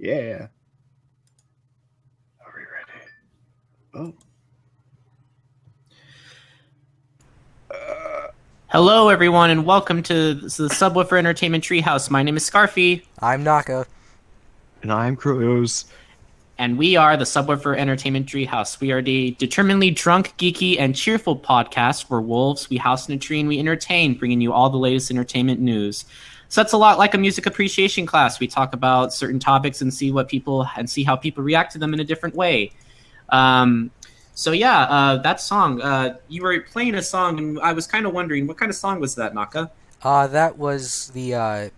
Yeah. Are we ready? Oh. Hello, everyone, and welcome to the Subwuffer Entertainment Treehouse. My name is Scarfy. I'm Naka. And I'm Krüz. And we are the Subwuffer Entertainment Treehouse. We are the determinedly drunk, geeky, and cheerful podcast for wolves. We house in a tree and we entertain, bringing you all the latest entertainment news. So that's a lot like a music appreciation class. We talk about certain topics and see how people react to them in a different way. That song. You were playing a song, and I was kind of wondering, what kind of song was that, Naka? That was the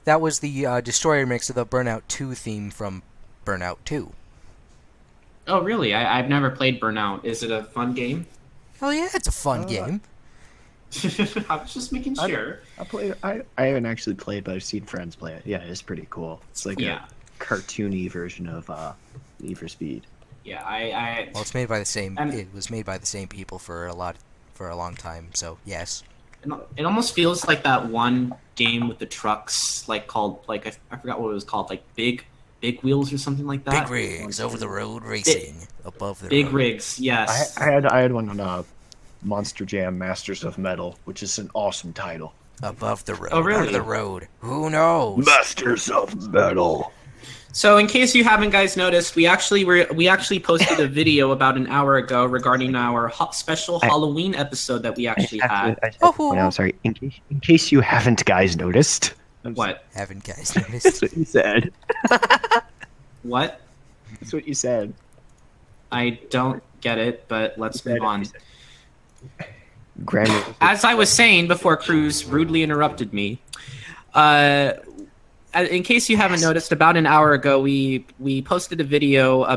Destroyer mix of the Burnout 2 theme from Burnout 2. Oh, really? I've never played Burnout. Is it a fun game? Hell yeah, it's a fun game. I was just making sure. I haven't actually played, but I've seen friends play it. Yeah, it's pretty cool. It's like a cartoony version of Need for Speed. Yeah, Well, it's made by the same. It was made by the same people for a long time. So yes. It almost feels like that one game with the trucks, I forgot what it was called, like Big Wheels or something like that. Big rigs over the road racing above the Big road. rigs, yes. I had one on Monster Jam Masters of Metal, which is an awesome title. Above the road. Oh, really? Under the road. Who knows? Masters of Metal. So, in case you haven't guys noticed, we actually posted a video about an hour ago regarding our special Halloween episode that we actually had. I'm sorry. In case you haven't guys noticed. What? Haven't guys noticed? That's what you said. What? That's what you said. I don't get it, but let's move on. As I was saying before Krüz rudely interrupted me, in case you haven't noticed, about an hour ago we posted a video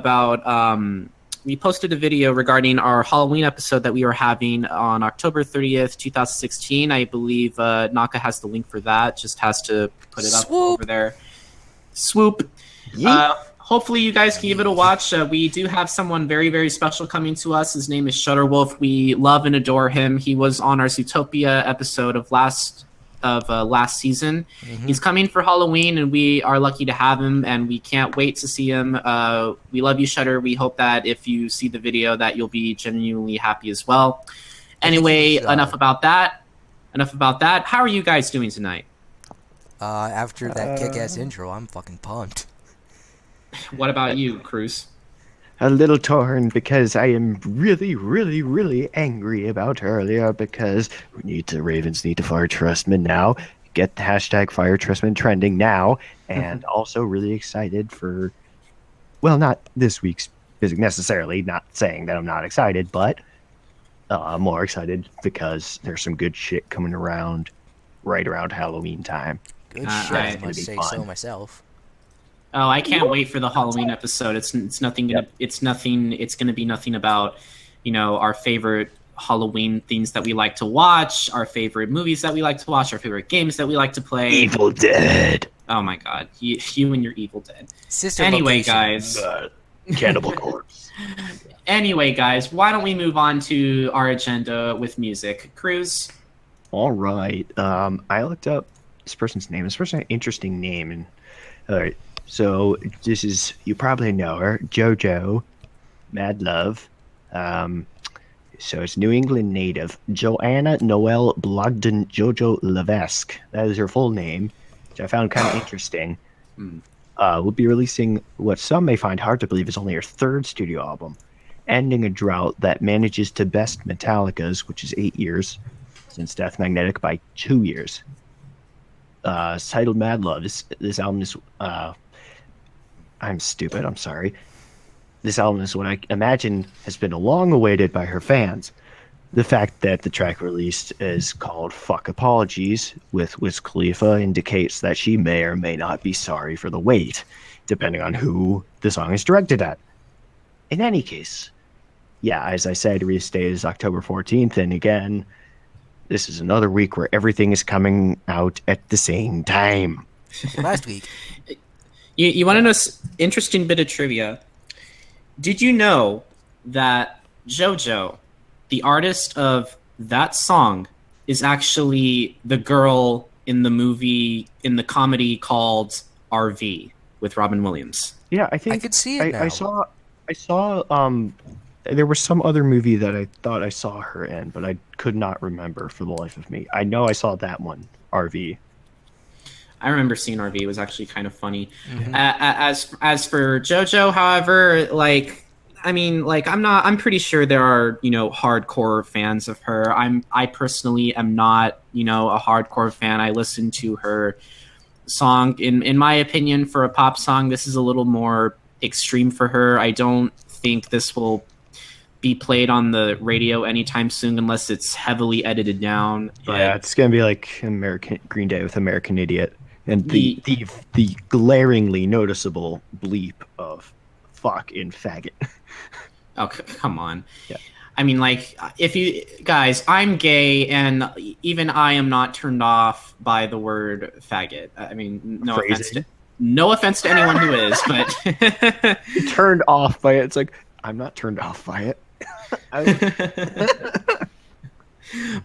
regarding our Halloween episode that we were having on October 30th, 2016. I believe Naka has the link for that. Just has to put it up over there. Swoop. Hopefully you guys can give it a watch. We do have someone very, very special coming to us. His name is Shutterwolf. We love and adore him. He was on our Zootopia episode of last season. Mm-hmm. He's coming for Halloween, and we are lucky to have him, and we can't wait to see him. We love you, Shutter. We hope that if you see the video that you'll be genuinely happy as well. Anyway, enough about that. How are you guys doing tonight? After that kick-ass intro, I'm fucking pumped. What about you, Krüz? A little torn because I am really, really, really angry about earlier because Ravens need to fire Trustman now. Get the hashtag fire Trustman trending now. And also really excited for, well, not this week's necessarily, not saying that I'm not excited, but I'm more excited because there's some good shit coming around right around Halloween time. Good shit, I must say so myself. Oh, I can't wait for the Halloween episode. It's gonna be nothing about, our favorite Halloween things that we like to watch, our favorite movies that we like to watch, our favorite games that we like to play. Evil Dead. Oh my god, you and your Evil Dead. Sister anyway, location. guys. Cannibal Corpse. Anyway, guys, why don't we move on to our agenda with music? Krüz? All right. I looked up this person's name. This person had an interesting name. And all right. So this is, you probably know her, JoJo.Mad Love. So it's New England native, Joanna Noëlle Blagden JoJo Levesque. That is her full name, which I found kind of interesting. Will be releasing what some may find hard to believe is only her third studio album, ending a drought that manages to best Metallica's, which is 8 years, since Death Magnetic by 2 years. It's titled Mad Love. This album is... I'm stupid, I'm sorry. This album is what I imagine has been long awaited by her fans. The fact that the track released is called Fuck Apologies with Wiz Khalifa indicates that she may or may not be sorry for the wait, depending on who the song is directed at. In any case, yeah, as I said, release date is October 14th, and again, this is another week where everything is coming out at the same time. Last week. You want to know an interesting bit of trivia? Did you know that JoJo, the artist of that song, is actually the girl in the movie, in the comedy called RV? with Robin Williams. Yeah, I think I could see it now. I saw there was some other movie that I thought I saw her in, but I could not remember for the life of me. I know I saw that one, RV. I remember seeing RV. It was actually kind of funny. Mhm. As for JoJo, however, like, I mean, like, I'm pretty sure there are, you know, hardcore fans of her. I personally am not, you know, a hardcore fan. I listen to her song. In my opinion, for a pop song, this is a little more extreme for her. I don't think this will be played on the radio anytime soon unless it's heavily edited down. But Yeah, it's gonna be like Green Day with American Idiot, and the glaringly noticeable bleep of "fuck" in "faggot." oh, come on. Yeah. I mean, like, if you guys, I'm gay, and even I am not turned off by the word "faggot." I mean, no offense to anyone who is, but Turned off by it. It's like, I'm not turned off by it.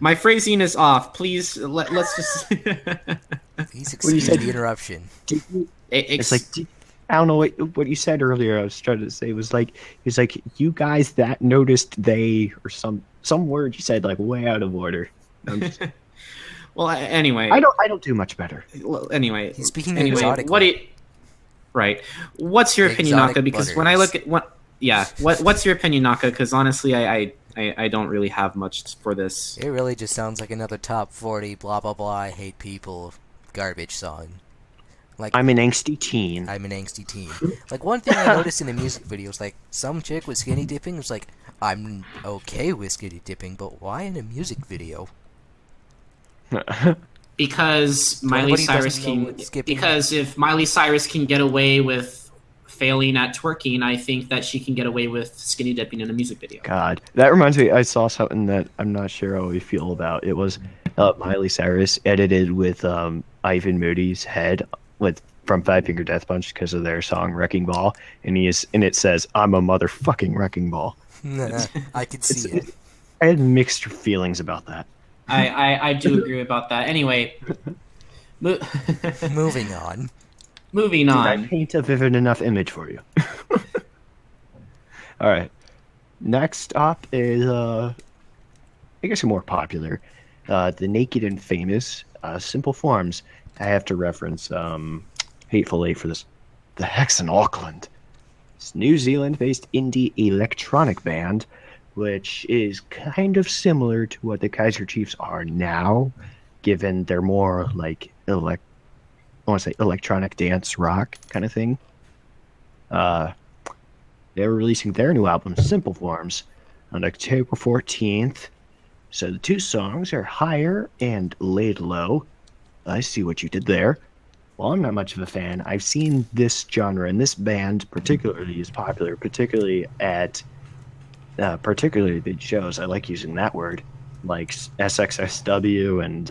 my phrasing is off. Please, let's just. Please When you excuse said- the interruption. It's like, I don't know what you said earlier. I was trying to say was like, it's like, you guys that noticed or some word you said like way out of order. I'm just- well, anyway, I don't do much better. Well, anyway, He's speaking anyway, exotically. Right. What's your opinion, Exotic Naka? Because when I look at what's your opinion, Naka? Because honestly, I don't really have much for this. It really just sounds like another top 40 blah blah blah I hate people garbage song. Like, I'm an angsty teen. I'm an angsty teen. Like, one thing I noticed in the music videos, like, some chick with skinny dipping was like, I'm okay with skinny dipping, but why in a music video? Because Miley Everybody Cyrus doesn't know can. what skipping Because if Miley Cyrus can get away with failing at twerking, I think that she can get away with skinny dipping in a music video. God, that reminds me. I saw something that I'm not sure how we feel about. It was Miley Cyrus edited with Ivan Moody's head from Five Finger Death Punch because of their song "Wrecking Ball," and it says, "I'm a motherfucking wrecking ball." I could see it. I had mixed feelings about that. I do agree about that. Anyway, Moving on. moving Did I on. paint a vivid enough image for you? All right. Next up is, I guess, more popular. The Naked and Famous, Simple Forms. I have to reference Hateful Eight for this. The heck's in Auckland. It's New Zealand-based indie electronic band, which is kind of similar to what the Kaiser Chiefs are now, given they're more like electronic dance rock kind of thing. They're releasing their new album, Simple Forms, on October 14th. So the two songs are Higher and Laid Low. I see what you did there. Well, I'm not much of a fan. I've seen this genre and this band particularly is popular, particularly at particularly big shows. I like using that word, like SXSW and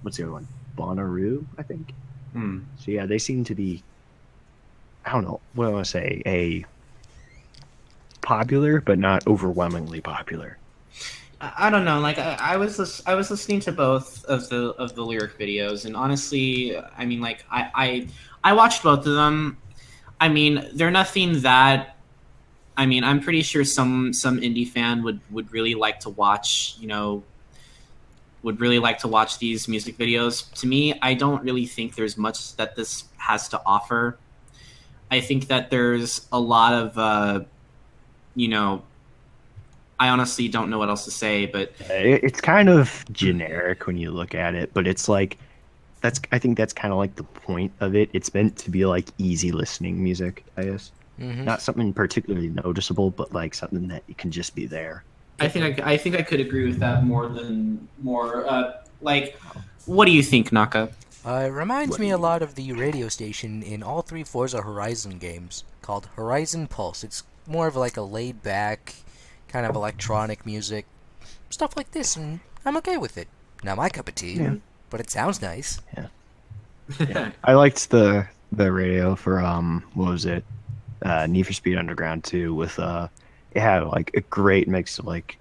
what's the other one? Bonnaroo, I think. So yeah, they seem to be, I don't know, what do I want to say, a popular but not overwhelmingly popular. I don't know. Like I was listening to both of the lyric videos, and honestly, I mean, like I watched both of them. I mean, they're nothing that. I mean, I'm pretty sure some indie fan would really like to watch. You know, would really like to watch these music videos. To me, I don't really think there's much that this has to offer. I think that there's a lot of, you know. I honestly don't know what else to say, but It's kind of generic when you look at it, but it's like I think that's kind of like the point of it. It's meant to be like easy listening music, I guess. Mm-hmm. Not something particularly noticeable, but like something that can just be there. I think I could agree with that more. Like, what do you think, Naka? It reminds me a lot of the radio station in all three Forza Horizon games called Horizon Pulse. It's more of like a laid-back kind of electronic music, stuff like this, and I'm okay with it. Not my cup of tea, but it sounds nice. Yeah. I liked the radio for what was it? Need for Speed Underground 2 with it had like a great mix of like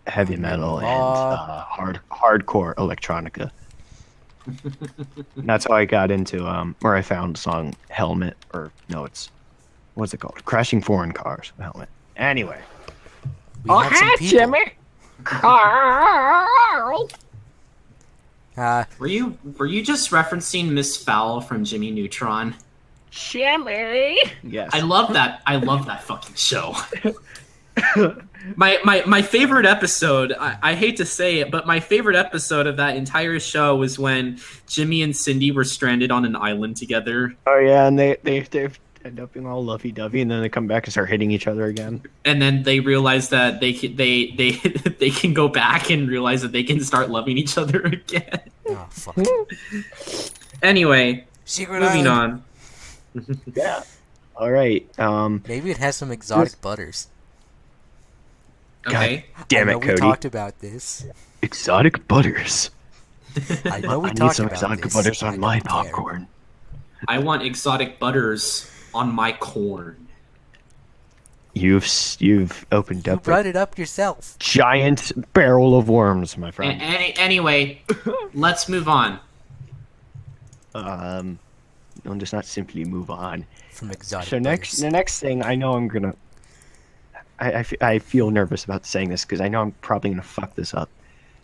heavy metal and hardcore electronica. And that's how I got into or I found the song Helmet, or no, it's what's it called? Crashing Foreign Cars. Helmet. Anyway. We have some people. Carl. Were you just referencing Miss Fowl from Jimmy Neutron? Jimmy. Yes. I love that fucking show. My favorite episode, I hate to say it, but my favorite episode of that entire show was when Jimmy and Cindy were stranded on an island together. Oh yeah, and they end up being all lovey-dovey, and then they come back and start hitting each other again. And then they realize that they can go back and realize that they can start loving each other again. Oh, fuck. Anyway, Secret moving Island. on. Yeah. All right. Maybe it has some exotic butters. Okay. Damn I it, know Cody. we talked about this. Exotic butters. I know we I need talked some about exotic this. butters I on my don't care. popcorn. I want exotic butters on my corn. You've opened You up brought a it up yourself. giant barrel of worms, my friend. Anyway, let's move on. I'll just not simply move on. From exotic So butters. the next thing I know I'm gonna, I feel nervous about saying this because I know I'm probably gonna fuck this up.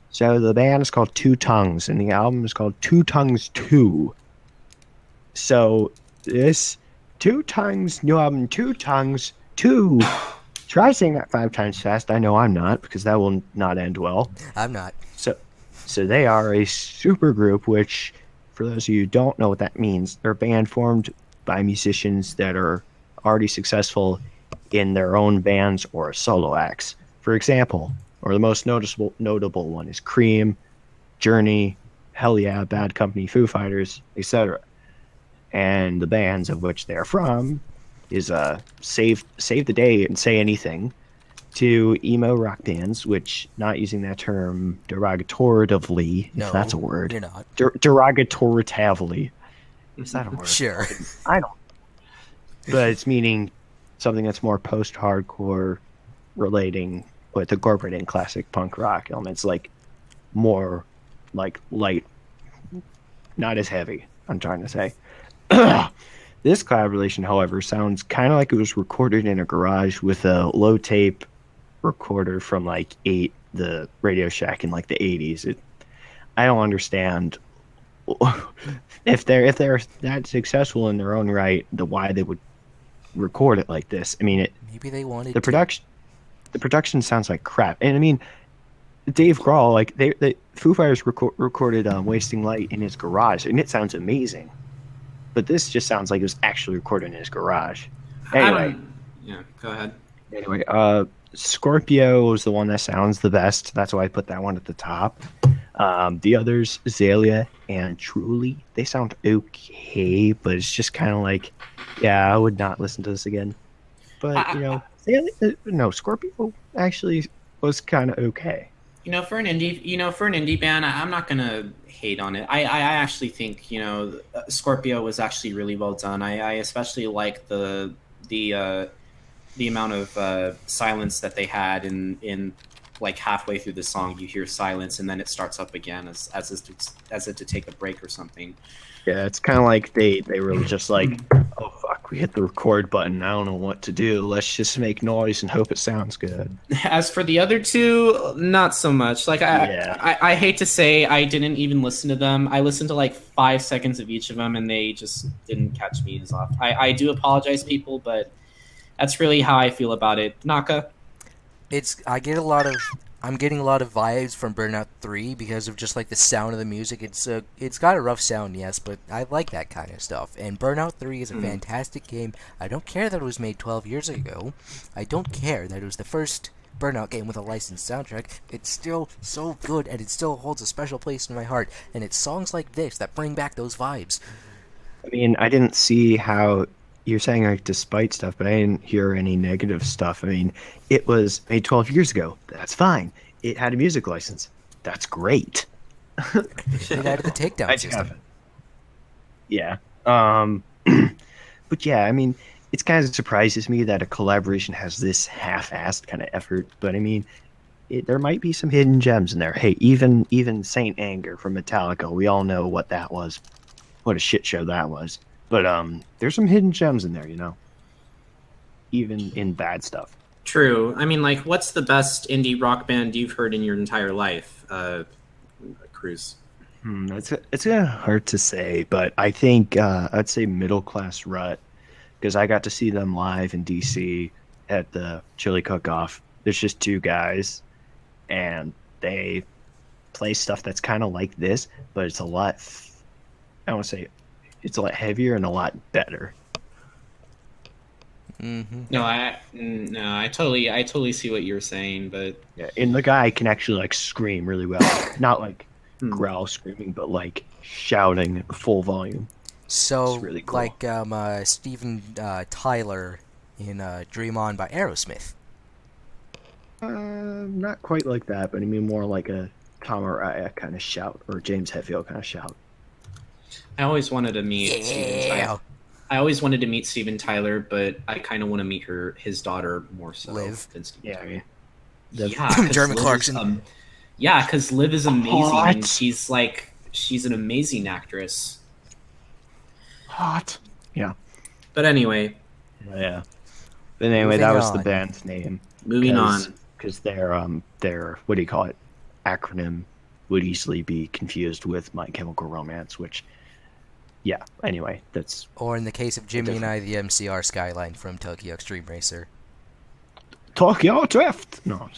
So the band is called Two Tongues, and the album is called Two Tongues Two. So this Two Tongues new album, Two Tongues Two. Try saying that 5 times fast. I know I'm not, because that will not end well. I'm not. So they are a super group, which, for those of you who don't know what that means, they're a band formed by musicians that are already successful in their own bands or solo acts. For example, or the most notable one is Cream, Journey, Hell Yeah, Bad Company, Foo Fighters, etc. And the bands of which they're from is Save the Day and Say Anything, to emo rock bands, which, not using that term derogatorily, No, if that's a word. you're not. Derogatorily. Is that a word? Sure. I don't. But it's meaning something that's more post-hardcore, relating with incorporating classic punk rock elements, like more like light, not as heavy. I'm trying to say. This collaboration, however, sounds kind of like it was recorded in a garage with a low tape recorder from like the Radio Shack in like the 80s. I don't understand if they're that successful in their own right, why they would record it like this. I mean, Maybe they wanted the production sounds like crap. And I mean, Dave Grohl, like the Foo Fighters recorded "Wasting Light" in his garage, and it sounds amazing. But this just sounds like it was actually recorded in his garage. Anyway, Yeah, go ahead. Anyway, Scorpio is the one that sounds the best. That's why I put that one at the top. The others, Azalea and Truly, they sound okay, but it's just kind of like, yeah, I would not listen to this again. But, Scorpio actually was kind of okay. For an indie band, I'm not gonna hate on it. I actually think Scorpio was actually really well done. I especially like the amount of silence that they had in like halfway through the song. You hear silence and then it starts up again as if to take a break or something. Yeah, it's kind of like they were just like, oh fuck, we hit the record button. I don't know what to do. Let's just make noise and hope it sounds good. As for the other two, not so much. Like I hate to say, I didn't even listen to them. I listened to like 5 seconds of each of them, and they just didn't catch me as off. I do apologize, people, but that's really how I feel about it. Naka? I'm getting a lot of vibes from Burnout 3 because of just like the sound of the music. It's got a rough sound, yes, but I like that kind of stuff. And Burnout 3 is a fantastic game. I don't care that it was made 12 years ago. I don't care that it was the first Burnout game with a licensed soundtrack. It's still so good, and it still holds a special place in my heart. And it's songs like this that bring back those vibes. I mean, I didn't see how you're saying like despite stuff, but I didn't hear any negative stuff. I mean, it was made 12 years ago. That's fine. It had a music license. That's great. It added the takedown system. Yeah. But yeah, I mean, it kind of surprises me that a collaboration has this half-assed kind of effort. But I mean, there might be some hidden gems in there. Hey, even Saint Anger from Metallica, we all know what that was. What a shit show that was. But there's some hidden gems in there, you know. Even in bad stuff. True. I mean, like, what's the best indie rock band you've heard in your entire life, Krüz? It's kind of hard to say, but I think I'd say Middle Class Rut, because I got to see them live in DC at the Chili Cook-Off. There's just two guys, and they play stuff that's kind of like this, but it's a lot. I want to say it's a lot heavier and a lot better. Mm-hmm. No, I totally see what you're saying, but Yeah, and the guy can actually like scream really well, not like growl screaming, but like shouting at full volume. So, It's really cool. like Steven Tyler in Dream On by Aerosmith. Not quite like that, but I mean more like a Tom Araya kind of shout or James Hetfield kind of shout. I always wanted to meet Steven Tyler. I always wanted to meet Steven Tyler, but I kind of want to meet his daughter more so Liv. than Steven Yeah, I Tyler. mean, Yeah, 'cause Jeremy Liv is, Clarkson. yeah, because Liv is amazing, and Hot. she's an amazing actress. hot. Yeah. But anyway, Yeah. But anyway, Moving that was the on. band's name. moving on. Because their what do you call it? Acronym would easily be confused with My Chemical Romance, which, yeah. Anyway, that's Or in the case of Jimmy and I, the MCR Skyline from Tokyo Extreme Racer. Tokyo Drift. No.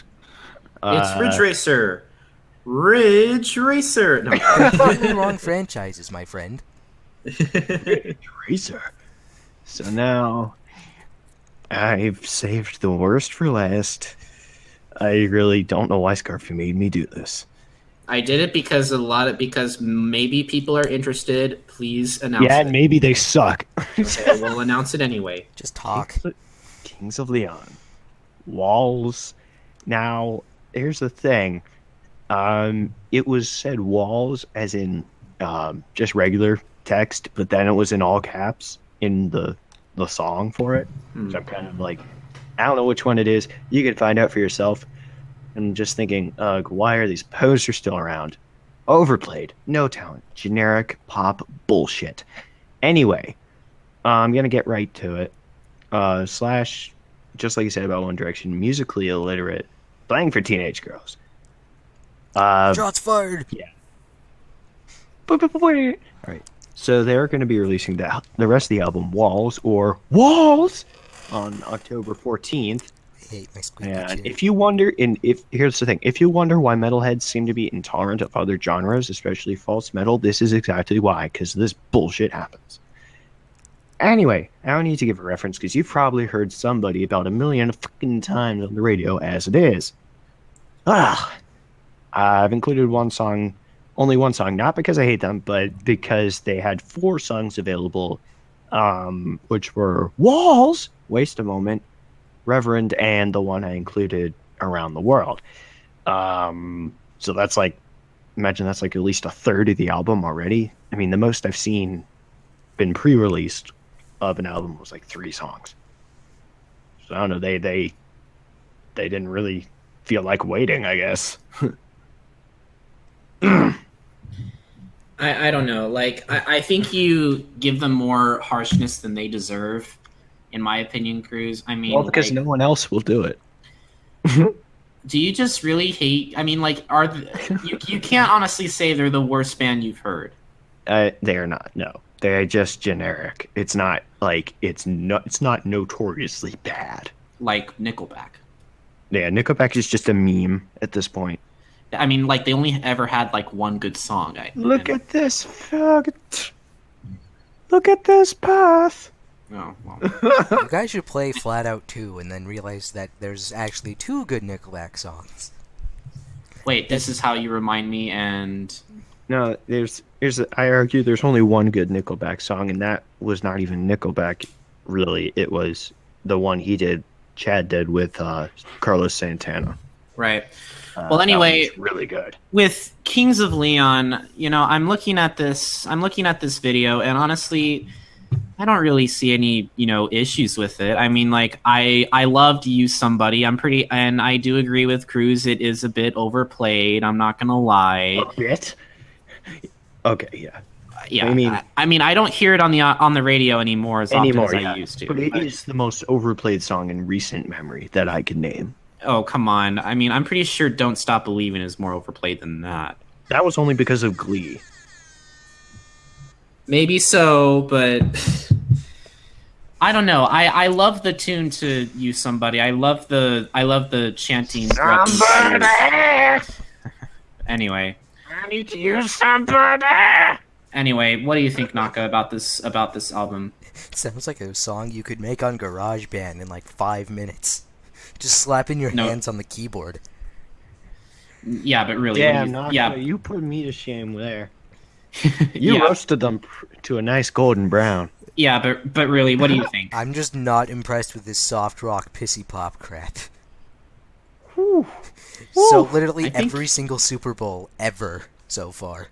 It's Ridge Racer. Ridge Racer. No. Completely wrong franchises, my friend. Racer. So now I've saved the worst for last. I really don't know why Scarfy made me do this. I did it because maybe people are interested. Please announce Yeah, it. and maybe they suck. Okay, we'll announce it anyway. Just talk. Kings of Leon. Walls. Now, here's the thing. It was said walls as in just regular text, but then it was in all caps in the song for it. So I'm kind of like, I don't know which one it is. You can find out for yourself. I'm just thinking, why are these posters still around? Overplayed, no talent, generic pop bullshit. Anyway, I'm gonna get right to it. Slash, just like you said about One Direction, musically illiterate, playing for teenage girls. Shots fired! Alright, so they're going to be releasing the rest of the album, Walls, on October 14th. I hate my squeaky And chin. if you wonder, here's the thing, if you wonder why metalheads seem to be intolerant of other genres, especially false metal, this is exactly why, because this bullshit happens. Anyway, I don't need to give a reference, because you've probably heard somebody about 1 million fucking times on the radio as it is. I've included only one song, not because I hate them, but because they had 4 songs available, which were Walls, Waste a Moment, Reverend, and the one I included, Around the World. So that's like, imagine that's like at least a third of the album already. I mean, the most I've seen been pre-released of an album was like 3 songs. So I don't know, they didn't really feel like waiting, I guess. I don't know. Like, I think you give them more harshness than they deserve, in my opinion, Krüz. I mean, Well, because like, no one else will do it. do you just really hate? I mean, like, you can't honestly say they're the worst band you've heard. They are not. No, they're just generic. It's not like it's not notoriously bad. Like Nickelback. Yeah, Nickelback is just a meme at this point. I mean, like, they only ever had like one good song. Look at this faggot. Look at this path. Oh, well. You guys should play Flat Out 2 and then realize that there's actually 2 good Nickelback songs. Wait, this is how you remind me, and No, I argue there's only one good Nickelback song, and that was not even Nickelback, really. It was the one Chad did with Carlos Santana. right. Well, anyway, that one's really good. With Kings of Leon, I'm looking at this video, and honestly, I don't really see any, issues with it. I mean, like, I love to use somebody. And I do agree with Krüz. It is a bit overplayed. I'm not gonna lie. A bit? Okay, yeah. Yeah, I mean, I don't hear it on the radio anymore as often as yeah. I used to. But it is the most overplayed song in recent memory that I can name. Oh, come on. I mean, I'm pretty sure "Don't Stop Believing" is more overplayed than that. That was only because of Glee. Maybe so, but I don't know. I love the tune to "Use Somebody." I love the chanting. Somebody! Anyway. I need to use somebody. Anyway, what do you think, Naka, about this album? Sounds like a song you could make on GarageBand in like 5 minutes. Just slapping your hands on the keyboard. Yeah, but really, you put me to shame there. You roasted them to a nice golden brown. Yeah, but really, what do you think? I'm just not impressed with this soft rock pissy pop crap. Whew. So literally every single Super Bowl ever so far.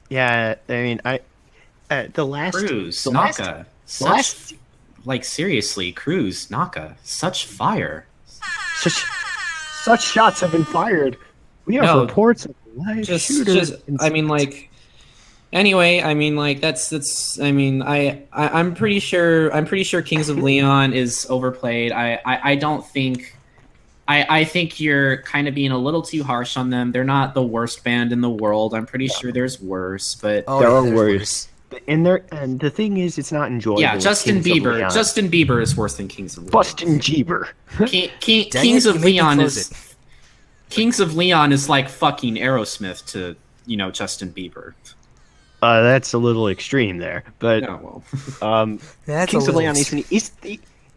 Yeah, I mean, the last Krüz, Naka, like seriously, Krüz, Naka, such fire. Such shots have been fired. We have reports of live shooters. Anyway, I mean, like that's. I mean, I'm pretty sure Kings of Leon is overplayed. I don't think. I think you're kind of being a little too harsh on them. They're not the worst band in the world. I'm pretty sure there's worse, but there are worse. And the thing is, it's not enjoyable. Yeah, Justin Bieber. Justin Bieber is worse than Kings of Leon. Bustin' Jeeber. Kings of Leon is. Kings of Leon is like fucking Aerosmith to Justin Bieber. That's a little extreme there, but Kings of Leon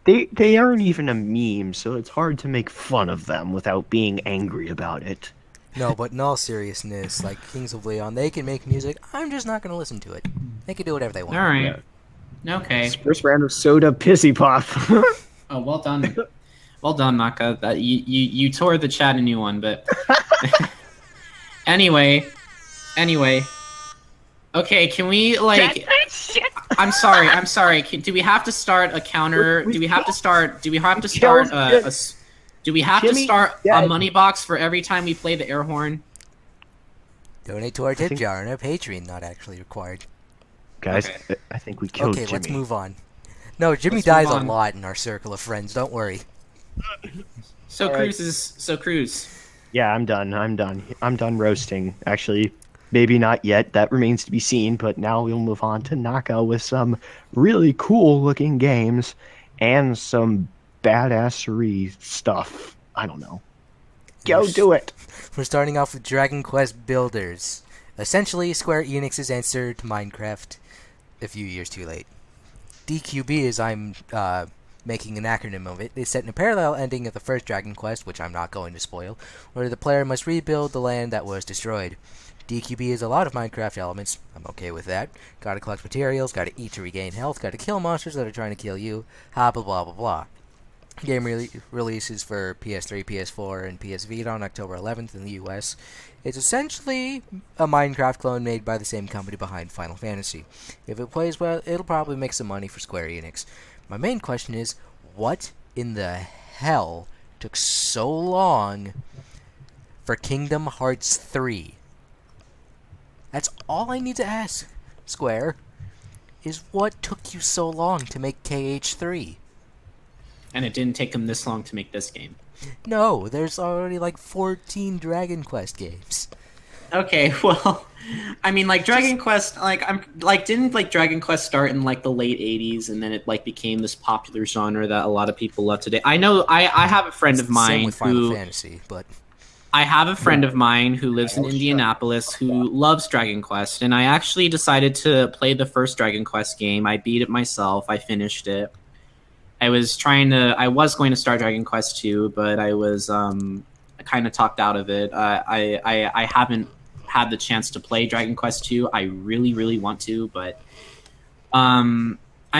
they aren't even a meme, so it's hard to make fun of them without being angry about it. No, but in all seriousness, like Kings of Leon, they can make music. I'm just not going to listen to it. They can do whatever they want. All right. Yeah. Okay. First round of soda pissy pop. Oh, well done. Well done, Naka. You tore the chat a new one, but anyway. Okay, can we I'm sorry. Do we have to start a counter? Do we have to start a money box for every time we play the air horn? Donate to our tip jar on our Patreon. Not actually required. Guys, okay. I think we killed Jimmy. Okay, let's move on. No, Jimmy dies a lot in our circle of friends. Don't worry. So Krüz. Yeah, I'm done. I'm done roasting. Actually, maybe not yet. That remains to be seen. But now we'll move on to Naka with some really cool-looking games and some badassery stuff. I don't know. Go do it. We're starting off with Dragon Quest Builders. Essentially, Square Enix's answer to Minecraft a few years too late. DQB, as I'm making an acronym of it, is set in a parallel ending of the first Dragon Quest, which I'm not going to spoil, where the player must rebuild the land that was destroyed. DQB has a lot of Minecraft elements. I'm okay with that. Gotta collect materials, gotta eat to regain health, gotta kill monsters that are trying to kill you, blah blah blah blah. Game releases for PS3, PS4, and PS Vita on October 11th in the US. It's essentially a Minecraft clone made by the same company behind Final Fantasy. If it plays well, it'll probably make some money for Square Enix. My main question is, what in the hell took so long for Kingdom Hearts 3? That's all I need to ask, Square, is what took you so long to make KH3? And it didn't take them this long to make this game. No, there's already like 14 Dragon Quest games. Okay, well, I mean, like Dragon Quest, didn't Dragon Quest start in like the late '80s, and then it became this popular genre that a lot of people love today. I know, I have a friend of mine same with Final Fantasy, but I have a friend of mine who lives in Indianapolis who loves Dragon Quest, and I actually decided to play the first Dragon Quest game. I beat it myself. I finished it. I was going to start Dragon Quest 2, but I was kind of talked out of it. I haven't had the chance to play Dragon Quest 2. I really, really want to, but I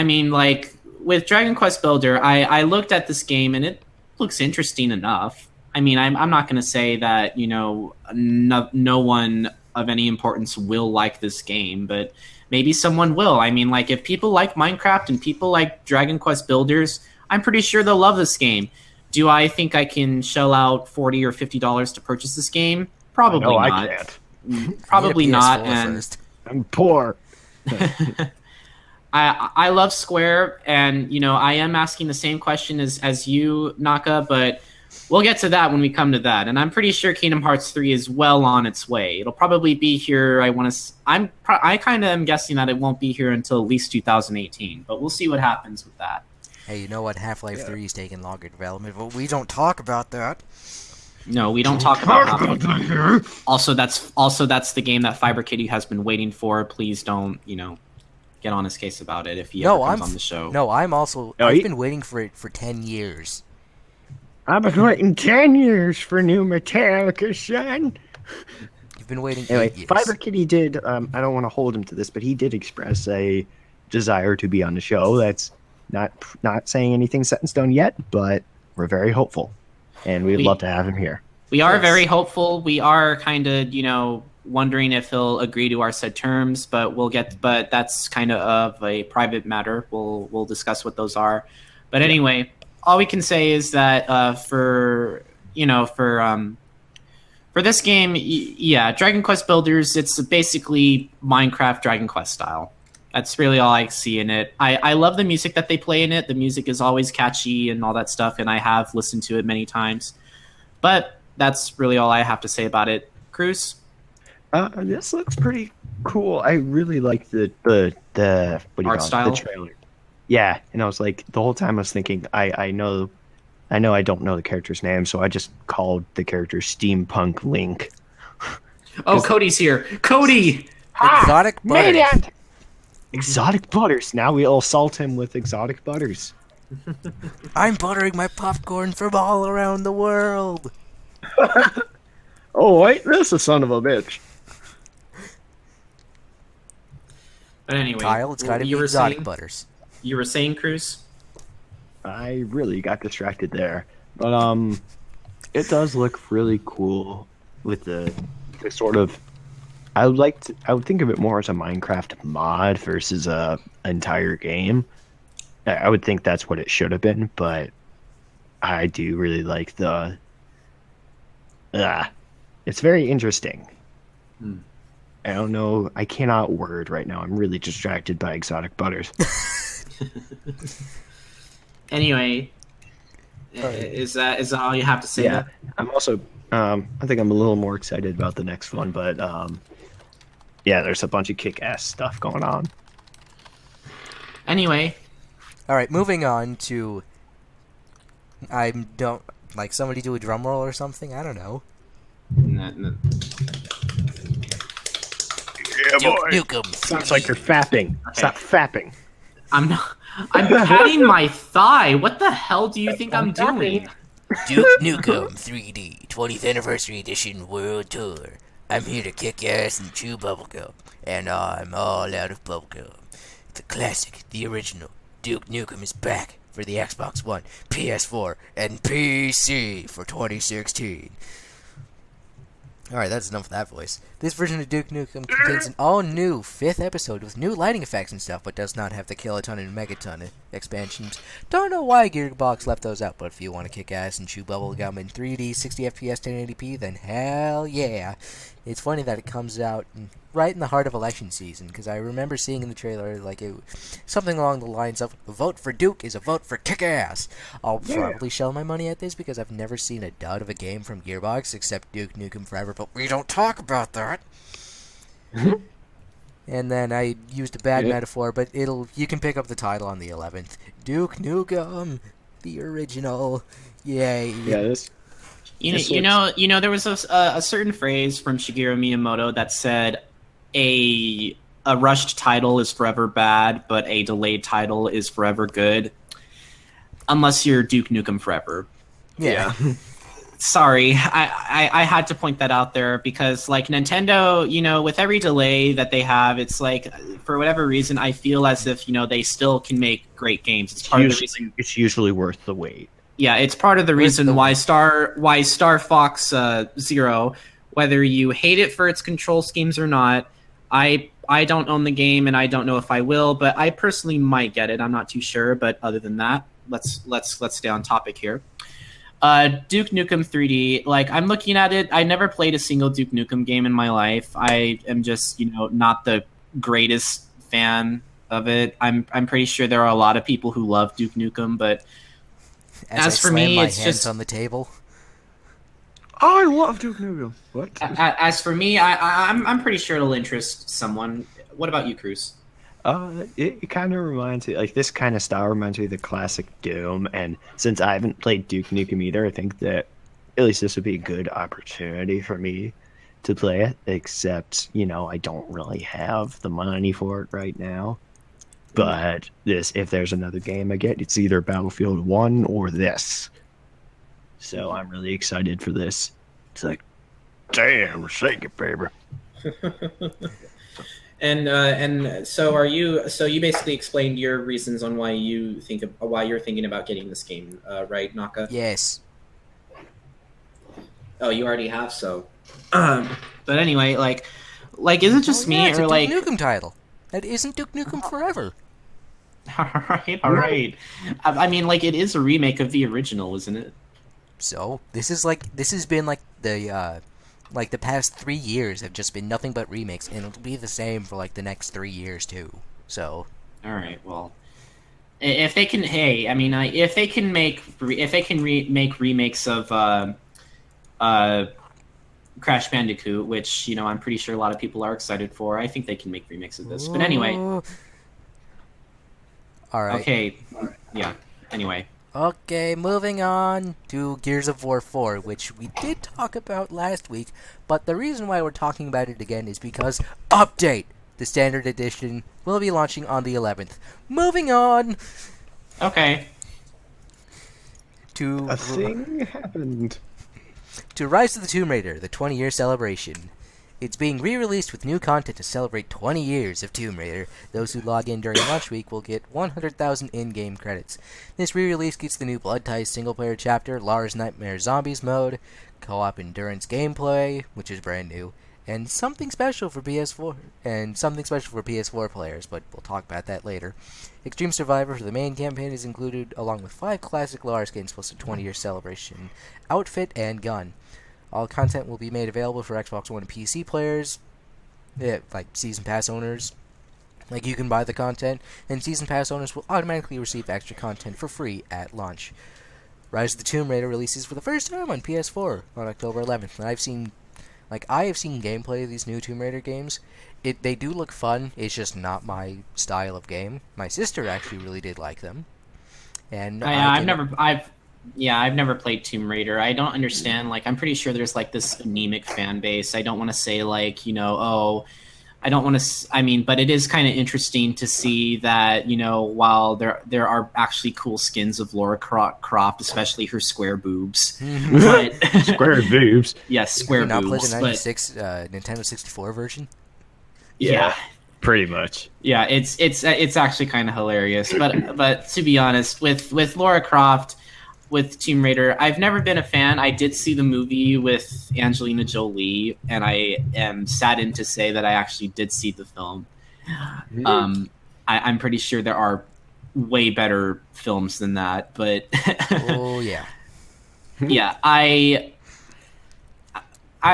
mean, like with Dragon Quest Builder, I looked at this game and it looks interesting enough. I mean, I'm not going to say that no one of any importance will like this game, but maybe someone will. I mean, like, if people like Minecraft and people like Dragon Quest Builders, I'm pretty sure they'll love this game. Do I think I can shell out $40 or $50 to purchase this game? Probably No, not. I can't. Probably Need a not. PS4 And first. I'm poor. I love Square, and I am asking the same question as you, Naka, but we'll get to that when we come to that. And I'm pretty sure Kingdom Hearts 3 is well on its way. It'll probably be here. I kind of am guessing that it won't be here until at least 2018, but we'll see what happens with that. Hey, you know what? Half-Life 3 is taking longer development, but we don't talk about that. No, we don't talk about Half-Life. Also, that's the game that Fiber Kitty has been waiting for. Please don't, get on his case about it if he ever comes on the show. No, I've been waiting for it for 10 years. I've been waiting 10 years for new Metallica, son. You've been waiting 8 years. Fiber Kitty did, I don't want to hold him to this, but he did express a desire to be on the show. That's not saying anything set in stone yet, but we're very hopeful. And we'd love to have him here. We are very hopeful. We are kind of, wondering if he'll agree to our said terms, but but that's kind of a private matter. We'll discuss what those are. But anyway, all we can say is that for this game, Dragon Quest Builders, it's basically Minecraft Dragon Quest style. That's really all I see in it. I love the music that they play in it. The music is always catchy and all that stuff, and I have listened to it many times. But that's really all I have to say about it. Krüz? This looks pretty cool. I really like the what do you art call style? it? The trailer. Yeah, and I was like, the whole time I was thinking, I know I don't know the character's name, so I just called the character Steampunk Link. Oh, Cody's here. Cody! Exotic butters. Exotic butters. Now we'll assault him with exotic butters. I'm buttering my popcorn from all around the world. Oh, wait, this is a son of a bitch. But anyway, Kyle, it's got to be you were exotic saying, butters. You were saying, Krüz? I really got distracted there. But it does look really cool with the sort of I would think of it more as a Minecraft mod versus a entire game. I would think that's what it should have been, but I do really like the it's very interesting. I don't know. I cannot word right now. I'm really distracted by exotic butters. Anyway, is that all you have to say? Yeah, I'm also. I think I'm a little more excited about the next one, but yeah, there's a bunch of kick-ass stuff going on. Anyway, all right, moving on to. I don't like somebody do a drum roll or something. I don't know. Yeah, boy. Nukem. Sounds like you're fapping. Okay. Stop fapping. I'm not. I'm patting my thigh. What the hell do you think I'm doing? Duke Nukem 3D 20th Anniversary Edition World Tour. I'm here to kick ass and chew bubblegum, and I'm all out of bubblegum. The classic, the original, Duke Nukem is back for the Xbox One, PS4, and PC for 2016. Alright, that's enough of that voice. This version of Duke Nukem contains an all-new 5th episode with new lighting effects and stuff, but does not have the Kiloton and Megaton expansions. Don't know why Gearbox left those out, but if you want to kick ass and chew bubblegum in 3D, 60 FPS, 1080p, then hell yeah. It's funny that it comes out right in the heart of election season, because I remember seeing in the trailer something along the lines of, "A vote for Duke is a vote for kick-ass." I'll probably shell my money at this because I've never seen a dud of a game from Gearbox except Duke Nukem Forever, but we don't talk about that. And then I used a bad metaphor, but you can pick up the title on the 11th. Duke Nukem, the original. Yay. Yeah, this. You know, there was a certain phrase from Shigeru Miyamoto that said, "A rushed title is forever bad, but a delayed title is forever good." Unless you're Duke Nukem Forever. Yeah. Sorry, I had to point that out there because, like, Nintendo, with every delay that they have, it's like, for whatever reason, I feel as if, they still can make great games. It's part of the reason. It's usually worth the wait. Yeah, it's part of the reason why Star Fox Zero, whether you hate it for its control schemes or not, I don't own the game, and I don't know if I will, but I personally might get it. I'm not too sure, but other than that, let's stay on topic here. Duke Nukem 3D. Like, I'm looking at it. I never played a single Duke Nukem game in my life. I am just, not the greatest fan of it. I'm pretty sure there are a lot of people who love Duke Nukem, but as for me, it's just on the table. I love Duke Nukem. What? As for me, I'm pretty sure it'll interest someone. What about you, Krüz? It kind of reminds me, like, this kind of style reminds me of the classic Doom, and since I haven't played Duke Nukem either, I think that at least this would be a good opportunity for me to play it, except, I don't really have the money for it right now. But if there's another game I get, it's either Battlefield 1 or this. So I'm really excited for this. It's like, damn, shake it, baby. And so you basically explained your reasons on why you're thinking about getting this game, right, Naka? Yes. Oh, you already have, so. But anyway, like, is it just me, it's or a like Duke Nukem title? That isn't Duke Nukem Forever. all right. I mean, like, it is a remake of the original, isn't it? So this has been like the past 3 years have just been nothing but remakes, and it'll be the same for like the next 3 years too. So, all right, well, if they can, if they can make remakes of Crash Bandicoot, which I'm pretty sure a lot of people are excited for, I think they can make remakes of this. But anyway, all right. Okay, yeah. Anyway. Okay, moving on to Gears of War 4, which we did talk about last week, but the reason why we're talking about it again is because update! The standard edition will be launching on the 11th. Moving on! Okay. A thing happened. To Rise of the Tomb Raider, the 20-year celebration. It's being re-released with new content to celebrate 20 years of Tomb Raider. Those who log in during launch week will get 100,000 in-game credits. This re-release gets the new Blood Ties single-player chapter, Lara's Nightmare Zombies mode, co-op endurance gameplay, which is brand new, and something special for PS4 players, but we'll talk about that later. Extreme Survivor for the main campaign is included, along with 5 classic Lara skins plus a 20-year celebration outfit and gun. All content will be made available for Xbox One and PC players, like Season Pass owners. Like, you can buy the content, and Season Pass owners will automatically receive extra content for free at launch. Rise of the Tomb Raider releases for the first time on PS4 on October 11th, and I have seen gameplay of these new Tomb Raider games. They do look fun. It's just not my style of game. My sister actually really did like them, and I've never played Tomb Raider. I don't understand. Like, I'm pretty sure there's like this anemic fan base. I don't want to say like, I don't want to. I mean, but it is kind of interesting to see that while there are actually cool skins of Lara Croft, especially her square boobs. But, Square boobs. Yes, square not boobs. Not play the 96 Nintendo 64 version. Yeah. Pretty much. Yeah, it's actually kind of hilarious. But to be honest, with Lara Croft, with Tomb Raider, I've never been a fan. I did see the movie with Angelina Jolie, and I am saddened to say that I actually did see the film. I'm pretty sure there are way better films than that, but oh yeah, yeah, I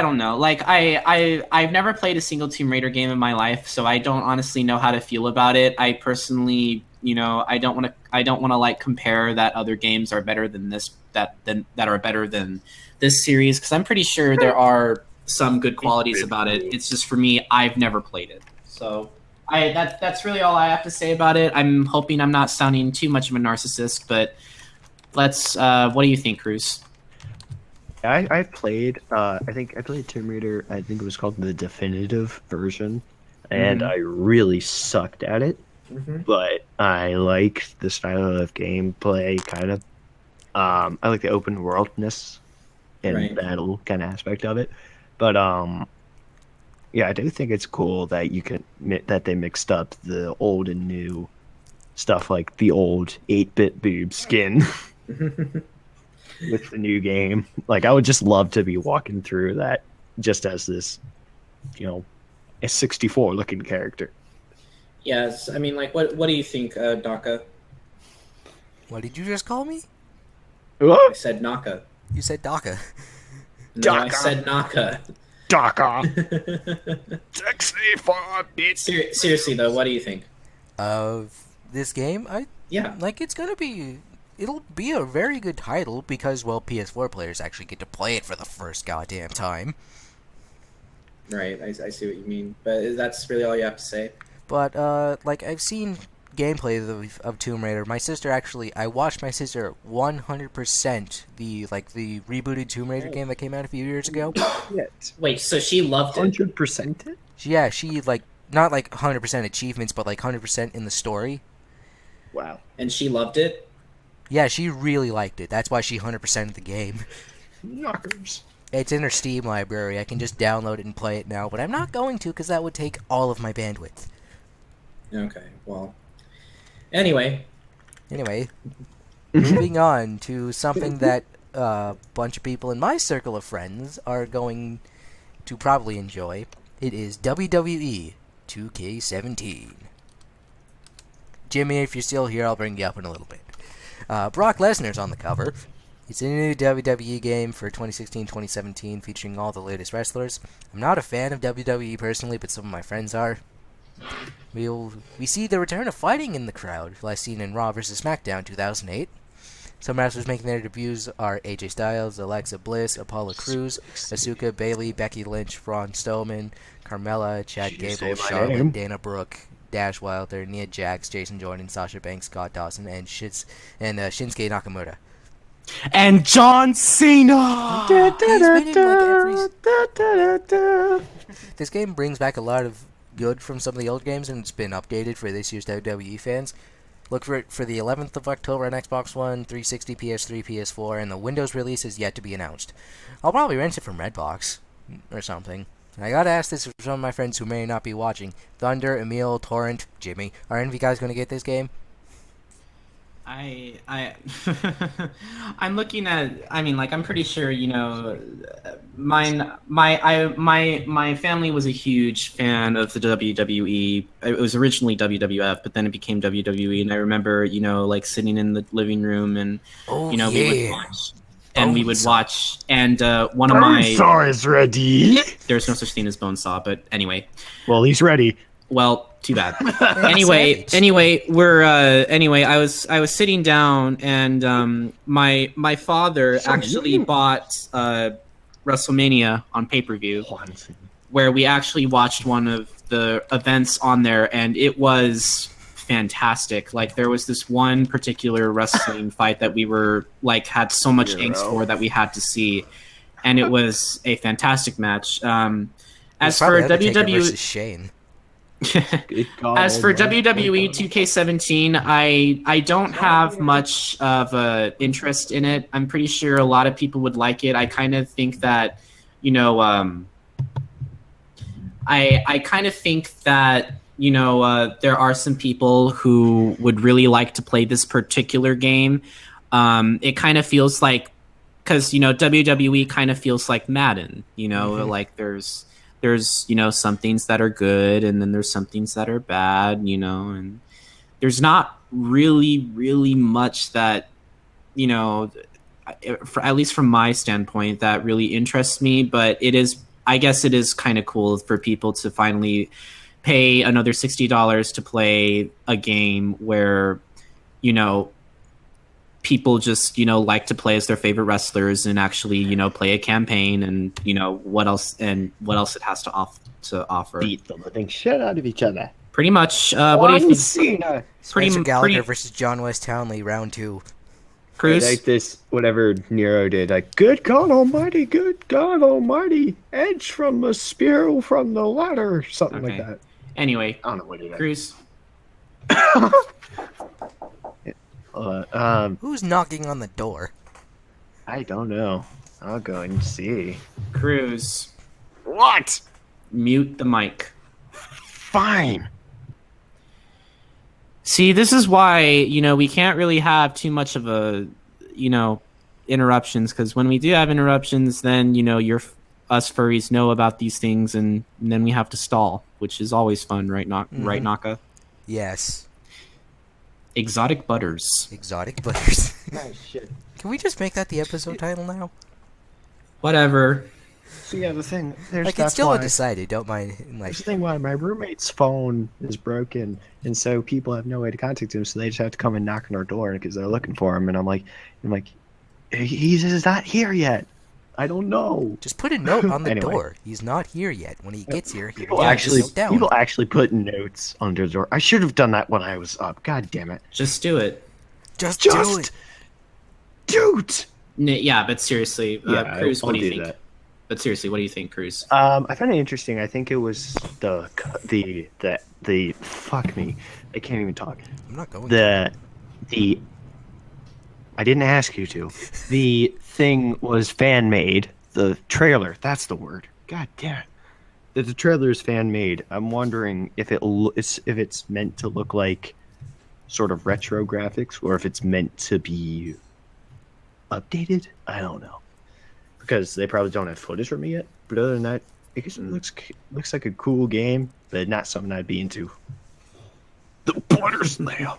don't know. Like, I've never played a single Tomb Raider game in my life, so I don't honestly know how to feel about it. I personally, I don't want to like compare that other games are better than this, that are better than this series, because I'm pretty sure there are some good qualities about it. It's just, for me, I've never played it. So that's really all I have to say about it. I'm hoping I'm not sounding too much of a narcissist, but let's. What do you think, Krüz? I played. I think I played Tomb Raider. I think it was called the definitive version, and I really sucked at it. But I like the style of gameplay. Kind of. I like the open worldness and battle kind of aspect of it. But yeah, I do think it's cool that that they mixed up the old and new stuff, like the old 8-bit boob skin. With the new game. Like, I would just love to be walking through that just as this, 64 looking character. Yes, I mean, like, what do you think, Daka? What did you just call me? I What? said Naka. You said Daka. No, I Daka. said Naka. Daka. 64 bits. Seriously, though, what do you think? Of this game, Yeah. it'll be a very good title because, well, PS4 players actually get to play it for the first goddamn time. Right, I see what you mean. But that's really all you have to say? But, like, I've seen gameplay of Tomb Raider. I watched my sister 100% the rebooted Tomb Raider game that came out a few years ago. Yes. Wait, so she loved it? 100% it? Yeah, she, like, not like 100% achievements, but like 100% in the story. Wow. And she loved it? Yeah, she really liked it. That's why she 100%ed the game. Knockers. It's in her Steam library. I can just download it and play it now, but I'm not going to because that would take all of my bandwidth. Okay, well. Anyway. Moving on to something that a bunch of people in my circle of friends are going to probably enjoy. It is WWE 2K17. Jimmy, if you're still here, I'll bring you up in a little bit. Brock Lesnar's on the cover. It's a new WWE game for 2016-2017 featuring all the latest wrestlers. I'm not a fan of WWE personally, but some of my friends are. We see the return of fighting in the crowd, last seen in Raw vs. SmackDown 2008. Some wrestlers making their debuts are AJ Styles, Alexa Bliss, Apollo Crews, Asuka, Bayley, Becky Lynch, Braun Strowman, Carmella, Chad Gable, Charlotte, Dana Brooke, Dash Wilder, Nia Jax, Jason Jordan, Sasha Banks, Scott Dawson, and Shinsuke Nakamura. And John Cena! He's been in like every... This game brings back a lot of good from some of the old games, and it's been updated for this year's WWE fans. Look for it for the 11th of October on Xbox One, 360, PS3, PS4, and the Windows release is yet to be announced. I'll probably rent it from Redbox or something. And I gotta ask this for some of my friends who may not be watching. Thunder, Emil, Torrent, Jimmy, are any of you guys going to get this game? I'm looking at. I mean, like, I'm pretty sure, you know, my family was a huge fan of the WWE. It was originally WWF, but then it became WWE. And I remember, you know, like sitting in the living room and we would watch. And we would watch, and one of my Bonesaw is ready. There's no such thing as Bonesaw, but anyway. Well, he's ready. Well, too bad. Anyway, I was sitting down, and my father actually bought WrestleMania on pay-per-view, where we actually watched one of the events on there, and it was fantastic. Like, there was this one particular wrestling fight that we were like had so much angst for that we had to see, and it was a fantastic match. As for WWE Shane. As for WWE 2K17, I don't have much of a interest in it. I'm pretty sure a lot of people would like it. I kind of think that, you know, I kind of think that, you know, there are some people who would really like to play this particular game. It kind of feels like, because, you know, WWE kind of feels like Madden, you know, like there's, you know, some things that are good, and then there's some things that are bad, you know, and there's not really much that, you know, at least from my standpoint, that really interests me. But I guess it is kind of cool for people to finally pay another $60 to play a game where, you know, people just, you know, like to play as their favorite wrestlers and actually, you know, play a campaign, and, you know, what else it has to offer. Beat the living shit out of each other. Pretty much. What do you think? Spencer Gallagher versus John West Townley, round 2. Krüz? Like this, whatever Nero did, like, good God Almighty, edge from the spear from the ladder, something like that. Anyway, I don't know what it is. Krüz. Who's knocking on the door? I don't know. I'll go and see. Krüz. What? Mute the mic. Fine. See, this is why, you know, we can't really have too much of a, you know, interruptions, because when we do have interruptions, then, you know, your us furries know about these things, and then we have to stall, which is always fun, right? Right, Naka? Yes. Exotic butters. Exotic butters. Nice shit. Can we just make that the episode title now? Whatever. So yeah, the thing there's Like, it's that's still why, undecided. Don't mind. Like, There's the thing why my roommate's phone is broken, and so people have no way to contact him, so they just have to come and knock on our door because they're looking for him. And I'm like, he's not here yet. I don't know. just put a note on the Anyway. door. He's not here yet. When he gets here, he'll People write actually, this down. people actually put notes under the door. I should have done that when I was up. God damn it! Just do it. Just do it. do it. Yeah, but seriously, Krüz, I'll what do you do think? that. But seriously, what do you think, Krüz? I found it interesting. I think it was the fuck me. I can't even talk. I'm not going to. The I didn't ask you to. The thing was fan made. The trailer, that's the word. God damn it. The trailer is fan made. I'm wondering if it's meant to look like sort of retro graphics or if it's meant to be updated. I don't know. Because they probably don't have footage from it yet. But other than that, I guess it looks like a cool game, but not something I'd be into. The Butter Slam.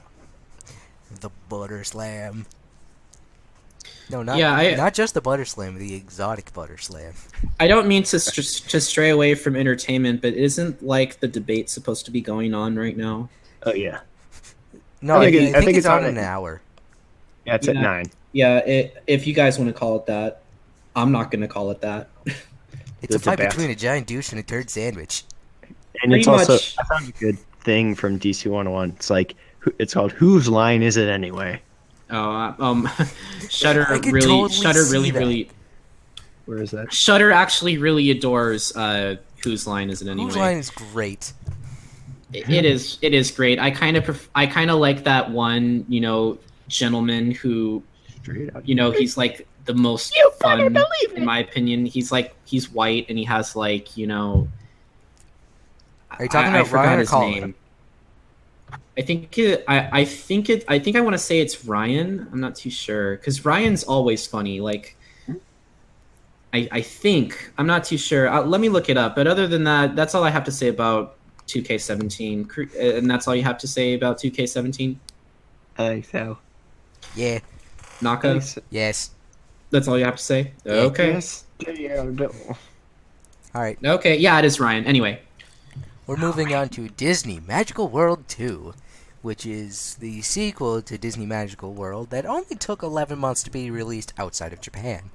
The Butter Slam. No, not not just the Butter Slam, the exotic Butter Slam. I don't mean to stray away from entertainment, but isn't like the debate supposed to be going on right now? Oh yeah. No, I think it's on in an hour. Yeah, it's at 9. Yeah, if you guys want to call it that, I'm not going to call it that. It's a fight debate. between a giant douche and a turd sandwich. And it's Pretty also much. I found a good thing from DC 101. It's like it's called Whose Line Is It Anyway? Shudder I could really, totally Shudder see really, that. really, Where is that? Shudder actually really adores Whose Line Is It Anyway? Whose line is great. It is great. I kind of like that one, gentleman who, Straight out. he's like the most fun in my opinion. He's white and he has like, Are you talking I about forgot Ryan or his Colin? name. I think I want to say it's Ryan. I'm not too sure because Ryan's always funny. Like, I think I'm not too sure. Let me look it up. But other than that, that's all I have to say about 2K17. And that's all you have to say about 2K17. I think so. Yeah. Naka. Yes. That's all you have to say. Yeah. Okay. Yes. Yeah, no. All right. Okay. Yeah, it is Ryan. Anyway. We're moving on to Disney Magical World 2, which is the sequel to Disney Magical World that only took 11 months to be released outside of Japan.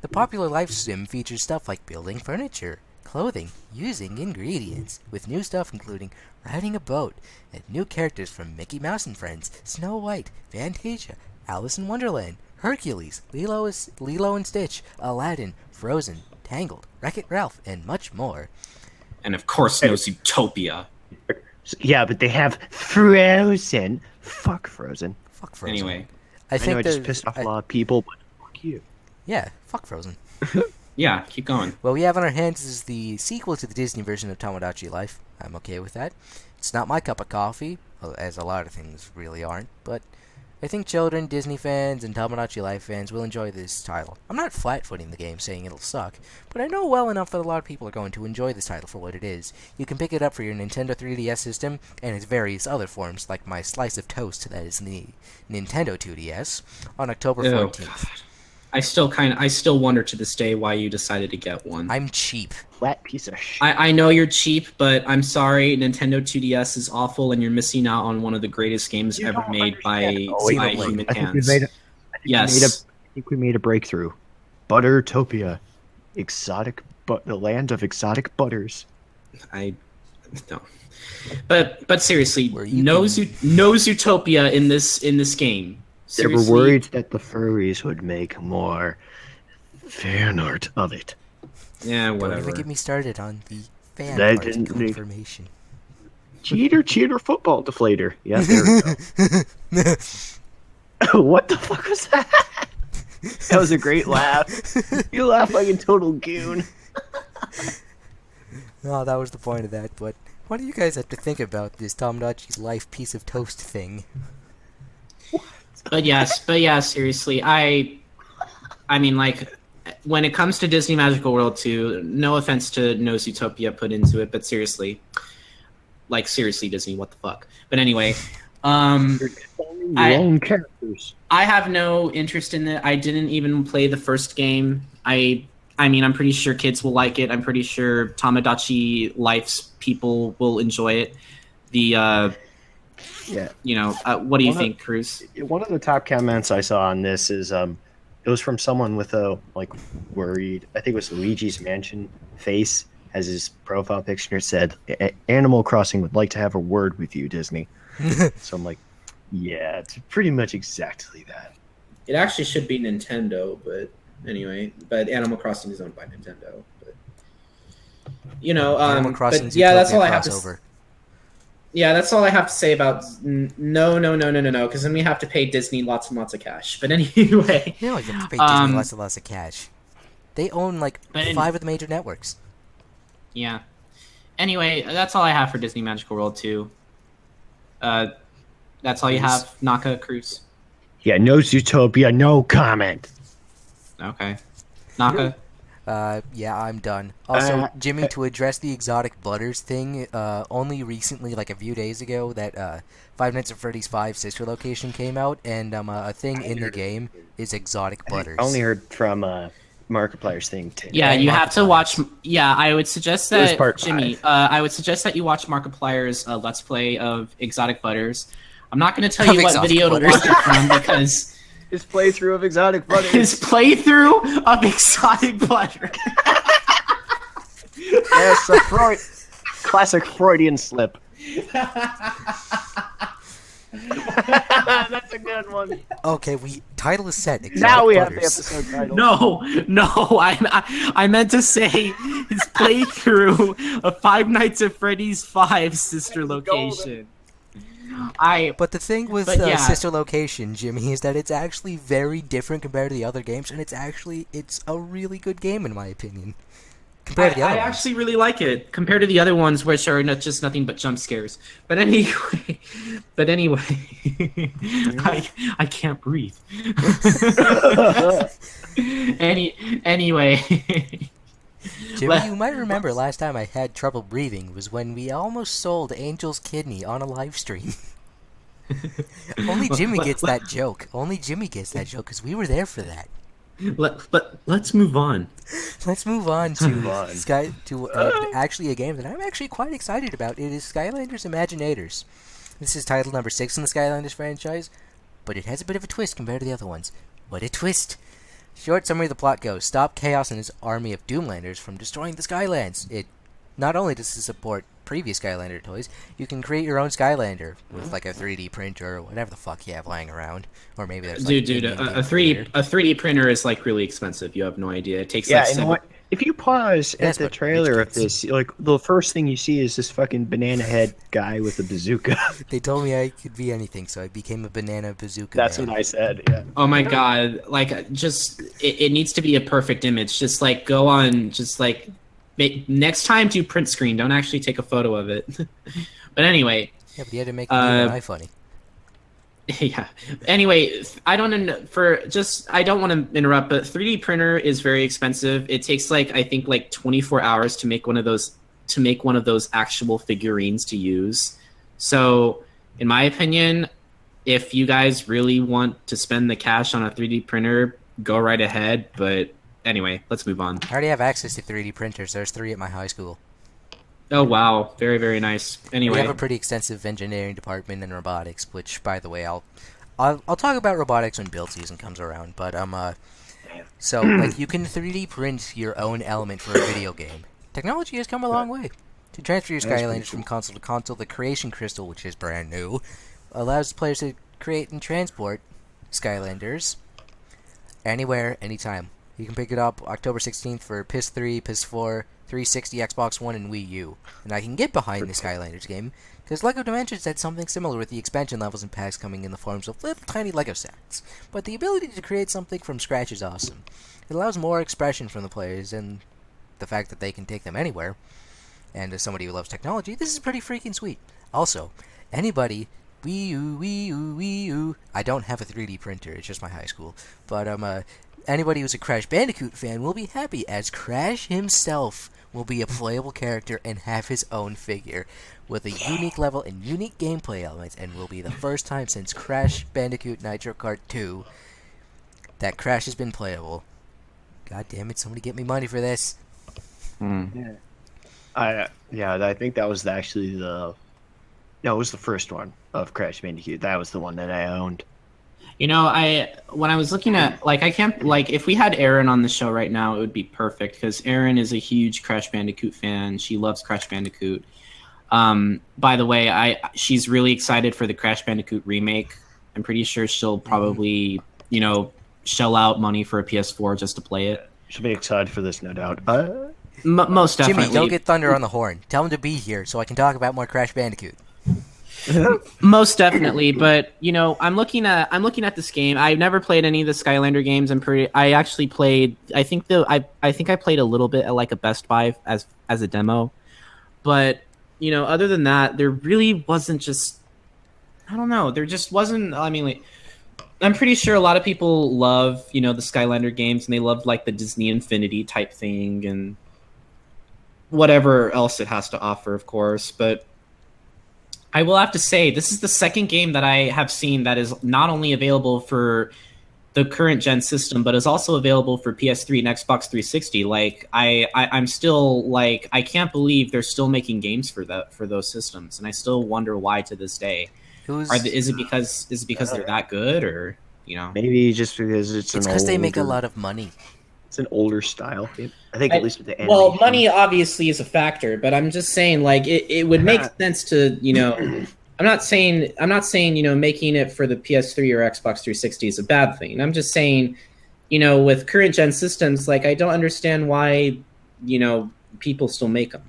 The popular life sim features stuff like building furniture, clothing, using ingredients, with new stuff including riding a boat, and new characters from Mickey Mouse and Friends, Snow White, Fantasia, Alice in Wonderland, Hercules, Lilo and Stitch, Aladdin, Frozen, Tangled, Wreck-It Ralph, and much more. And of course, no Zootopia. Yeah, but they have Frozen. Fuck Frozen. Fuck Frozen. Anyway. I know it just pissed off a lot of people, but fuck you. Yeah, fuck Frozen. Yeah, keep going. What we have on our hands is the sequel to the Disney version of Tomodachi Life. I'm okay with that. It's not my cup of coffee, as a lot of things really aren't, but I think children, Disney fans, and Tomodachi Life fans will enjoy this title. I'm not flat-footing the game saying it'll suck, but I know well enough that a lot of people are going to enjoy this title for what it is. You can pick it up for your Nintendo 3DS system and its various other forms, like my slice of toast that is the Nintendo 2DS, on October 14th. I still wonder to this day why you decided to get one. I'm cheap. Flat piece of shit. I know you're cheap, but I'm sorry, Nintendo 2DS is awful, and you're missing out on one of the greatest games You ever don't made by understand. human I think hands. I Yes. think we made a breakthrough. Buttertopia. The land of exotic butters. I don't. But seriously, Where you no can- Zootopia in this game. They were Seriously, worried that the furries would make more fan art of it. Yeah, Don't whatever. even get me started on the fan That part didn't make- confirmation. Cheater, football deflator. Yeah, there we go. What the fuck was that? That was a great laugh. You laugh like a total goon. No, that was the point of that, but what do you guys have to think about this Tomodachi's Life piece of toast thing? But yeah, seriously, I mean, like, when it comes to Disney Magical World 2, no offense to No Zootopia put into it, but seriously, Disney, what the fuck? But anyway, Your own characters. I have no interest in it. I didn't even play the first game. I mean, I'm pretty sure kids will like it. I'm pretty sure Tamagotchi Life's people will enjoy it. What do you think, Krüz? One of the top comments I saw on this is it was from someone with a worried, I think it was Luigi's Mansion face as his profile picture. It said, Animal Crossing would like to have a word with you, Disney. So I'm like, yeah, it's pretty much exactly that. It actually should be Nintendo, but anyway, but Animal Crossing is owned by Nintendo. But Animal Crossing. That's all I have to. Yeah, that's all I have to say about no, because then we have to pay Disney lots and lots of cash. But anyway, you have to pay Disney lots and lots of cash. They own 5 of the major networks. Yeah. Anyway, that's all I have for Disney Magical World 2. That's all you have, Naka, Krüz? Yeah, no Zootopia, no comment. Okay. Naka? Yeah, I'm done. Also, Jimmy, to address the exotic butters thing, only recently, a few days ago, that Five Nights at Freddy's 5 sister location came out, and a thing in the game is exotic butters. I only heard from Markiplier's thing today. Yeah, you have to watch. Yeah, I would suggest that Jimmy. 5. I would suggest that you watch Markiplier's Let's Play of Exotic Butters. I'm not going to tell you what video to watch it from because his playthrough of Exotic Butters. His playthrough of Exotic Butter. Yes, a classic Freudian slip. That's a good one. Okay, title is set. Exotic now we butters. have the episode title. No, I meant to say his playthrough of Five Nights at Freddy's 5 sister location. But the thing with sister location, Jimmy, is that it's actually very different compared to the other games, and it's a really good game in my opinion. Compared to the other ones. I actually really like it compared to the other ones, which are just nothing but jump scares. But anyway, I can't breathe. Anyway. Jimmy, you might remember last time I had trouble breathing was when we almost sold Angel's kidney on a live stream. Only Jimmy gets that joke. Only Jimmy gets that joke because we were there for that. Let's move on. Let's move on to actually a game that I'm actually quite excited about. It is Skylanders Imaginators. This is title number 6 in the Skylanders franchise, but it has a bit of a twist compared to the other ones. What a twist! Short summary of the plot goes, stop Chaos and his army of Doomlanders from destroying the Skylands. It not only does it support previous Skylander toys, you can create your own Skylander with a 3D printer or whatever the fuck you have lying around. Or maybe there's a 3D printer is really expensive. You have no idea. It takes if you pause at the trailer of this, the first thing you see is this fucking banana head guy with a bazooka. They told me I could be anything, so I became a banana bazooka. That's man. what I said. Yeah. Oh my god! It needs to be a perfect image. Just go on. Next time do print screen. Don't actually take a photo of it. But anyway. Yeah, but you had to make it funny. Yeah. Anyway, I don't want to interrupt, but 3D printer is very expensive. It takes I think 24 hours to make one of those actual figurines to use. So, in my opinion, if you guys really want to spend the cash on a 3D printer, go right ahead. But anyway, let's move on. I already have access to 3D printers. There's 3 at my high school. Oh wow, very very nice. Anyway, we have a pretty extensive engineering department and robotics, which, by the way, I'll talk about robotics when build season comes around. But so you can 3D print your own element for a video game. Technology has come a long way. To transfer your Skylanders from console to console, the Creation Crystal, which is brand new, allows players to create and transport Skylanders anywhere, anytime. You can pick it up October 16th for PS3, PS4, 360, Xbox One, and Wii U. And I can get behind the Skylanders game, because LEGO Dimensions had something similar with the expansion levels and packs coming in the forms of little tiny LEGO sets. But the ability to create something from scratch is awesome. It allows more expression from the players, and the fact that they can take them anywhere. And as somebody who loves technology, this is pretty freaking sweet. Also, anybody... Wii U. I don't have a 3D printer, it's just my high school. But, anybody who's a Crash Bandicoot fan will be happy, as Crash himself will be a playable character and have his own figure with a unique level and unique gameplay elements, and will be the first time since Crash Bandicoot Nitro Kart 2 that Crash has been playable. God damn it, somebody get me money for this. Yeah. I think that was actually it was the first one of Crash Bandicoot. That was the one that I owned. When I was looking at, if we had Erin on the show right now, it would be perfect, because Erin is a huge Crash Bandicoot fan. She loves Crash Bandicoot. By the way, she's really excited for the Crash Bandicoot remake. I'm pretty sure she'll probably, shell out money for a PS4 just to play it. She'll be excited for this, no doubt. Most definitely. Jimmy, don't get Thunder on the horn. Tell him to be here so I can talk about more Crash Bandicoot. Most definitely, but I'm looking at this game. I've never played any of the Skylander games. I actually played. I think I played a little bit at like a Best Buy as a demo, but other than that, there really wasn't just. I don't know. There just wasn't. I mean, I'm pretty sure a lot of people love the Skylander games, and they love like the Disney Infinity type thing and whatever else it has to offer, of course, but. I will have to say, this is the second game that I have seen that is not only available for the current gen system, but is also available for PS3 and Xbox 360. Like, I'm still like, I can't believe they're still making games for those systems, and I still wonder why to this day. Is it because they're that good, or maybe just because it's because they make a lot of money. It's an older style. I think at least with the animation. Well, money obviously is a factor, but I'm just saying, like, it would make sense to, I'm not saying making it for the PS3 or Xbox 360 is a bad thing. I'm just saying, with current gen systems, like, I don't understand why, people still make them,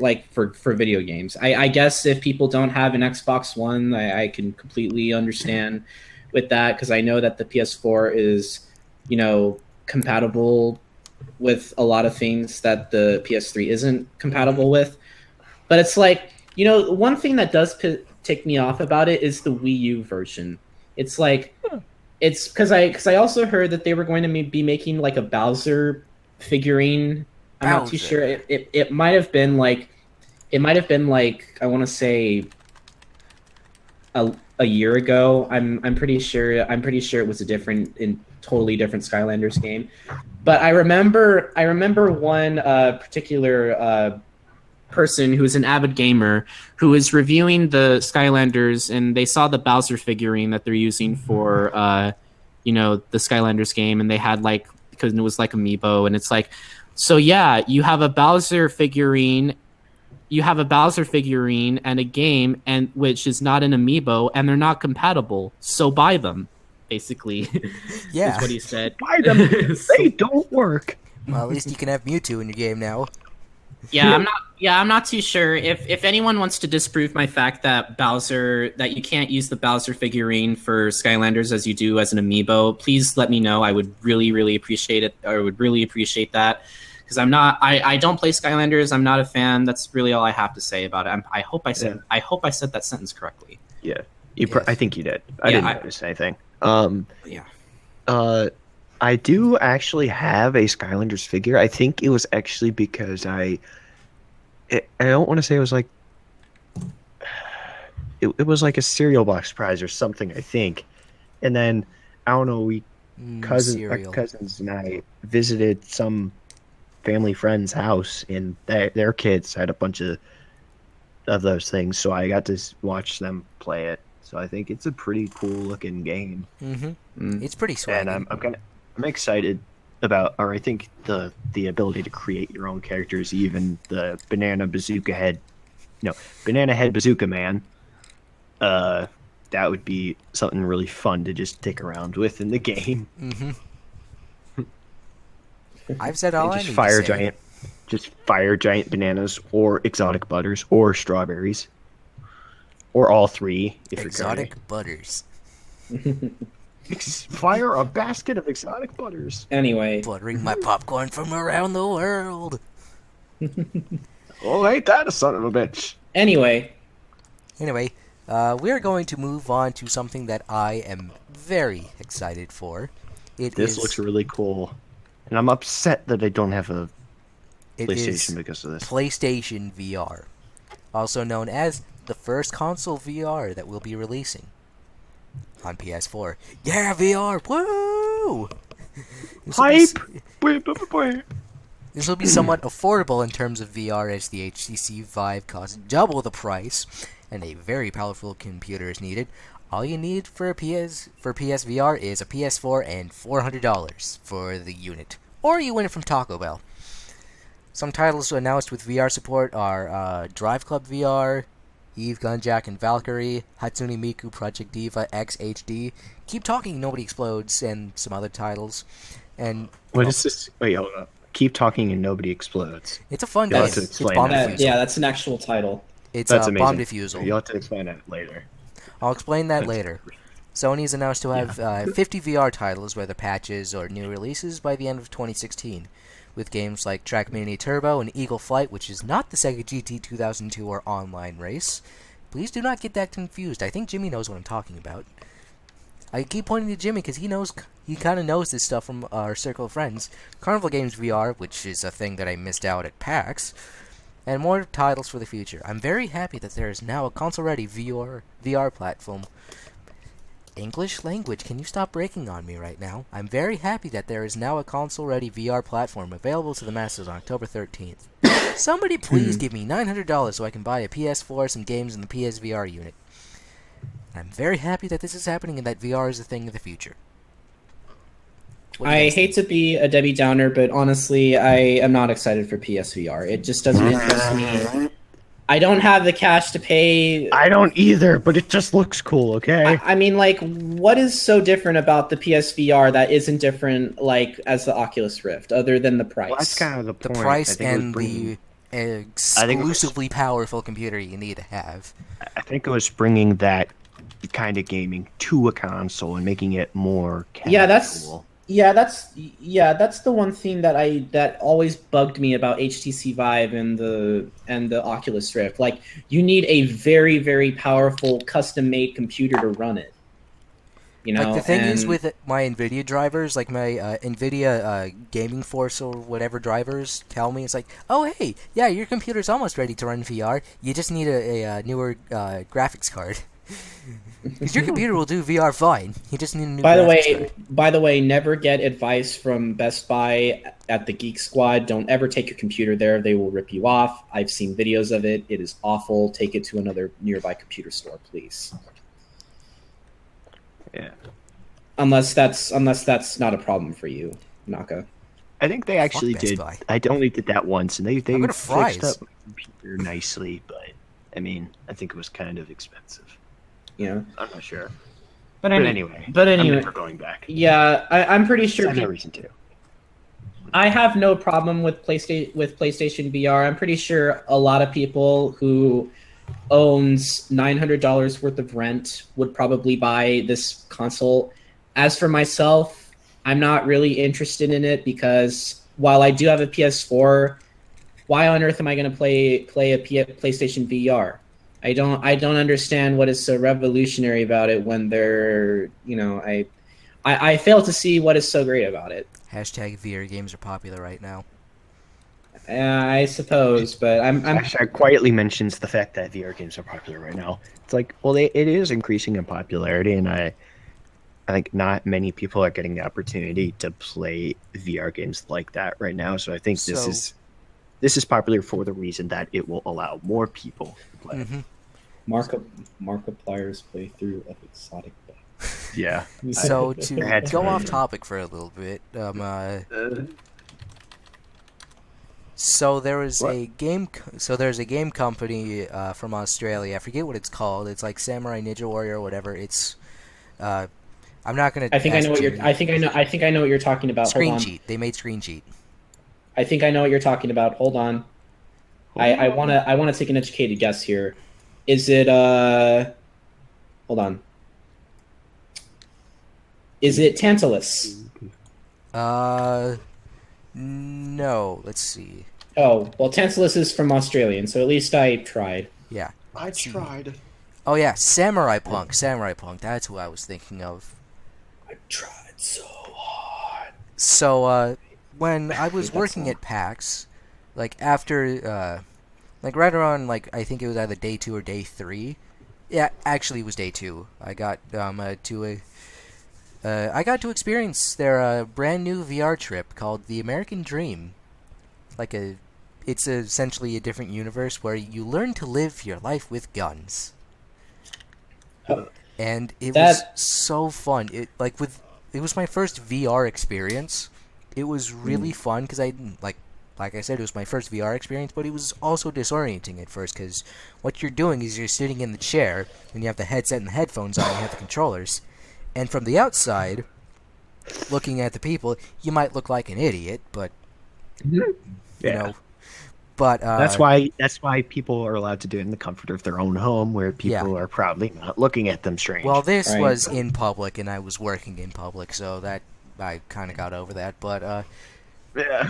like, for video games. I guess if people don't have an Xbox One, I can completely understand with that, because I know that the PS4 is, compatible with a lot of things that the PS3 isn't compatible with. But it's like, one thing that does tick me off about it is the Wii U version. It's like, it's because I also heard that they were going to be making like a Bowser figurine. I'm not too sure. It might have been like I want to say a year ago. I'm pretty sure it was totally different Skylanders game. But I remember one particular person who is an avid gamer who was reviewing the Skylanders, and they saw the Bowser figurine that they're using for the Skylanders game, and they had because it was like amiibo, and it's like, so yeah, you have a Bowser figurine and a game, and which is not an amiibo, and they're not compatible, so buy them. Basically, yeah, is what he said. Buy them. They don't work. Well, at least you can have Mewtwo in your game now. I'm not too sure. If anyone wants to disprove my fact that you can't use the Bowser figurine for Skylanders as you do as an amiibo, please let me know. I would really, really appreciate it. I would really appreciate that, because I don't play Skylanders. I'm not a fan. That's really all I have to say about it. I hope I said that sentence correctly. Yeah, Yes. I think you did. I didn't notice anything. Yeah. I do actually have a Skylanders figure. I think it was actually because I don't want to say it was like it was like a cereal box prize or something, I think. And then I don't know, cousins and I visited some family friend's house, and their kids had a bunch of those things, so I got to watch them play it. So I think it's a pretty cool looking game. Mm-hmm. It's pretty sweet. And I'm excited about, or I think the ability to create your own characters, even the Banana Head Bazooka Man. That would be something really fun to just dick around with in the game. Mm-hmm. I've said all I need to say. Just fire giant bananas, or exotic butters, or strawberries. Or all three, if exotic you're butters. Fire a basket of exotic butters. Anyway. Buttering my popcorn from around the world. Oh, ain't that a son of a bitch? Anyway, we're going to move on to something that I am very excited for. This looks really cool. And I'm upset that I don't have a It PlayStation is because of this. PlayStation VR, also known as the first console VR that we'll be releasing on PS4. Yeah, VR! Woo! Hype! This will be somewhat affordable in terms of VR, as the HTC Vive costs double the price, and a very powerful computer is needed. All you need for PSVR is a PS4 and $400 for the unit, or you win it from Taco Bell. Some titles announced with VR support are Drive Club VR, Eve Gunjack and Valkyrie, Hatsune Miku Project Diva X HD, Keep Talking Nobody Explodes, and some other titles. And What is this? Wait, hold up. Keep Talking and Nobody Explodes. it's a fun You'll game. have to It's explain bomb that. defusal. Yeah, that's an actual title. It's That's bomb amazing. defusal. You'll have to explain that later. I'll explain that That's- later. Sony's announced to have 50 VR titles, whether patches or new releases, by the end of 2016, with games like Track Mini Turbo and Eagle Flight, which is not the Sega GT 2002 or online race. Please do not get that confused. I think Jimmy knows what I'm talking about. I keep pointing to Jimmy because he kind of knows this stuff from our circle of friends. Carnival Games VR, which is a thing that I missed out at PAX, and more titles for the future. I'm very happy that there is now a console-ready VR platform. English language, can you stop breaking on me right now? I'm very happy that there is now a console-ready VR platform available to the masses on October 13th. Somebody please give me $900 so I can buy a PS4, some games, and the PSVR unit. I'm very happy that this is happening and that VR is a thing of the future. What do you I guys hate to be a Debbie Downer, but honestly, I am not excited for PSVR. It just doesn't interest me. I don't have the cash to pay. I don't either, but it just looks cool, okay? I mean, like, what is so different about the PSVR that isn't different, like, as the Oculus Rift, other than the price? Well, that's kind of the The point. price I think it was and bringing- the exclusively powerful computer you need to have. I think it was bringing that kind of gaming to a console and making it more casual. That's the one thing that always bugged me about HTC Vive and the Oculus Rift. Like, you need a very, very powerful custom-made computer to run it. You know, Like, the thing is and- with my NVIDIA drivers, like my NVIDIA Gaming Force or whatever drivers tell me, it's like, oh, hey, yeah, your computer's almost ready to run VR. You just need a newer graphics card. Because your computer will do VR fine. You just need a new graphics card. By the way, never get advice from Best Buy at the Geek Squad. Don't ever take your computer there. They will rip you off. I've seen videos of it. It is awful. Take it to another nearby computer store, please. Yeah. Unless that's not a problem for you, Naka. I think they actually Best did. Buy. I only did that once, and they I'm gonna fixed fries. up my computer nicely, but I mean, I think it was kind of expensive. Yeah. I'm not sure. But But anyway, anyway, I'm never going back. yeah, I'm pretty I sure. have no reason to. I have no problem with PlayStation VR. I'm pretty sure a lot of people who owns $900 worth of rent would probably buy this console. As for myself, I'm not really interested in it because while I do have a PS4, why on earth am I going to play a PlayStation VR? I don't understand what is so revolutionary about it when they're, I fail to see what is so great about it. Hashtag VR games are popular right now. I suppose, but I'm Hashtag quietly mentions the fact that VR games are popular right now. It's like, well, it is increasing in popularity, and I think not many people are getting the opportunity to play VR games like that right now. So I think this is popular for the reason that it will allow more people to play. Mm-hmm. Markiplier's playthrough of Exotic Bike. Yeah. So I had to to go read off it. topic for a little bit, so there was What? a game. So there's a game company from Australia. I forget what it's called. It's like Samurai Ninja Warrior or whatever. It's. I'm not gonna. I think I ask know what you're. Jimmy. I think I know what you're talking about. Screen Hold on. Cheat. They made Screen Cheat. I think I know what you're talking about. Hold on. I wanna take an educated guess here. Is it Hold on. Is it Tantalus? No. Let's see. Oh, well, Tantalus is from Australian, so at least I tried. Yeah. I tried. Oh yeah, Samurai Punk. Samurai Punk. That's who I was thinking of. I tried so hard. So when I was working at PAX, like after like right around like I think it was either day 2 or day 3. Yeah, actually it was day 2. I got I got to experience their brand new VR trip called The American Dream. It's essentially a different universe where you learn to live your life with guns. And it was so fun. It was my first VR experience. It was really fun because I didn't like I said, it was my first VR experience, but it was also disorienting at first because what you're doing is you're sitting in the chair and you have the headset and the headphones on and you have the controllers. And from the outside, looking at the people, you might look like an idiot, but you know. But that's why people are allowed to do it in the comfort of their own home, where people are probably not looking at them strange. Well, this was in public, and I was working in public, so that I kind of got over that. But yeah,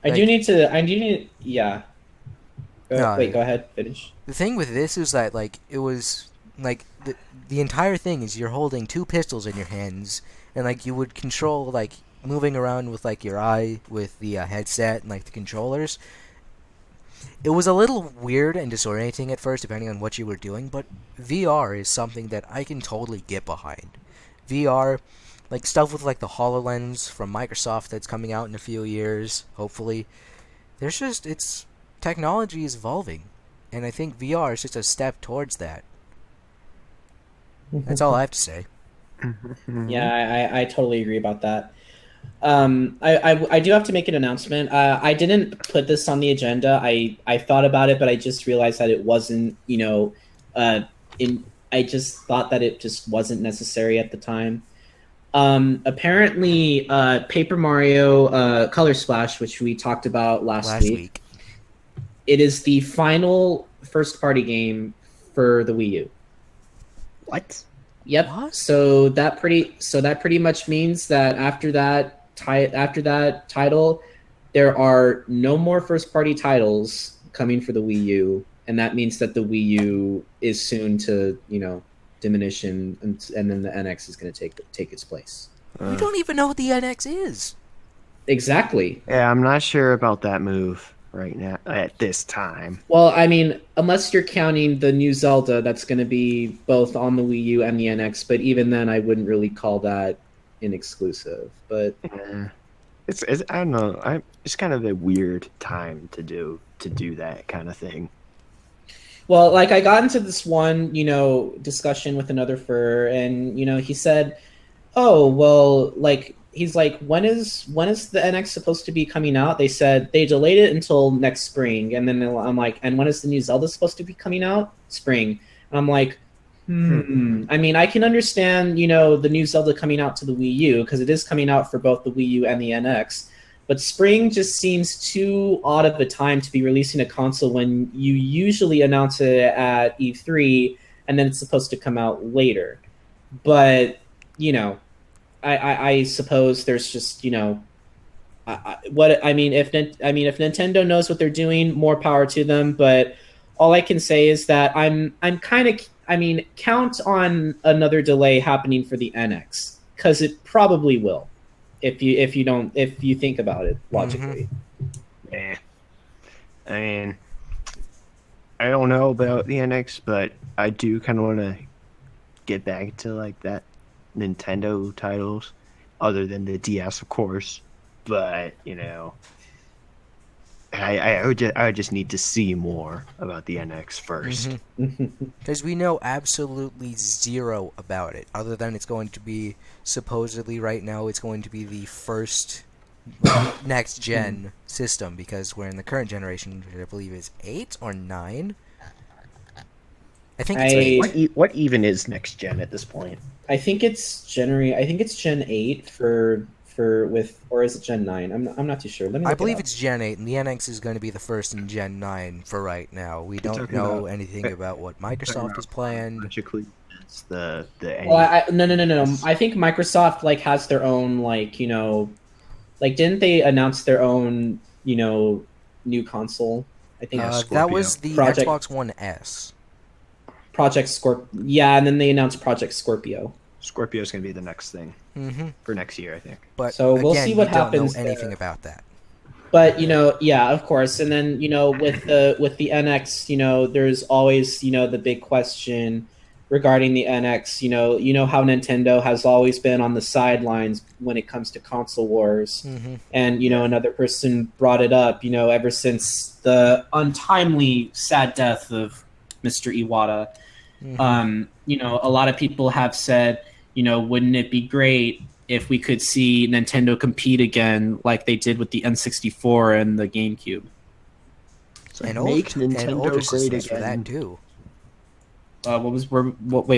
I do need. Yeah. Wait, go ahead. Finish. The thing with this is that it was the entire thing is you're holding 2 pistols in your hands, and you would control moving around with your eye with the headset and the controllers. It was a little weird and disorienting at first depending on what you were doing, but VR is something that I can totally get behind. VR, stuff with the HoloLens from Microsoft that's coming out in a few years, hopefully. Technology is evolving, and I think VR is just a step towards that. That's all I have to say. Yeah, I totally agree about that. I do have to make an announcement. I didn't put this on the agenda. I thought about it, but I just realized that it wasn't, I just thought that it just wasn't necessary at the time. Apparently, Paper Mario Color Splash, which we talked about last week, it is the final first-party game for the Wii U. What? Yep. What? So that pretty much means that after that title, there are no more first-party titles coming for the Wii U, and that means that the Wii U is soon to diminish, and then the NX is going to take its place. We don't even know what the NX is. Exactly. Yeah, I'm not sure about that move right now at this time. Well, I mean, unless you're counting the new Zelda, that's going to be both on the Wii U and the NX. But even then, I wouldn't really call that an exclusive. But it's I don't know. It's kind of a weird time to do that kind of thing. Well, I got into this one, discussion with another fur, and he said, "Oh, well, he's like, when is the NX supposed to be coming out?" They said they delayed it until next spring, and then I'm like, and when is the new Zelda supposed to be coming out? Spring. And I'm like, I mean, I can understand, the new Zelda coming out to the Wii U because it is coming out for both the Wii U and the NX. But spring just seems too odd of a time to be releasing a console when you usually announce it at E3 and then it's supposed to come out later. But, I suppose there's just, if Nintendo knows what they're doing, more power to them. But all I can say is that I'm kind of, count on another delay happening for the NX because it probably will. If you think about it logically. Yeah. I mean, I don't know about the NX, but I do kind of want to get back to that Nintendo titles, other than the DS, of course. But I would just need to see more about the NX first, because we know absolutely zero about it, other than it's going to be supposedly right now it's going to be the first next gen system, because we're in the current generation, which I believe is 8 or 9. I think it's 8. What even is next gen at this point? I think it's Gen 8 or is it Gen 9? I'm not too sure. I believe it's Gen 8, and the NX is going to be the first in Gen 9 for right now. We don't know anything about what Microsoft is planned. Logically, it's the no. I think Microsoft has their own didn't they announce their own new console? I think that was the Xbox One S. Project Scorpio. Yeah, and then they announced Project Scorpio. Scorpio's going to be the next thing for next year, I think. But So we'll again, see what you don't happens know anything there. about that. But yeah, of course. And then with the NX, there's always the big question regarding the NX. How Nintendo has always been on the sidelines when it comes to console wars. And another person brought it up. Ever since the untimely sad death of Mr. Iwata, a lot of people have said, wouldn't it be great if we could see Nintendo compete again like they did with the N64 and the GameCube? And make Nintendo older great systems for again. that too. What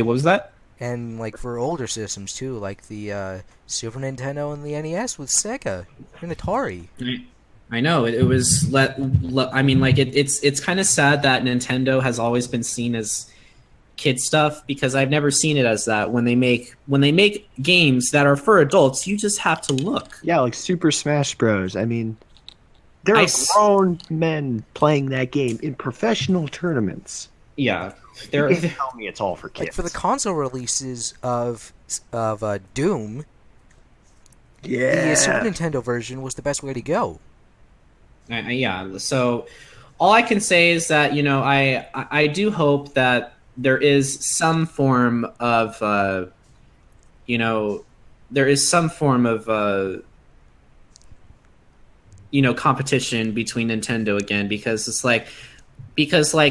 was that? And like for older systems too, like the Super Nintendo and the NES with Sega and Atari. I know it was. I mean, like it's kind of sad that Nintendo has always been seen as kid stuff, because I've never seen it as that. When they make games that are for adults, you just have to look. Yeah, like Super Smash Bros. I mean, there are grown men playing that game in professional tournaments. Yeah, You can't tell me it's all for kids. Like for the console releases of Doom, the Super Nintendo version was the best way to go. Yeah. So all I can say is that I do hope that there is some form of competition between Nintendo again, because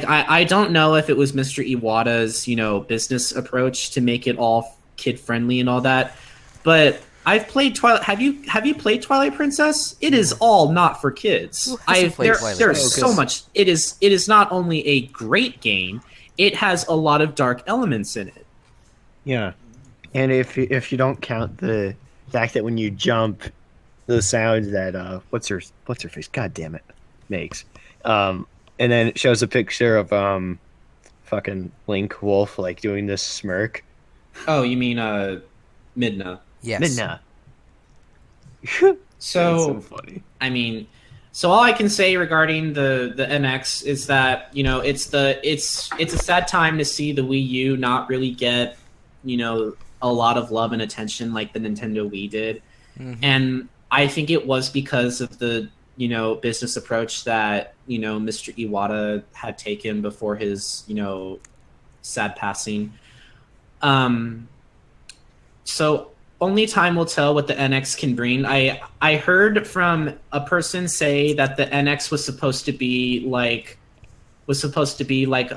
I don't know if it was Mr. Iwata's business approach to make it all kid friendly and all that, but I've played Twilight. Have you played Twilight Princess? It is all not for kids. There's so much. It is not only a great game, it has a lot of dark elements in it. Yeah, and if you don't count the fact that when you jump, the sound that what's her face? God damn it, makes. And then it shows a picture of fucking Link Wolf like doing this smirk. Oh, you mean Midna? Yes. Midna. So funny. I mean, so all I can say regarding the NX is that it's a sad time to see the Wii U not really get a lot of love and attention like the Nintendo Wii did, and I think it was because of the business approach that Mr. Iwata had taken before his sad passing. So only time will tell what the NX can bring. I heard from a person say that the NX was supposed to be like a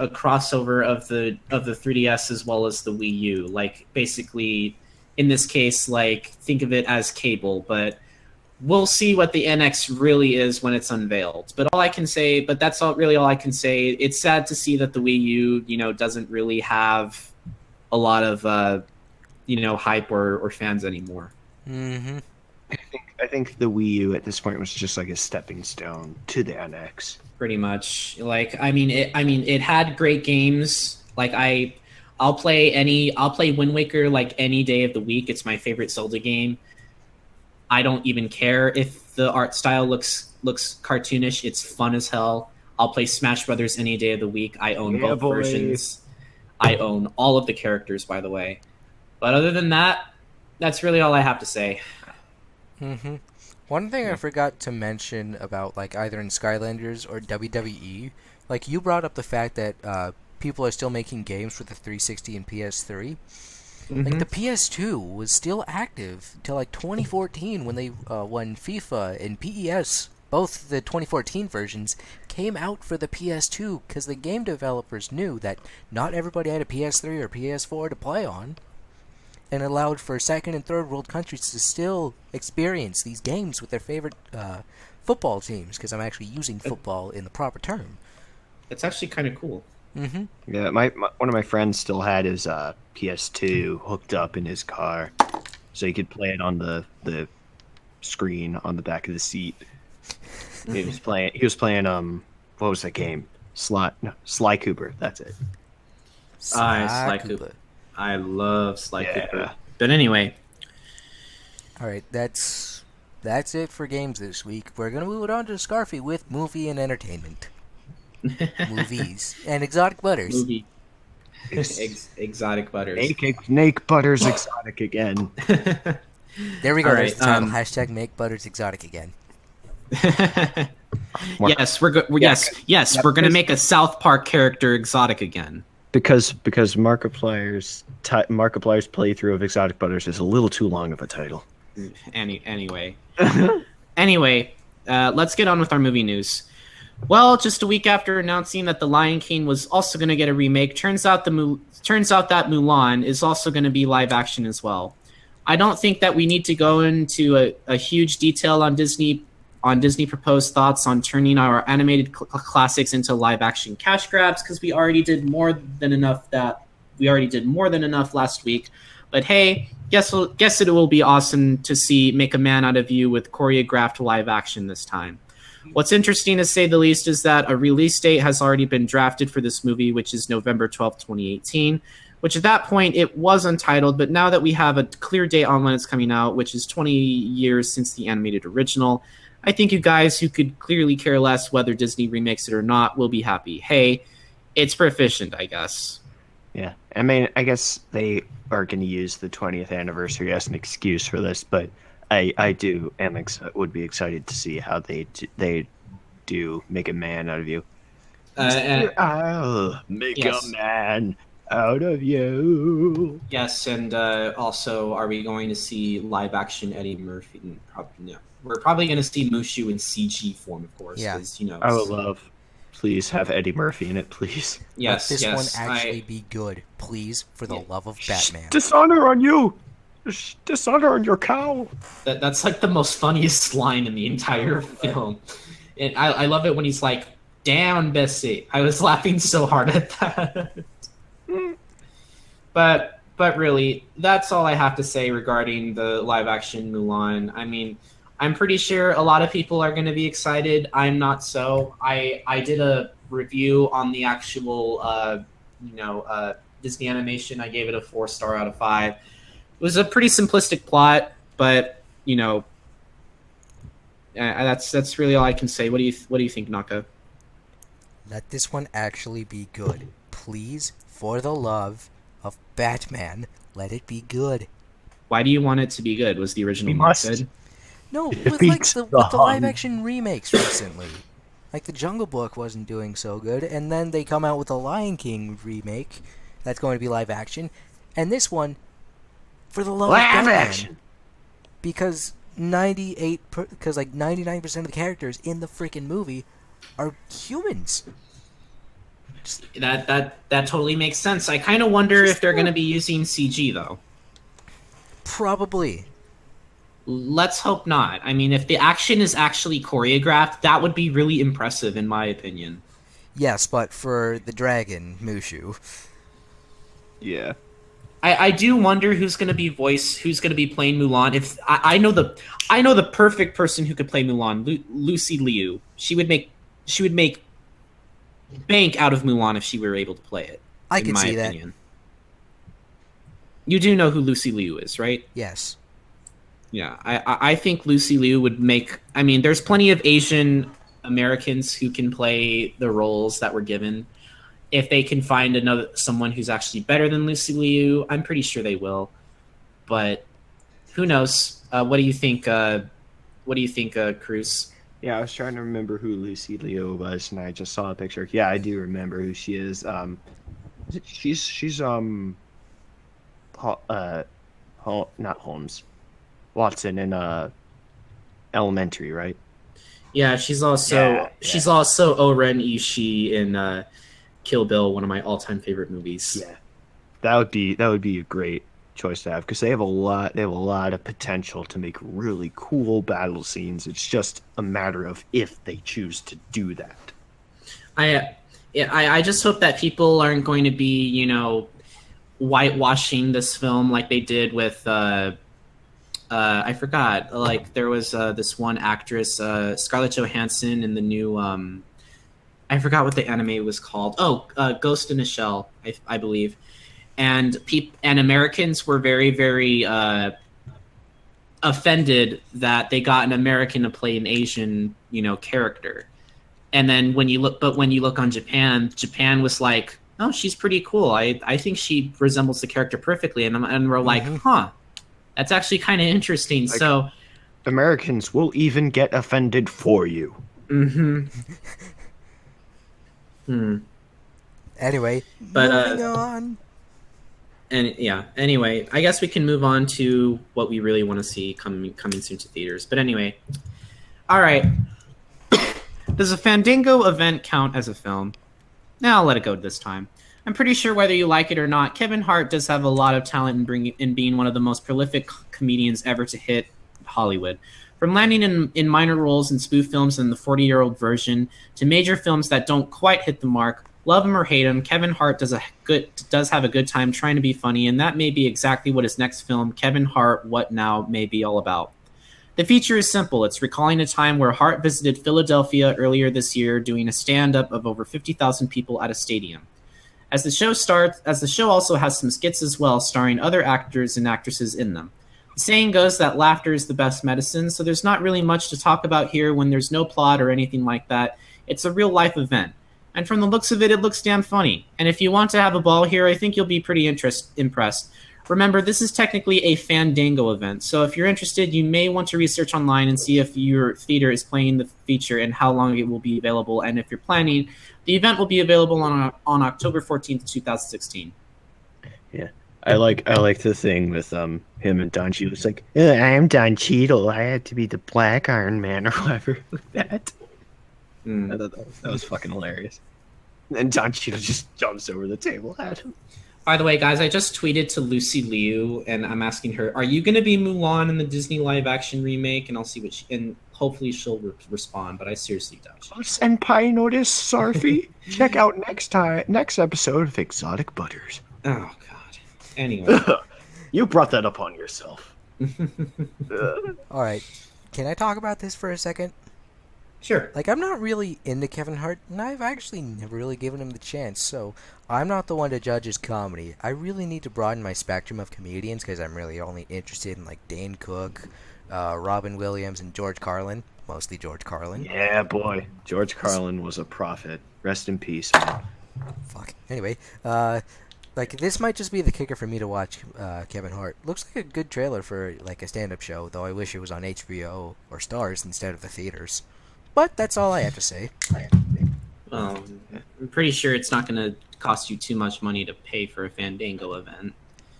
crossover of the 3DS as well as the Wii U. Like basically, in this case, like think of it as cable, but we'll see what the NX really is when it's unveiled. But that's really all I can say. It's sad to see that the Wii U, doesn't really have a lot of hype or fans anymore. I think the Wii U at this point was just like a stepping stone to the NX. Pretty much. It had great games. Like I'll play Wind Waker like any day of the week. It's my favorite Zelda game. I don't even care if the art style looks cartoonish. It's fun as hell. I'll play Smash Brothers any day of the week. I own both versions. I own all of the characters, by the way. But other than that, that's really all I have to say. One thing I forgot to mention about like either in Skylanders or WWE, like you brought up the fact that people are still making games for the 360 and PS3. Like the PS2 was still active till like 2014 when they when FIFA and PES, both the 2014 versions, came out for the PS2 because the game developers knew that not everybody had a PS3 or PS4 to play on, and allowed for second and third world countries to still experience these games with their favorite football teams, because I'm actually using football in the proper term. It's actually kind of cool. Yeah, my one of my friends still had his PS2 hooked up in his car, so he could play it on the screen on the back of the seat. He was playing what was that game? Sly Cooper. That's it. Sly Cooper. I love Sly Cooper. But anyway, all right, that's it for games this week. We're gonna move it on to Scarfy with movie and entertainment. Movies and exotic butters. Exotic butters. Snake butters exotic again. There we go. All There's right, the title. Hashtag make butters exotic again. Yes, we're gonna make a South Park character exotic again. Because Markiplier's playthrough of Exotic Butters is a little too long of a title. Anyway, let's get on with our movie news. Well, just a week after announcing that The Lion King was also going to get a remake, turns out that Mulan is also going to be live action as well. I don't think that we need to go into a huge detail on Disney proposed thoughts on turning our animated classics into live action cash grabs, because we already did more than enough last week. But hey, guess it will be awesome to see Make a Man Out of You with choreographed live action this time. What's interesting, to say the least, is that a release date has already been drafted for this movie, which is November 12th, 2018, which at that point it was untitled, but now that we have a clear date on when it's coming out, which is 20 years since the animated original, I think you guys who could clearly care less whether Disney remakes it or not will be happy. Hey, it's proficient, I guess. Yeah, I mean, I guess they are going to use the 20th anniversary as an excuse for this, but I would be excited to see how they do Make a Man Out of You. I'll make a man out of you. Yes, and also, are we going to see live action Eddie Murphy? Probably no. We're probably going to see Mushu in CG form, of course. Yeah. I would love. Please have Eddie Murphy in it, please. Yes, Let this one actually be good, please, for the love of Batman. Dishonor on you! Dishonor on your cow! That's like the most funniest line in the entire film. And I love it when he's like, "Down, Bessie." I was laughing so hard at that. But really, that's all I have to say regarding the live-action Mulan. I mean, I'm pretty sure a lot of people are going to be excited. I'm not so. I did a review on the actual, Disney animation. I gave it a 4-star out of 5. It was a pretty simplistic plot, but that's really all I can say. What do you think, Naka? Let this one actually be good, please, for the love of Batman. Let it be good. Why do you want it to be good? Was the original not good? No, with the live action remakes recently. Like the Jungle Book wasn't doing so good, and then they come out with a Lion King remake that's going to be live action, and this one, for the love of Batman, action. Because 99% of the characters in the freaking movie are humans. That totally makes sense. I kind of wonder if they're going to be using CG though. Probably. Let's hope not. I mean, if the action is actually choreographed, that would be really impressive, in my opinion. Yes, but for the dragon, Mushu. Yeah. I do wonder who's going to be playing Mulan. If I know the perfect person who could play Mulan, Lucy Liu. She would make bank out of Mulan if she were able to play it. I can see that. You do know who Lucy Liu is, right? Yes. Yeah, I think Lucy Liu would make... I mean, there's plenty of Asian Americans who can play the roles that were given. If they can find someone who's actually better than Lucy Liu, I'm pretty sure they will. But who knows? What do you think? Krüz? Yeah, I was trying to remember who Lucy Liu was, and I just saw a picture. Yeah, I do remember who she is. She's not Holmes. Watson in Elementary, right? Yeah, she's also Oren Ishii in Kill Bill, one of my all-time favorite movies. Yeah, that would be a great choice to have, because they have a lot of potential to make really cool battle scenes. It's just a matter of if they choose to do that. I just hope that people aren't going to be, whitewashing this film like they did with I forgot. Like there was this one actress, Scarlett Johansson, in the new I forgot what the anime was called. Ghost in a Shell, I believe. And Americans were very, very offended that they got an American to play an Asian, character. And then when you look on Japan was like, oh, she's pretty cool. I think she resembles the character perfectly. And we're like, huh, that's actually kind of interesting. Like, so Americans will even get offended for you. Anyway, But, moving on. And yeah, anyway, I guess we can move on to what we really want to see coming soon to theaters. But anyway, all right. Does a Fandango event count as a film? Now I'll let it go this time. I'm pretty sure whether you like it or not, Kevin Hart does have a lot of talent in being one of the most prolific comedians ever to hit Hollywood. From landing in minor roles in spoof films and the 40-year-old version to major films that don't quite hit the mark, love him or hate him, Kevin Hart does have a good time trying to be funny, and that may be exactly what his next film, Kevin Hart, What Now, may be all about. The feature is simple. It's recalling a time where Hart visited Philadelphia earlier this year doing a stand-up of over 50,000 people at a stadium. As the show also has some skits as well, starring other actors and actresses in them. The saying goes that laughter is the best medicine, so there's not really much to talk about here when there's no plot or anything like that. It's a real-life event. And from the looks of it, it looks damn funny. And if you want to have a ball here, I think you'll be pretty impressed. Remember, this is technically a Fandango event, so if you're interested, you may want to research online and see if your theater is playing the feature and how long it will be available. And if you're planning, the event will be available on October 14th, 2016. Yeah, I like the thing with him and Don Cheadle. It's like, I am Don Cheadle. I had to be the Black Iron Man or whatever like that. I thought that was fucking hilarious. And Don Cheadle just jumps over the table at him. By the way, guys, I just tweeted to Lucy Liu, and I'm asking her, are you going to be Mulan in the Disney live-action remake? And I'll see and hopefully she'll respond, but I seriously doubt she. Senpai notice, Sarfi. Check out next episode of Exotic Butters. Oh, God. Anyway. You brought that upon yourself. All right. Can I talk about this for a second? Sure. Like, I'm not really into Kevin Hart, and I've actually never really given him the chance, so I'm not the one to judge his comedy. I really need to broaden my spectrum of comedians, because I'm really only interested in, like, Dane Cook, Robin Williams, and George Carlin. Mostly George Carlin. Yeah, boy. George Carlin was a prophet. Rest in peace, man. Fuck. Anyway, like, this might just be the kicker for me to watch Kevin Hart. Looks like a good trailer for, like, a stand-up show, though I wish it was on HBO or Starz instead of the theaters. But that's all I have to say. I'm pretty sure it's not going to cost you too much money to pay for a Fandango event.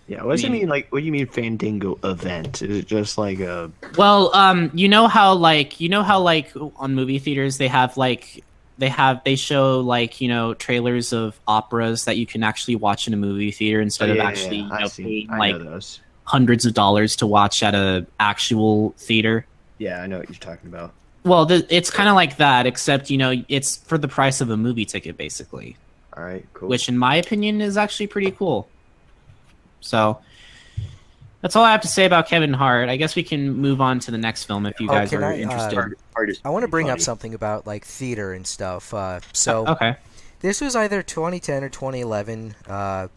Yeah, what do you mean Fandango event? Is it just like a... Well, you know how on movie theaters they show like, you know, trailers of operas that you can actually watch in a movie theater instead of actually paying like hundreds of dollars to watch at a actual theater. Yeah, I know what you're talking about. Well, it's kind of like that, except, you know, it's for the price of a movie ticket, basically. All right, cool. Which, in my opinion, is actually pretty cool. So, that's all I have to say about Kevin Hart. I guess we can move on to the next film if you guys are interested. I want to bring up something about, like, theater and stuff. Okay. This was either 2010 or 2011. I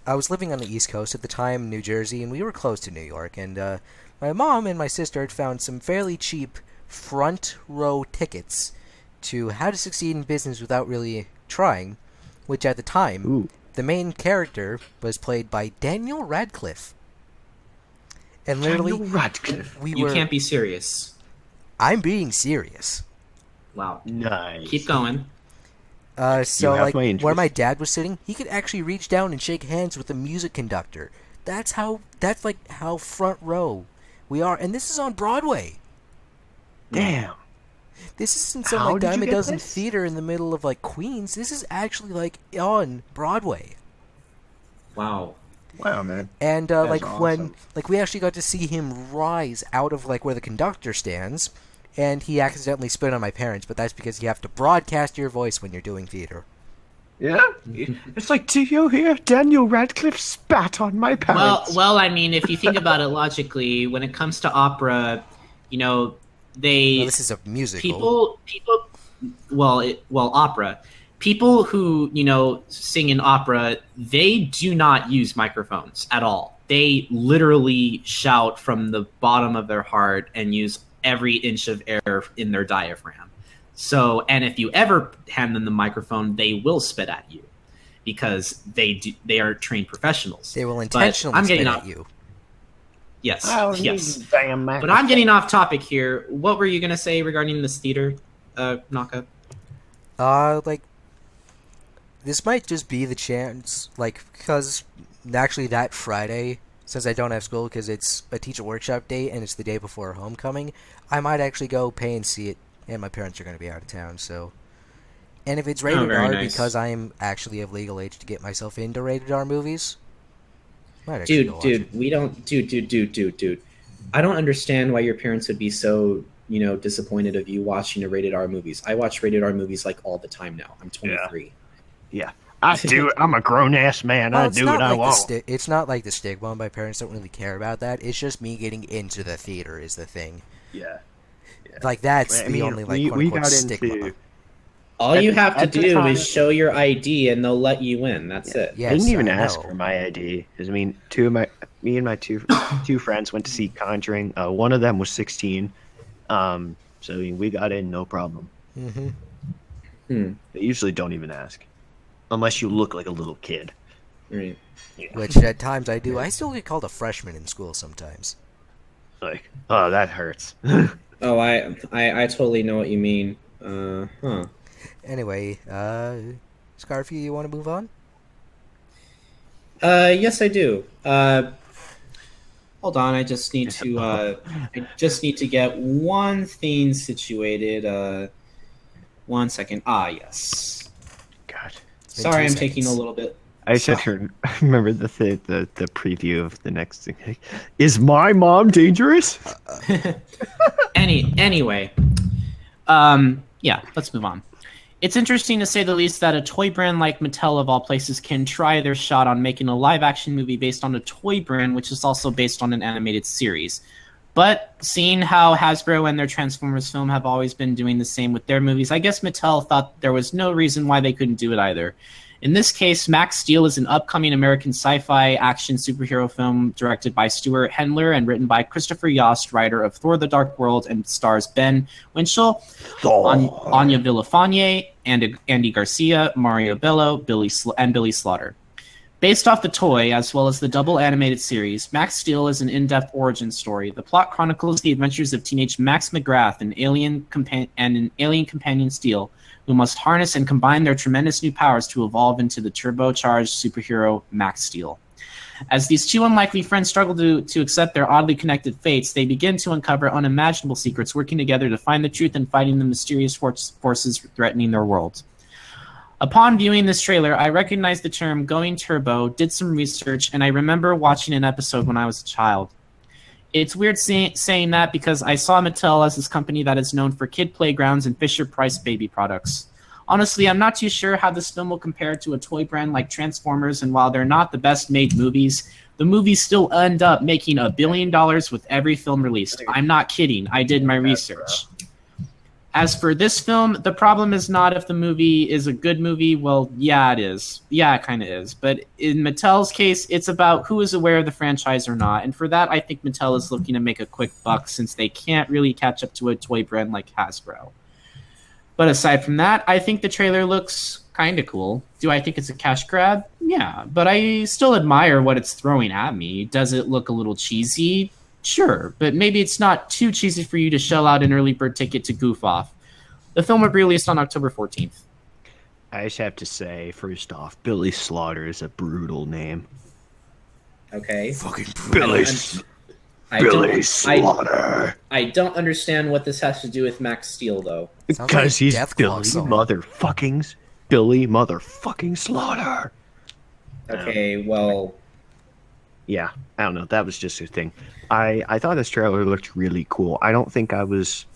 was living on the East Coast at the time, New Jersey, and we were close to New York, and my mom and my sister had found some fairly cheap front row tickets to How to Succeed in Business Without Really Trying, which at the time, the main character was played by Daniel Radcliffe. And literally, Daniel Radcliffe. You can't be serious. I'm being serious. Wow. Nice. Keep going. So, like, where my dad was sitting, he could actually reach down and shake hands with the music conductor. That's how front row we are, and this is on Broadway. Damn. This isn't some like dime a dozen theater in the middle of like Queens. This is actually like on Broadway. Wow, man. And That's awesome. when we actually got to see him rise out of like where the conductor stands, and he accidentally spit on my parents. But that's because you have to broadcast your voice when you're doing theater. Yeah, it's like, do you hear Daniel Radcliffe spat on my parents? Well, I mean, if you think about it logically, when it comes to opera, you know, this is a musical. Opera. People who, you know, sing in opera, they do not use microphones at all. They literally shout from the bottom of their heart and use every inch of air in their diaphragm. So, and if you ever hand them the microphone, they will spit at you because they are trained professionals. They will intentionally spit at you. Yes, I don't yes. need damn But microphone. I'm getting off topic here. What were you going to say regarding this theater, Naka? Like, this might just be the chance, like, because actually that Friday, since I don't have school because it's a teacher workshop day and it's the day before homecoming, I might actually go pay and see it, and my parents are going to be out of town, so... And if it's rated very R, nice. because I am actually of legal age to get myself into rated R movies, might actually go watch it. Dude. I don't understand why your parents would be so, disappointed of you watching the rated R movies. I watch rated R movies like all the time now. I'm 23. Yeah. I do it. I'm a grown-ass man. Well, I it's do not what I like want. it's not like the stigma. My parents don't really care about that. It's just me getting into the theater is the thing. Yeah. Like, that's I the mean, only, like, we quote-unquote got stigma. into... All you have to at the do time- is show your ID and they'll let you in. That's it. Yes, I didn't even I ask know. for my ID. Because, me and my two friends went to see Conjuring. One of them was 16. So we got in, no problem. Mm-hmm. They usually don't even ask. Unless you look like a little kid. Right. Which, at times, I do. I still get called a freshman in school sometimes. Like, oh, that hurts. Oh, I totally know what you mean. Anyway, Scarfy, you want to move on? Yes, I do. Hold on, I just need to get one thing situated. 1 second. Ah, yes. God. It's been Sorry, 2 I'm taking a seconds. little bit. I said her. I remember the preview of the next thing. Like, is my mom dangerous? Anyway, yeah, let's move on. It's interesting to say the least that a toy brand like Mattel, of all places, can try their shot on making a live-action movie based on a toy brand, which is also based on an animated series. But seeing how Hasbro and their Transformers film have always been doing the same with their movies, I guess Mattel thought there was no reason why they couldn't do it either. In this case, Max Steel is an upcoming American sci-fi action superhero film directed by Stuart Hendler and written by Christopher Yost, writer of Thor: The Dark World, and stars Ben Winchell, Anya Villafane, Andy Garcia, Mario Bello, Billy Slaughter. Based off the toy, as well as the double animated series, Max Steel is an in-depth origin story. The plot chronicles the adventures of teenage Max McGrath, an alien companion Steel, who must harness and combine their tremendous new powers to evolve into the turbocharged superhero Max Steel. As these two unlikely friends struggle to accept their oddly connected fates, they begin to uncover unimaginable secrets, working together to find the truth and fighting the mysterious forces threatening their world. Upon viewing this trailer, I recognized the term going turbo, did some research, and I remember watching an episode when I was a child. It's weird saying that because I saw Mattel as this company that is known for kid playgrounds and Fisher-Price baby products. Honestly, I'm not too sure how this film will compare to a toy brand like Transformers, and while they're not the best made movies, the movies still end up making $1 billion with every film released. I'm not kidding. I did my research. As for this film, the problem is not if the movie is a good movie. Well, yeah, it is. Yeah, it kind of is. But in Mattel's case, it's about who is aware of the franchise or not. And for that, I think Mattel is looking to make a quick buck since they can't really catch up to a toy brand like Hasbro. But aside from that, I think the trailer looks kind of cool. Do I think it's a cash grab? Yeah, but I still admire what it's throwing at me. Does it look a little cheesy? Sure, but maybe it's not too cheesy for you to shell out an early bird ticket to goof off. The film will be released on October 14th. I just have to say, first off, Billy Slaughter is a brutal name. Okay. Fucking Billy Billy Slaughter. I don't understand what this has to do with Max Steel, though. Sounds Because like he's Death Billy Claw song. Billy motherfucking Slaughter. Okay, well, Yeah, I don't know. That was just a thing. I thought this trailer looked really cool. I don't think I was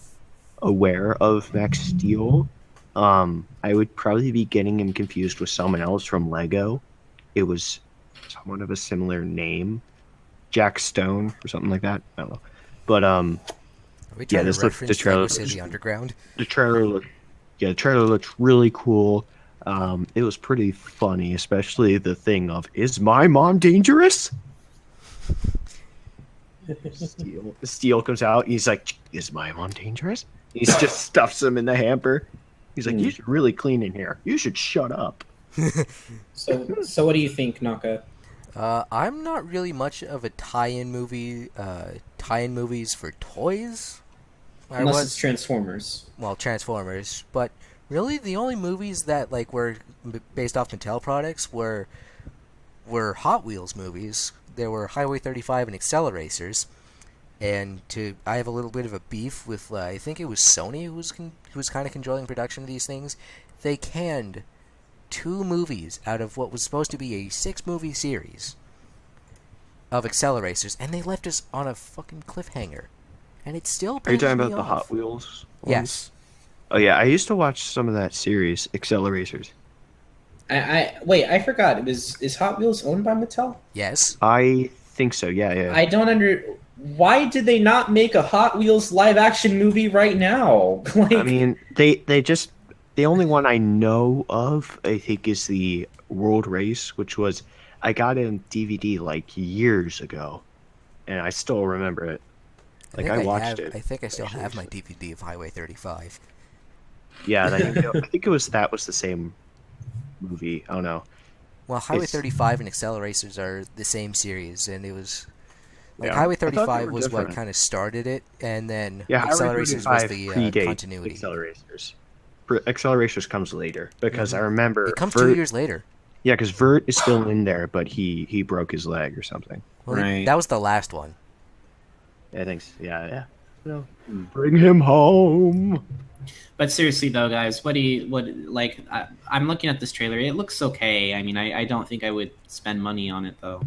aware of Max Steel. I would probably be getting him confused with someone else from Lego. It was somewhat of a similar name, Jack Stone or something like that. I don't know, but Are we trying this to looked- the reference trailer Lego was- City Underground? the trailer looked really cool. It was pretty funny, especially the thing of, is my mom dangerous? Steel comes out. He's like, is my mom dangerous? He just stuffs him in the hamper. He's like, "You should really clean in here. You should shut up." So what do you think, Naka? I'm not really much of a tie-in movies for toys. Unless it's Transformers. Well, Transformers, but really the only movies that like were based off Mattel products were Hot Wheels movies. There were Highway 35 and Acceleracers. And I have a little bit of a beef with I think it was Sony who was kind of controlling production of these things. They canned 2 movies out of what was supposed to be a 6-movie series of Acceleracers, and they left us on a fucking cliffhanger. And it still Are you pisses talking me about the off. Hot Wheels ones? Yes. Oh yeah, I used to watch some of that series, Acceleracers. Wait, I forgot. Is Hot Wheels owned by Mattel? Yes. I think so. Yeah. I don't Why did they not make a Hot Wheels live action movie right now? Like, I mean, the only one I know of, I think, is the World Race, which was I got it on DVD like years ago, and I still remember it. Like I watched it. I think I still have my DVD of Highway 35. Yeah, I think that was the same movie. I don't know. Well, Highway 35 and Acceleracers are the same series, and it was like Yeah. Highway I thought they 35 were was what different. kind of started it, and then Yeah, Acceleracers was the predates continuity. Acceleracers. Acceleracers comes later because I remember It comes Vert, 2 years later. Yeah, because Vert is still in there, but he broke his leg or something. Well, Right. that was the last one. I think. Yeah. No. Bring him home. But seriously though, guys, I'm looking at this trailer. It looks okay. I mean, I don't think I would spend money on it though.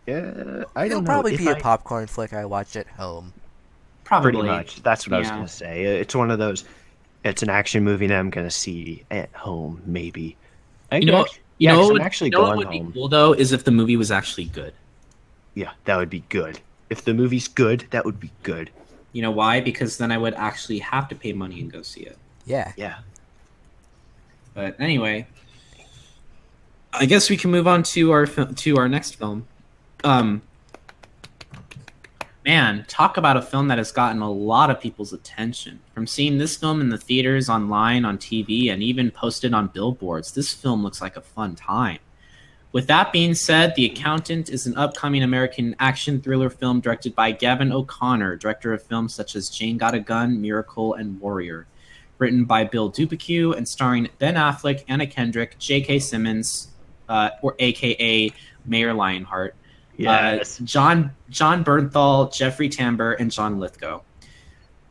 Yeah, I It'll don't know. probably If be a I- popcorn flick I watched at home. Probably. Pretty much. That's what I was Yeah. gonna say. It's one of those. It's an action movie that I'm gonna see at home, maybe. You know, 'cause you know, I'm actually you know what going would home. be cool though is if the movie was actually good. Yeah, that would be good. If the movie's good, that would be good. You know why? Because then I would actually have to pay money and go see it. Yeah. Yeah. But anyway, I guess we can move on to our next film. Man, talk about a film that has gotten a lot of people's attention. From seeing this film in the theaters, online, on TV, and even posted on billboards, this film looks like a fun time. With that being said, The Accountant is an upcoming American action thriller film directed by Gavin O'Connor, director of films such as Jane Got a Gun, Miracle, and Warrior. Written by Bill Dupuque and starring Ben Affleck, Anna Kendrick, J.K. Simmons, or a.k.a. Mayor Lionheart, Yes. John Bernthal, Jeffrey Tambor, and John Lithgow.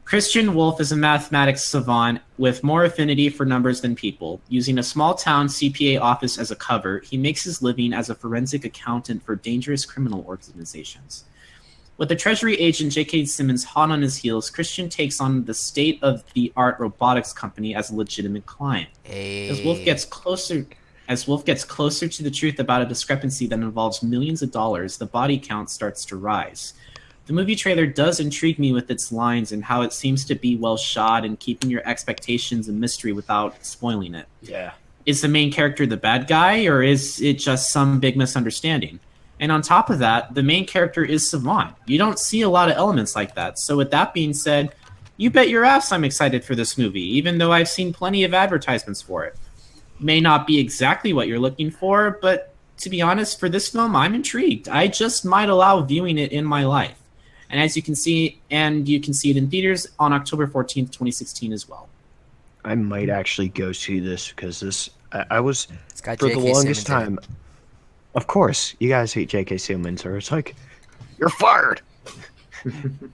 Christian Wolff is a mathematics savant with more affinity for numbers than people. Using a small-town CPA office as a cover, he makes his living as a forensic accountant for dangerous criminal organizations. With the Treasury agent J.K. Simmons hot on his heels, Christian takes on the state-of-the-art robotics company as a legitimate client. As Wolf gets closer to the truth about a discrepancy that involves millions of dollars, the body count starts to rise. The movie trailer does intrigue me with its lines and how it seems to be well shot and keeping your expectations a mystery without spoiling it. Yeah. Is the main character the bad guy, or is it just some big misunderstanding? And on top of that, the main character is savant. You don't see a lot of elements like that. So with that being said, you bet your ass I'm excited for this movie, even though I've seen plenty of advertisements for it. May not be exactly what you're looking for, but to be honest, for this film, I'm intrigued. I just might allow viewing it in my life. And as you can see, it in theaters on October 14th, 2016 as well. I might actually go see this because I was It's got for the J.K. longest Simmons in time. Of course, you guys hate J.K. Simmons, or it's like you're fired.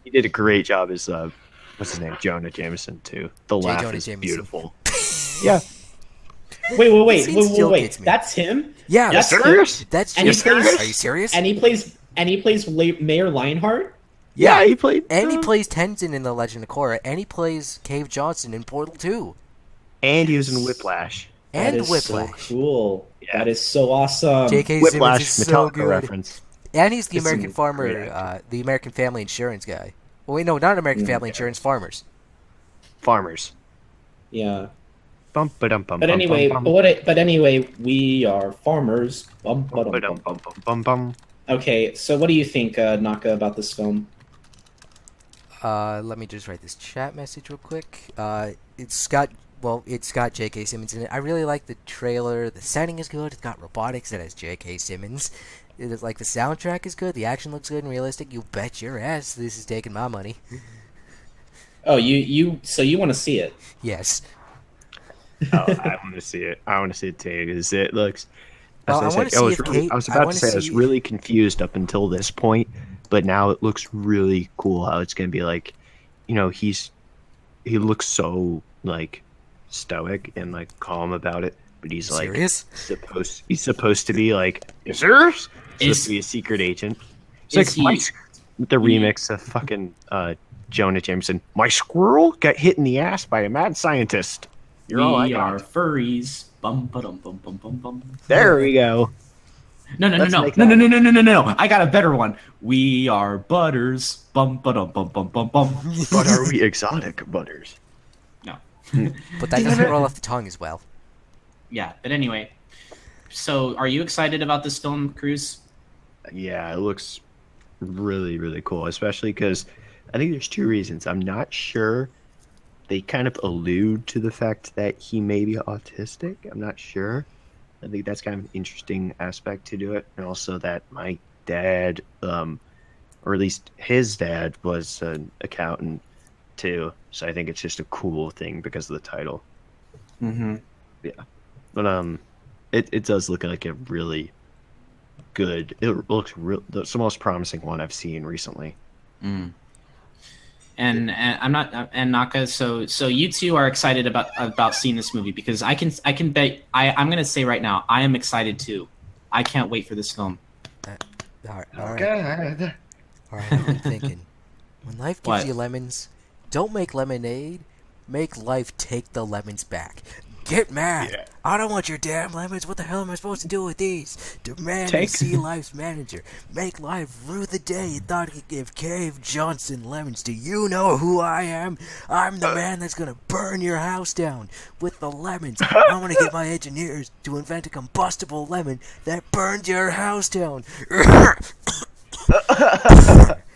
He did a great job as what's his name, Jonah Jameson too. The J. laugh Jonah is Jameson. beautiful. Yeah, Wait, Scene still gets me. that's him? Yeah, That's serious? That's And he just. plays- Are you serious? And he plays Mayor Lionheart? Yeah, he played. And he plays Tenzin in The Legend of Korra, and he plays Cave Johnson in Portal 2. And he was in Whiplash. That And is Whiplash. so cool. Yeah. That is so awesome. J.K. Whiplash, Simmons is so Metallica good. reference. And he's the It's American a farmer, great the American Family Insurance guy. Well, wait, no, not American Family Insurance, farmers. Farmers. Yeah. Bum ba dum bum. But bum, anyway, bum, but anyway, we are farmers. Bum, bum, ba-dum, bum, bum. bum, bum, bum. Okay, so what do you think, Naka, about this film? Let me just write this chat message real quick. It's got J.K. Simmons in it. I really like the trailer. The setting is good. It's got robotics that has J.K. Simmons. It is like the soundtrack is good. The action looks good and realistic. You bet your ass this is taking my money. Oh, so you want to see it? Yes. Oh, I want to see it. I want to see it too. Because it looks. Well, I was about to say I was really confused up until this point, but now it looks really cool how it's going to be like, he looks so like stoic and like calm about it, but he's like serious? He's supposed to be like, is supposed to be a secret agent. It's like the remix of fucking Jonah Jameson. My squirrel got hit in the ass by a mad scientist. We are furries. Bum bum bum bum bum bum. There we go. No. I got a better one. We are butters. Bum bum bum bum bum bum. But are we exotic butters? No. But that doesn't roll off the tongue as well. Yeah, but anyway. So, are you excited about this film, Krüz? Yeah, it looks really, really cool, especially because I think there's two reasons. I'm not sure. They kind of allude to the fact that he may be autistic. I'm not sure. I think that's kind of an interesting aspect to do it. And also that my dad, or at least his dad, was an accountant too. So I think it's just a cool thing because of the title. Mm-hmm. Yeah. But it does look like a really good. It looks it's the most promising one I've seen recently. Mm. And I'm not and Naka. So you two are excited about seeing this movie because I can bet I'm gonna say right now I am excited too. I can't wait for this film. All right. Okay. All right, I'm thinking. When life gives What? you lemons, don't make lemonade. Make life take the lemons back. Get mad. Yeah. I don't want your damn lemons. What the hell am I supposed to do with these? Demand Take- to see life's manager. Make life rue the day he thought he could give Cave Johnson lemons. Do you know who I am? I'm the man that's gonna burn your house down with the lemons. I'm gonna get my engineers to invent a combustible lemon that burns your house down.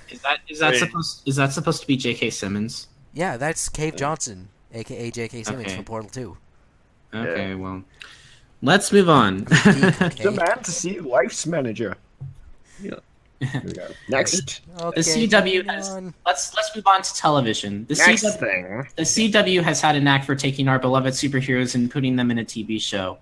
Is that supposed to be J.K. Simmons? Yeah, that's Cave Johnson, aka J.K. Simmons from Portal 2. Okay, well, let's move on. The man to see life's manager. Yeah. Here we go. Next. Okay, The CW moving has on. let's move on to television. The CW has had a knack for taking our beloved superheroes and putting them in a TV show.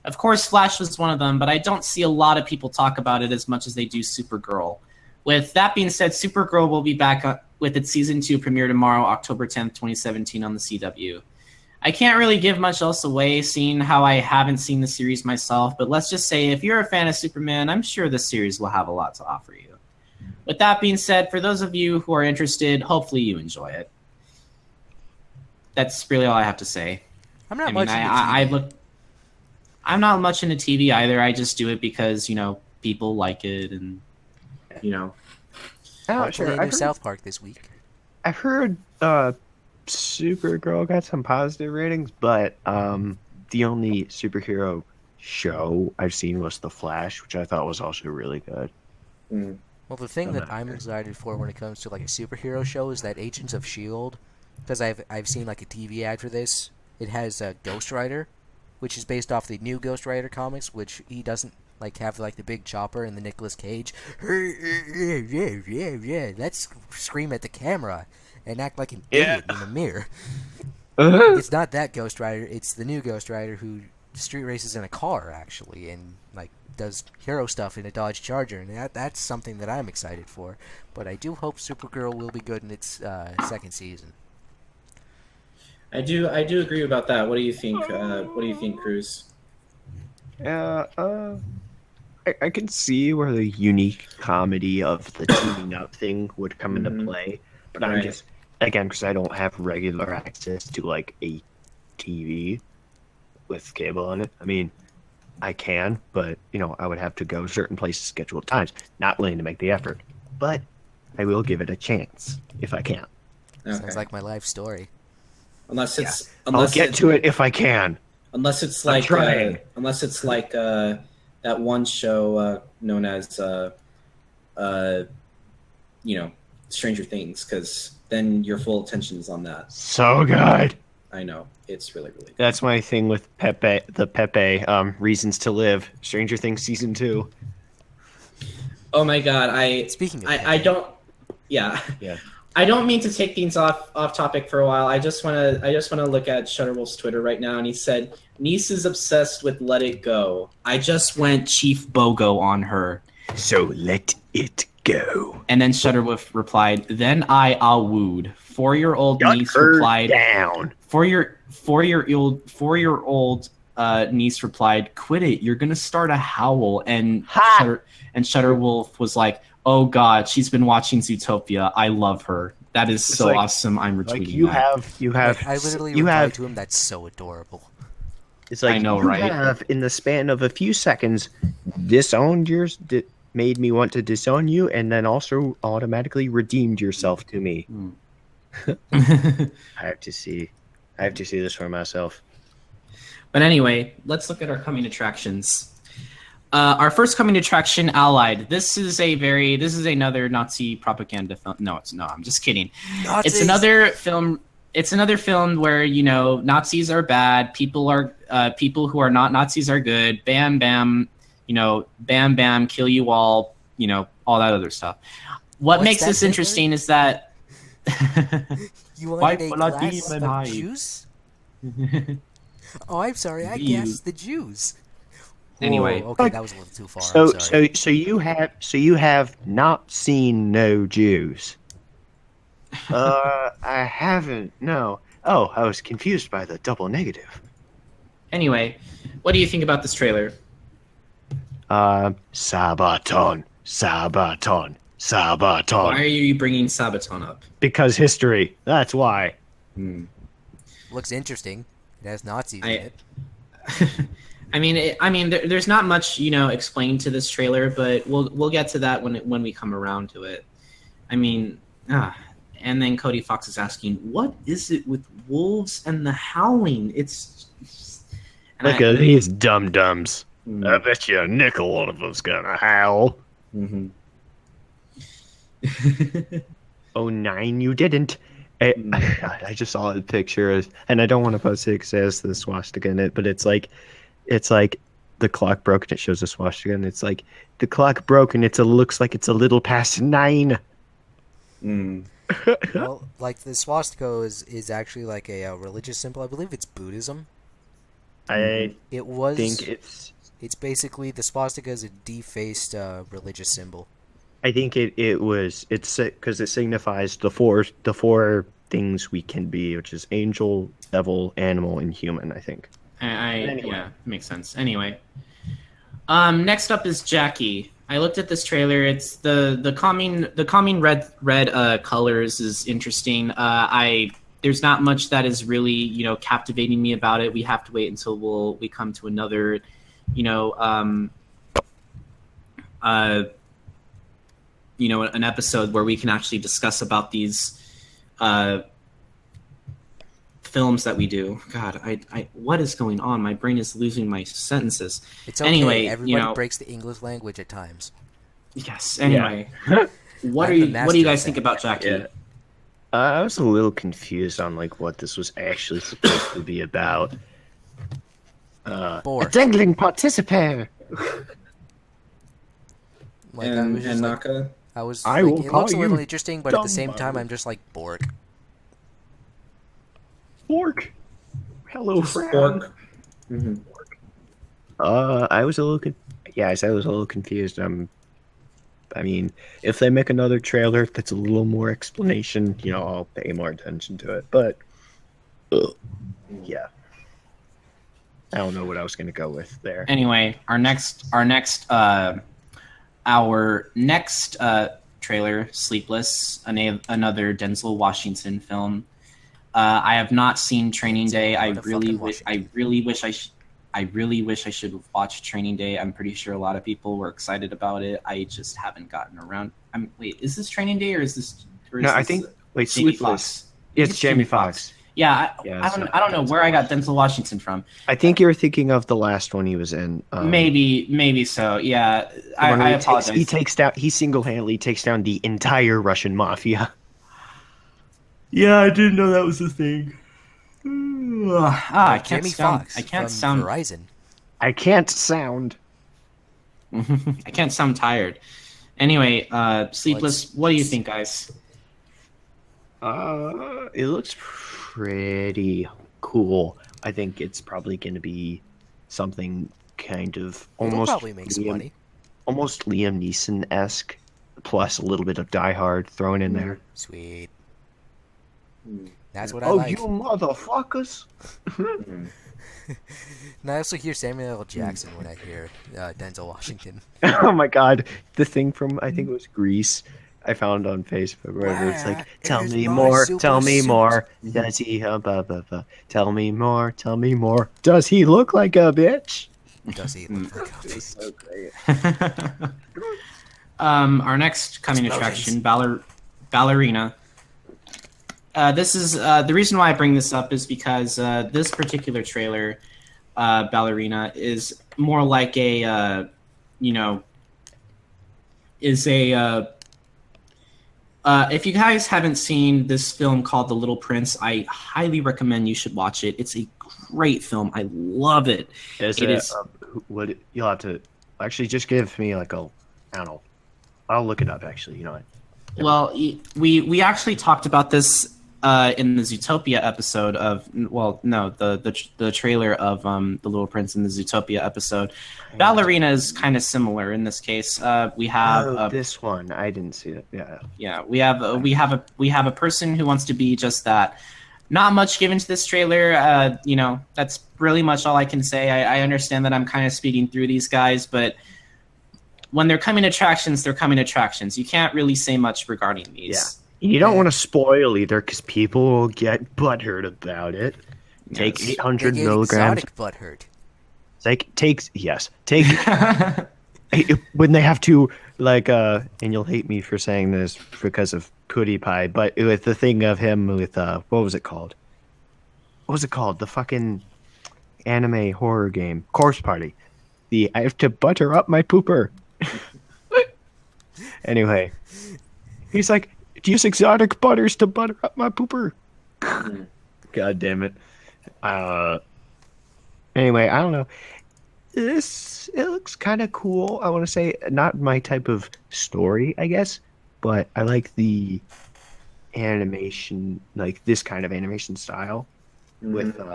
Of course, Flash was one of them, but I don't see a lot of people talk about it as much as they do Supergirl. With that being said, Supergirl will be back with its season 2 premiere tomorrow, October 10th, 2017 on the CW. I can't really give much else away, seeing how I haven't seen the series myself, but let's just say if you're a fan of Superman, I'm sure the series will have a lot to offer you. With that being said, for those of you who are interested, hopefully you enjoy it. That's really all I have to say. I'm not much into TV. I'm not much into TV either. I just do it because, people like it and, I'll play a new South Park this week. I've heard Supergirl got some positive ratings, but the only superhero show I've seen was The Flash, which I thought was also really good. Well, the thing that I'm excited for when it comes to like a superhero show is that Agents of S.H.I.E.L.D., because I've seen like a TV ad for this. It has Ghost Rider, which is based off the new Ghost Rider comics, which he doesn't like have like the big chopper and the Nicolas Cage. Let's scream at the camera and act like an idiot in the mirror. It's not that Ghost Rider, it's the new Ghost Rider who street races in a car, actually, and like does hero stuff in a Dodge Charger, and that's something that I'm excited for. But I do hope Supergirl will be good in its second season. I do agree about that. What do you think? What do you think, Krüz? I can see where the unique comedy of the teaming up thing would come into play, but I'm just, again, because I don't have regular access to like a TV with cable on it. I mean, I can, but I would have to go certain places, scheduled times. Not willing to make the effort, but I will give it a chance if I can. Okay. Sounds like my life story. Unless it's I'll get to it if I can. Unless it's like that one show known as Stranger Things, because then your full attention is on that. So good. I know, it's really really good. That's my thing with Pepe, Reasons to Live, Stranger Things season 2. Oh my god, Speaking of I don't. Yeah. I don't mean to take things off topic for a while. I just wanna look at Shutterwolf's Twitter right now, and he said niece is obsessed with Let It Go. I just went Chief Bogo on her. So let it go. And then Shutterwolf replied, then I wooed. 4-year-old Shut niece her replied down. 4-year-old niece replied, quit it, you're gonna start a howl. And Shutterwolf was like, oh god, she's been watching Zootopia. I love her. That is so awesome. I'm retweeting you have I literally replied to him, that's so adorable. It's like I know, you right? have, in the span of a few seconds, disowned yours, made me want to disown you, and then also automatically redeemed yourself to me. I have to see this for myself. But anyway, let's look at our coming attractions. Our first coming attraction, Allied. This is another Nazi propaganda film. No, I'm just kidding. Nazis. It's another film. It's another film where, you know, Nazis are bad. People who are not Nazis are good. Bam, bam. You know, bam, bam. Kill you all. You know, all that other stuff. What makes this interesting is that you wanted a glass of juice? Oh, I'm sorry. I guessed the Jews. Anyway, whoa, okay, that was a little too far. So you have not seen no Jews. I haven't. No. Oh, I was confused by the double negative. Anyway, what do you think about this trailer? Sabaton. Why are you bringing Sabaton up? Because history. That's why. Looks interesting. It has Nazis in it. I mean, there's not much, you know, explained to this trailer, but we'll get to that when we come around to it. I mean, and then Cody Fox is asking, what is it with wolves and the howling? Look at these dum-dums. I bet you a nickel one of them's gonna howl. Mm-hmm. 09, you didn't. I just saw a picture, and I don't want to post it because it has the swastika in it, but it's like the clock broke and it shows a swastika, and it's like the clock broke and looks like it's a little past 9. Well, like the swastika is actually like a religious symbol. I believe it's Buddhism. Think It's basically the swastika is a defaced religious symbol. I think it's because it signifies the four things we can be, which is angel, devil, animal, and human. I think. Anyway. Yeah, makes sense. Anyway, next up is Jackie. I looked at this trailer. It's the calming red colors is interesting. There's not much that is really, you know, captivating me about it. We have to wait until we come to another, you know, an episode where we can actually discuss about these films that we do. God, I what is going on? My brain is losing my sentences. It's okay. Anyway, everybody breaks the English language at times. Yes. Anyway, what do you guys think about Jackie? Yeah. I was a little confused on like what this was actually supposed to be about. A dangling participator. Like, and Naka. I was. I like, will it call looks a little you interesting, but at the same time, I'm just like Bork. Bork. Hello, friend. Bork. Mm-hmm. I was a little. I was a little confused. I mean, if they make another trailer that's a little more explanation, you know, I'll pay more attention to it. But, yeah, I don't know what I was gonna go with there. Anyway, our next trailer, Sleepless, another Denzel Washington film. I have not seen Training Day. I really wish I should have watched Training Day. I'm pretty sure a lot of people were excited about it. I just haven't gotten around. Wait, is this Training Day or is this? I think. Wait, Sleepless. It's Jamie Foxx. Yeah, Yeah, I don't know where I got Denzel Washington from. I think you're thinking of the last one he was in. Maybe so. Yeah, When I apologize. he single-handedly takes down the entire Russian mafia. Yeah, I didn't know that was a thing. I can't Jamie sound. Foxx I can't from sound. Verizon. I can't sound. I can't sound tired. Anyway, Sleepless. What do you think, guys? It looks pretty cool. I think it's probably going to be something kind of It'll almost probably make some money. almost Liam Neeson-esque, plus a little bit of Die Hard thrown in there. Sweet. That's what I Oh, like. you motherfuckers! And I also hear Samuel L. Jackson when I hear Denzel Washington. Oh my god, the thing from I think it was Greece I found on Facebook where it's like, tell Where me is my more, super tell me suit?" more. Does he tell me more, tell me more. Does he look like a bitch? Does he look like a bitch? So great. Our next coming attraction, Ballerina. This is the reason why I bring this up is because this particular trailer, Ballerina, is more like a, if you guys haven't seen this film called The Little Prince, I highly recommend you should watch it. It's a great film. I love it. What you'll have to actually just give me like I don't know. I'll look it up actually. You know what? Well, we actually talked about this in the Zootopia episode of the trailer of The Little Prince in the Zootopia episode. Ballerina is kind of similar in this case. We have this one. I didn't see it. Yeah. we have a person who wants to be just that. Not much given to this trailer. That's really much all I can say. I understand that I'm kind of speeding through these guys, but when they're coming attractions, they're coming attractions. You can't really say much regarding these. Yeah. You don't want to spoil either because people will get butthurt about it. Yes. Take 800 They get milligrams. exotic butthurt. Take when they have to and you'll hate me for saying this because of Putty Pie, but with the thing of him with what was it called? The fucking anime horror game, Corpse Party. I have to butter up my pooper. Anyway, he's like, use exotic butters to butter up my pooper. God damn it. Anyway, I don't know. It looks kind of cool. I want to say not my type of story, I guess, but I like the animation, like this kind of animation style with I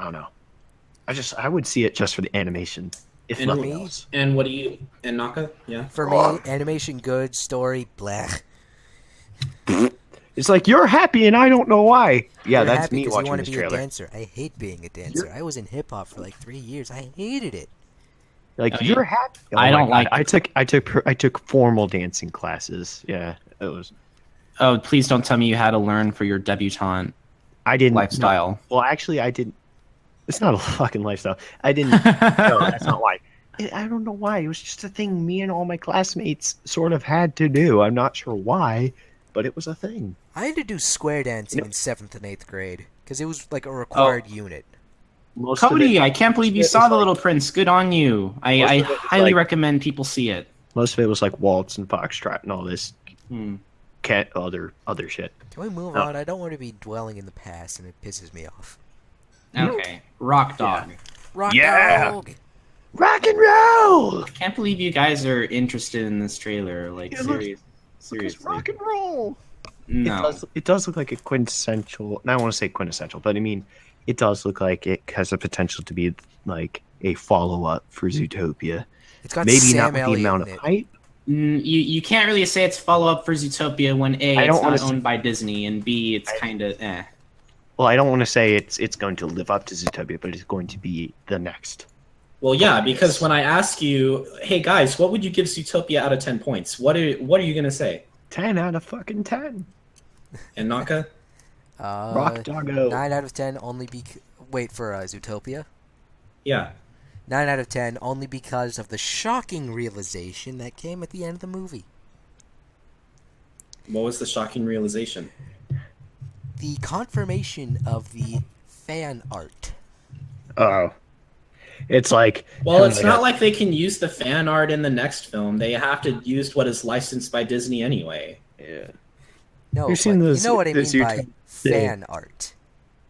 don't know. I would see it just for the animation, if And nothing me? else. And what do you and Naka? Yeah. For me, animation good, story blech. It's like you're happy and I don't know why. Yeah, You're that's happy me 'cause watching you want this to be trailer. a dancer. I hate being a dancer. I was in hip hop for like 3 years. I hated it. Like I mean, you're happy. Oh I my don't God. like- I took formal dancing classes. Yeah, it was. Oh, please don't tell me you had to learn for your debutante I didn't lifestyle. No, well, actually, I didn't. It's not a fucking lifestyle. I didn't. No, that's not why. I don't know why. It was just a thing me and all my classmates sort of had to do. I'm not sure why, but it was a thing. I had to do square dancing in 7th and 8th grade because it was like a required unit. Most of Cody, it, I can't believe you it saw was The like- Little Prince. Good on you. I of it was highly like- recommend people see it. most of it was like waltz and foxtrot and all this other shit. Can we move Oh. on? I don't want to be dwelling in the past and it pisses me off. Okay. Rock Dog. Rock Yeah. dog! Rock and roll. I can't believe you guys are interested in this trailer. Like, Yeah, look- seriously. It's rock and roll. No. It does look like a quintessential. I don't want to say quintessential, but I mean, it does look like it has the potential to be like a follow-up for Zootopia. It's got Maybe Sam not with the Elliott amount in of it. Mm, hype. you can't really say it's follow-up for Zootopia when A, I don't it's wanna not say- owned by Disney, and B, it's kind of eh. Well, I don't want to say it's going to live up to Zootopia, but it's going to be the next. Well, yeah, because when I ask you, hey guys, what would you give Zootopia out of 10 points? What are you gonna say? 10 out of fucking 10. And Naka? Rock Doggo. 9 out of 10 only wait for Zootopia. Yeah. 9 out of 10 only because of the shocking realization that came at the end of the movie. What was the shocking realization? the confirmation of the fan art. Oh, it's like Well, it's not like they can use the fan art in the next film. They have to use what is licensed by Disney anyway. yeah. No, You've seen but those- you know what I mean those by YouTube fan art.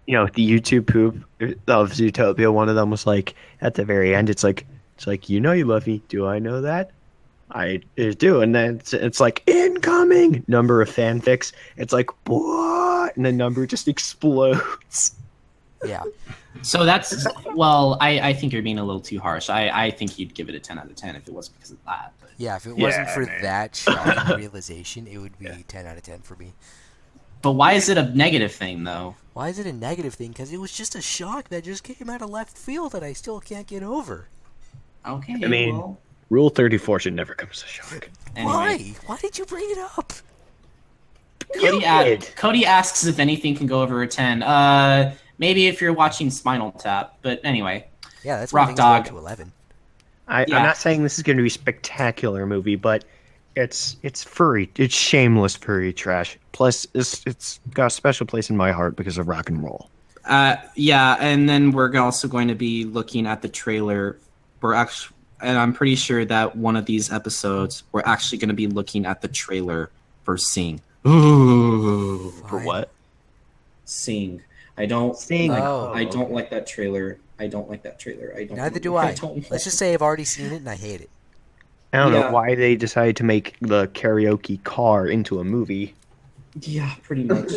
You know, the YouTube poop of Zootopia. One of them was like at the very end. It's like you know you love me. Do I know that? I do. And then it's like incoming number of fanfics. It's like what? And the number just explodes. Yeah. So that's well, I think you're being a little too harsh. I think you'd give it a 10 out of 10 if it wasn't because of that. But Yeah, if it wasn't Yeah, for man. that shocking realization, it would be 10 out of 10 for me. why is it a negative thing though? Why is it a negative thing? Because it was just a shock that just came out of left field that I still can't get over. Okay. I mean, well, Rule 34 should never come as a shock. anyway. Why? Why did you bring it up? Cody asks if anything can go over a 10. Maybe if you're watching Spinal Tap, but anyway. Yeah, that's Rock one thing Dog. to 11. I'm Yeah. not saying this is going to be a spectacular movie, but it's furry. It's shameless furry trash. Plus, it's got a special place in my heart because of rock and roll. Yeah, and then we're also going to be looking at the trailer. And I'm pretty sure that one of these episodes, we're actually going to be looking at the trailer for Sing. Ooh. For what? Sing. I don't. Sing. Oh. I don't like that trailer. I don't like that trailer. I don't. Neither do I. don't Let's just say I've already seen it and I hate it. I don't Yeah. know why they decided to make the karaoke car into a movie. Yeah, pretty much.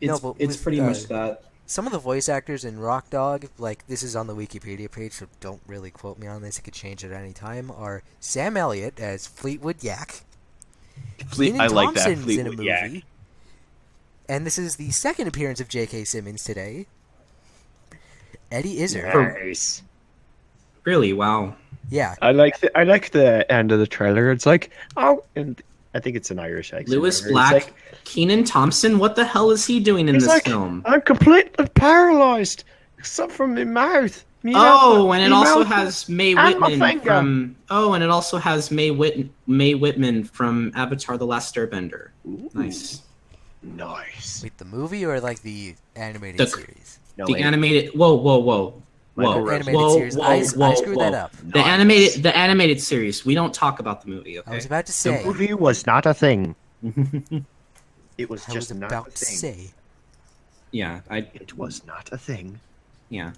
It's but it's with, pretty much that. Some of the voice actors in Rock Dog, like this is on the Wikipedia page, so don't really quote me on this, it could change at any time, are Sam Elliott as Fleetwood Yak. Kenan I like that, Thompson's in a Fleetwood movie. Yak. And this is the second appearance of J.K. Simmons today. Eddie Izzard. Nice. Really? Wow. Yeah. I like the end of the trailer. It's like, oh, and I think it's an Irish accent. Lewis It's Black, like, Keenan Thompson, what the hell is he doing in he's this like, film? I'm completely paralyzed, except from my mouth. Oh, and it also mouth has Mae and my Whitman finger. from. Oh, and it also has Mae Whitman from Avatar: The Last Airbender. Nice. Nice. Wait, the movie or like the animated The- series? No, The wait. animated. Whoa. Michael Rose. Animated series. I screwed that up. The animated series. We don't talk about the movie. Okay. I was about to The say. movie was not a thing. It was I just was not about a to thing. say. Yeah. It was not a thing. Yeah.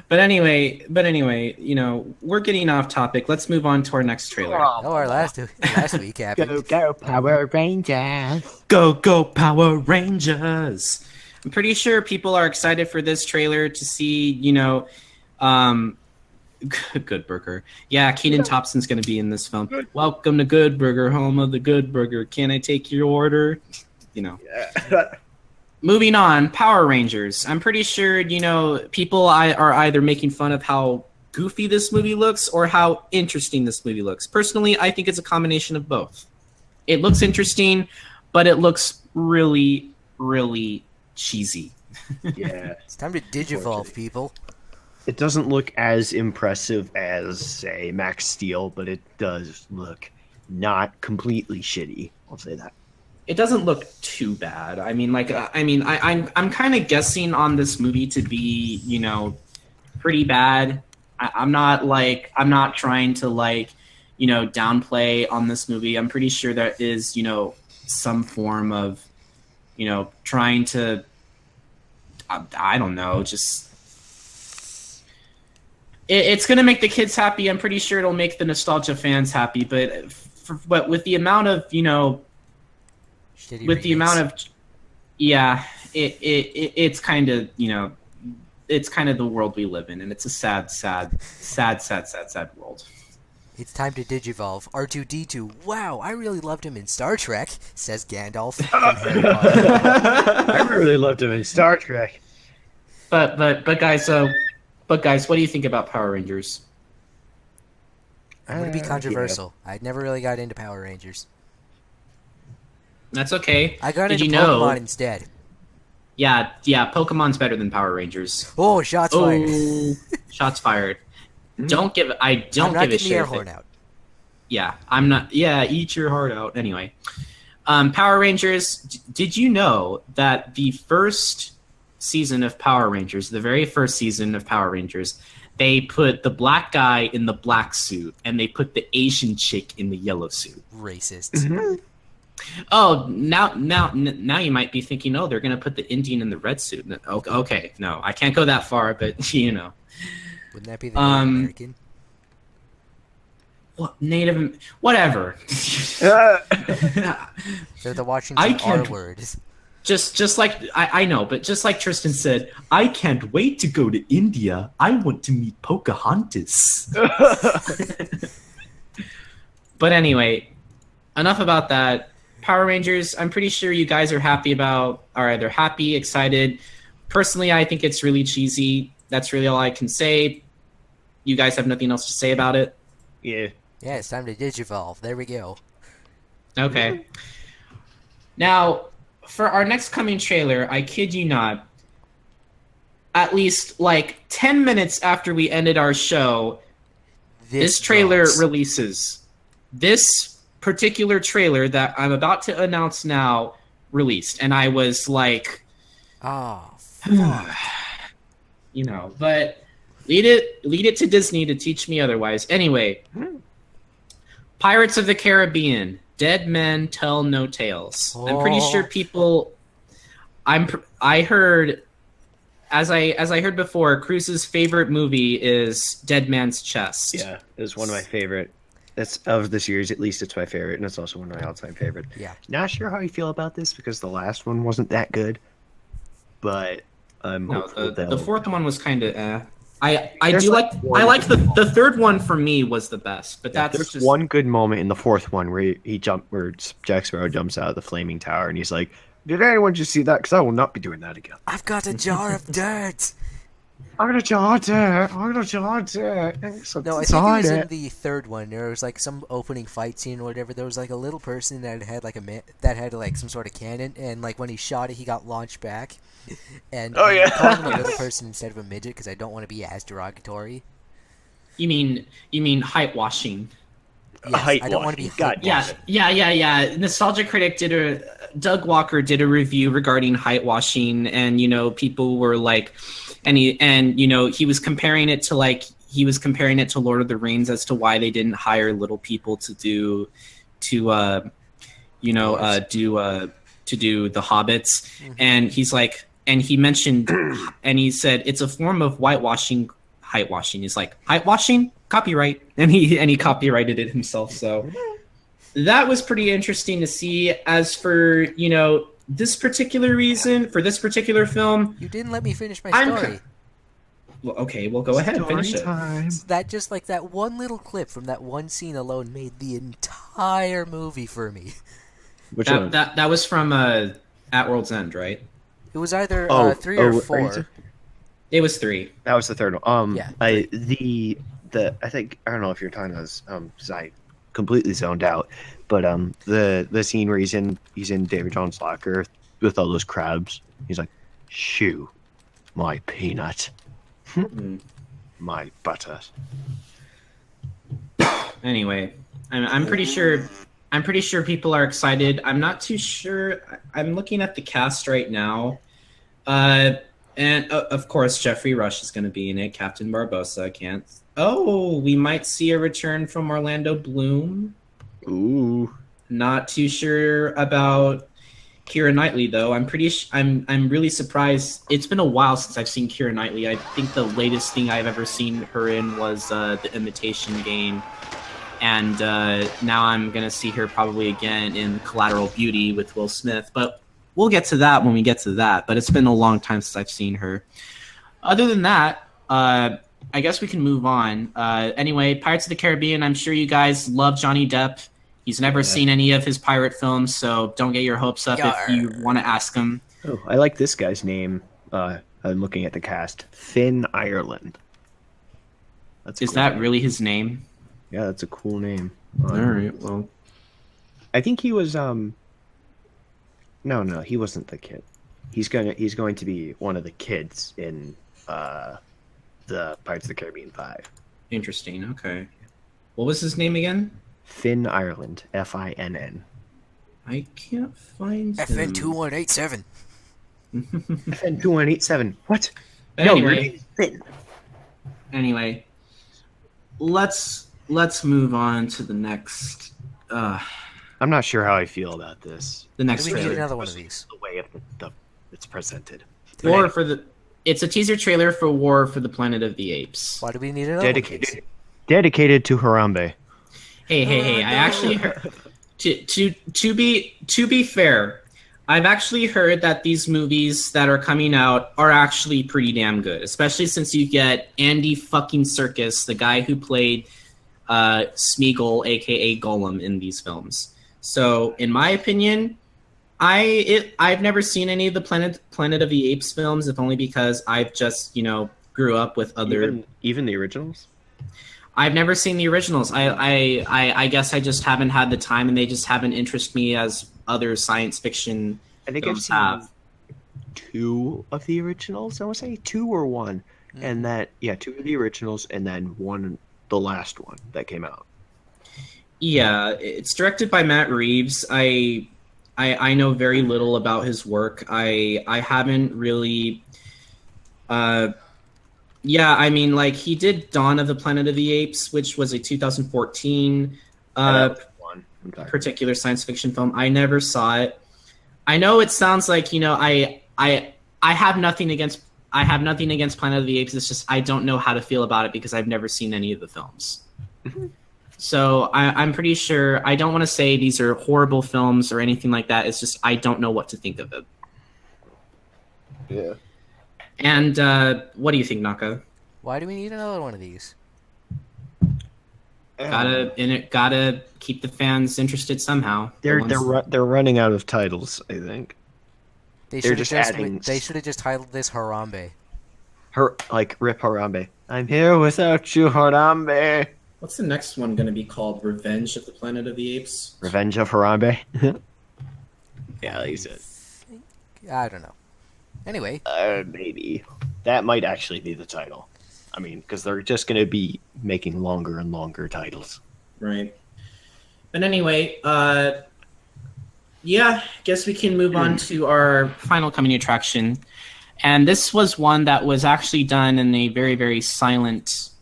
but anyway, you know, we're getting off topic. Let's move on to our next trailer. Oh, our last week happened. Go Power Rangers! Go Power Rangers! I'm pretty sure people are excited for this trailer to see, you know, Good Burger. Yeah, Keenan Thompson's going to be in this film. Welcome to Good Burger, home of the Good Burger. Can I take your order? You know. Moving on, Power Rangers. I'm pretty sure, you know, people are either making fun of how goofy this movie looks or how interesting this movie looks. Personally, I think it's a combination of both. It looks interesting, but it looks really, really cheesy. Yeah. It's time to digivolve, people. It doesn't look as impressive as, say, Max Steel, but it does look not completely shitty. I'll say that. It doesn't look too bad. I mean, like, I'm kind of guessing on this movie to be, you know, pretty bad. I'm not trying to, like, you know, downplay on this movie. I'm pretty sure there is, you know, some form of, you know, trying to, I don't know, just. It's going to make the kids happy. I'm pretty sure it'll make the nostalgia fans happy. But with the amount of, you know, it's kind of, you know, it's kind of the world we live in, and it's a sad world. It's time to digivolve. R2-D2. Wow, I really loved him in Star Trek, says Gandalf. from Harry Potter. I really loved him in Star Trek. But guys, what do you think about Power Rangers? I'm going to be controversial. I never really got into Power Rangers. That's okay. I got Did into you know? Pokemon instead. Yeah, Pokemon's better than Power Rangers. Oh, shots fired. Shots fired. Don't give I'm give not a getting shit. the air if horn it- out. Yeah, I'm not. Yeah, eat your heart out. Anyway, Power Rangers. Did you know that the first season of Power Rangers, the very first season of Power Rangers, they put the black guy in the black suit and they put the Asian chick in the yellow suit? Racist. Oh, now you might be thinking, oh, they're going to put the Indian in the red suit. Okay, no, I can't go that far, but you know. Wouldn't that be the Native American? What, Native, whatever. They're the Washington R word. Just like I know, but just like Tristan said, I can't wait to go to India. I want to meet Pocahontas. But anyway, enough about that. Power Rangers, I'm pretty sure you guys are happy about, are either happy, excited. Personally, I think it's really cheesy. That's really all I can say. You guys have nothing else to say about it? Yeah. Yeah, it's time to digivolve. There we go. Okay. Now, for our next coming trailer, I kid you not, at least like 10 minutes after we ended our show, this trailer releases. This particular trailer that I'm about to announce now released. And I was like, oh, fuck. You know, but lead it to Disney to teach me otherwise. Anyway, Pirates of the Caribbean, Dead Men Tell No Tales. I'm pretty sure people. I heard, as I heard before, Krüz's favorite movie is Dead Man's Chest. Yeah, it's one of my favorite. That's of the series, at least it's my favorite, and it's also one of my all-time favorite. Yeah. Not sure how you feel about this because the last one wasn't that good, but I'm hopeful the fourth one was kind of. I like the third one for me was the best, but that's there's just one good moment in the fourth one where where Jack Sparrow jumps out of the flaming tower and he's like, "Did anyone just see that? Because I will not be doing that again." I've got a jar of dirt. I'm gonna jar dirt. I'm gonna jar dirt. No, I think it was in the third one. There was like some opening fight scene or whatever. There was like a little person that had like some sort of cannon, and like when he shot it, he got launched back. And I'm calling him a little person instead of a midget because I don't want to be as derogatory. You mean height washing? Yes, I don't want to be height washing. Yeah. Nostalgia Critic Doug Walker did a review regarding height washing, and you know people were like, he was comparing it to Lord of the Rings as to why they didn't hire little people to do the Hobbits, and he's like, and he mentioned, and he said it's a form of whitewashing, height washing. He's like, height washing, copyright, and he copyrighted it himself. So that was pretty interesting to see. As for this particular reason for this particular film, you didn't let me finish my story. Well, okay, well go ahead and finish it. That just like that one little clip from that one scene alone made the entire movie for me. Which one? That was from At World's End, right? It was either 3 or 4. It was 3. That was the third one. Yeah. I think I don't know if you're talking about this, because I completely zoned out. But the scene where he's in David John's locker with all those crabs, he's like, "Shoo, my peanut, my butter." Anyway, I'm pretty sure people are excited. I'm not too sure. I'm looking at the cast right now, and of course Jeffrey Rush is going to be in it. Captain Barbossa can't. Oh, we might see a return from Orlando Bloom. Ooh. Not too sure about Keira Knightley though. I'm really surprised. It's been a while since I've seen Keira Knightley. I think the latest thing I've ever seen her in was The Imitation Game. And now I'm going to see her probably again in Collateral Beauty with Will Smith. But we'll get to that when we get to that. But it's been a long time since I've seen her. Other than that, I guess we can move on. Anyway, Pirates of the Caribbean, I'm sure you guys love Johnny Depp. He's never seen any of his pirate films, so don't get your hopes up if you want to ask him. Oh, I like this guy's name. I'm looking at the cast. Finn Ireland. Is that really his name? Yeah, that's a cool name. All right, well. I think he was no, he wasn't the kid. He's going to be one of the kids in the Pirates of the Caribbean 5. Interesting, okay. What was his name again? Finn Ireland, Finn. I can't find him. FN2187. FN2187. What? But No, anyway, Finn. anyway, let's move on to the next. I'm not sure how I feel about this. The next Do we need trailer. another one of these? The way of it's presented. War for the. It's a teaser trailer for War for the Planet of the Apes. Why do we need another one of these? Dedicated to Harambe. Hey! I actually heard. To be fair, I've actually heard that these movies that are coming out are actually pretty damn good, especially since you get Andy fucking Serkis, the guy who played Smeagol, aka Gollum, in these films. So, in my opinion, I've never seen any of the Planet of the Apes films, if only because I've just grew up with other. Even the originals. I've never seen the originals. I guess I just haven't had the time, and they just haven't interested me as other science fiction I think films I've seen have. 2 of the originals. I want to say 2 or 1, and that 2 of the originals, and then 1, the last one that came out. Yeah, it's directed by Matt Reeves. I know very little about his work. I haven't really. Yeah, I mean, like, he did Dawn of the Planet of the Apes, which was a 2014 particular science fiction film. I never saw it. I know it sounds like, I have nothing against Planet of the Apes. It's just I don't know how to feel about it because I've never seen any of the films. So I'm pretty sure, I don't want to say these are horrible films or anything like that. It's just I don't know what to think of it. Yeah. And what do you think, Naka? Why do we need another one of these? Gotta keep the fans interested somehow. They're running out of titles, I think. They They're should just have adding- They should have just titled this Harambe. Rip Harambe. I'm here without you, Harambe. What's the next one going to be called? Revenge of the Planet of the Apes? Revenge of Harambe. Yeah, like you said. I don't know. Anyway, Maybe that might actually be the title. I mean, because they're just going to be making longer and longer titles. Right. But anyway, guess we can move on to our final coming attraction. And this was one that was actually done in a very, very silent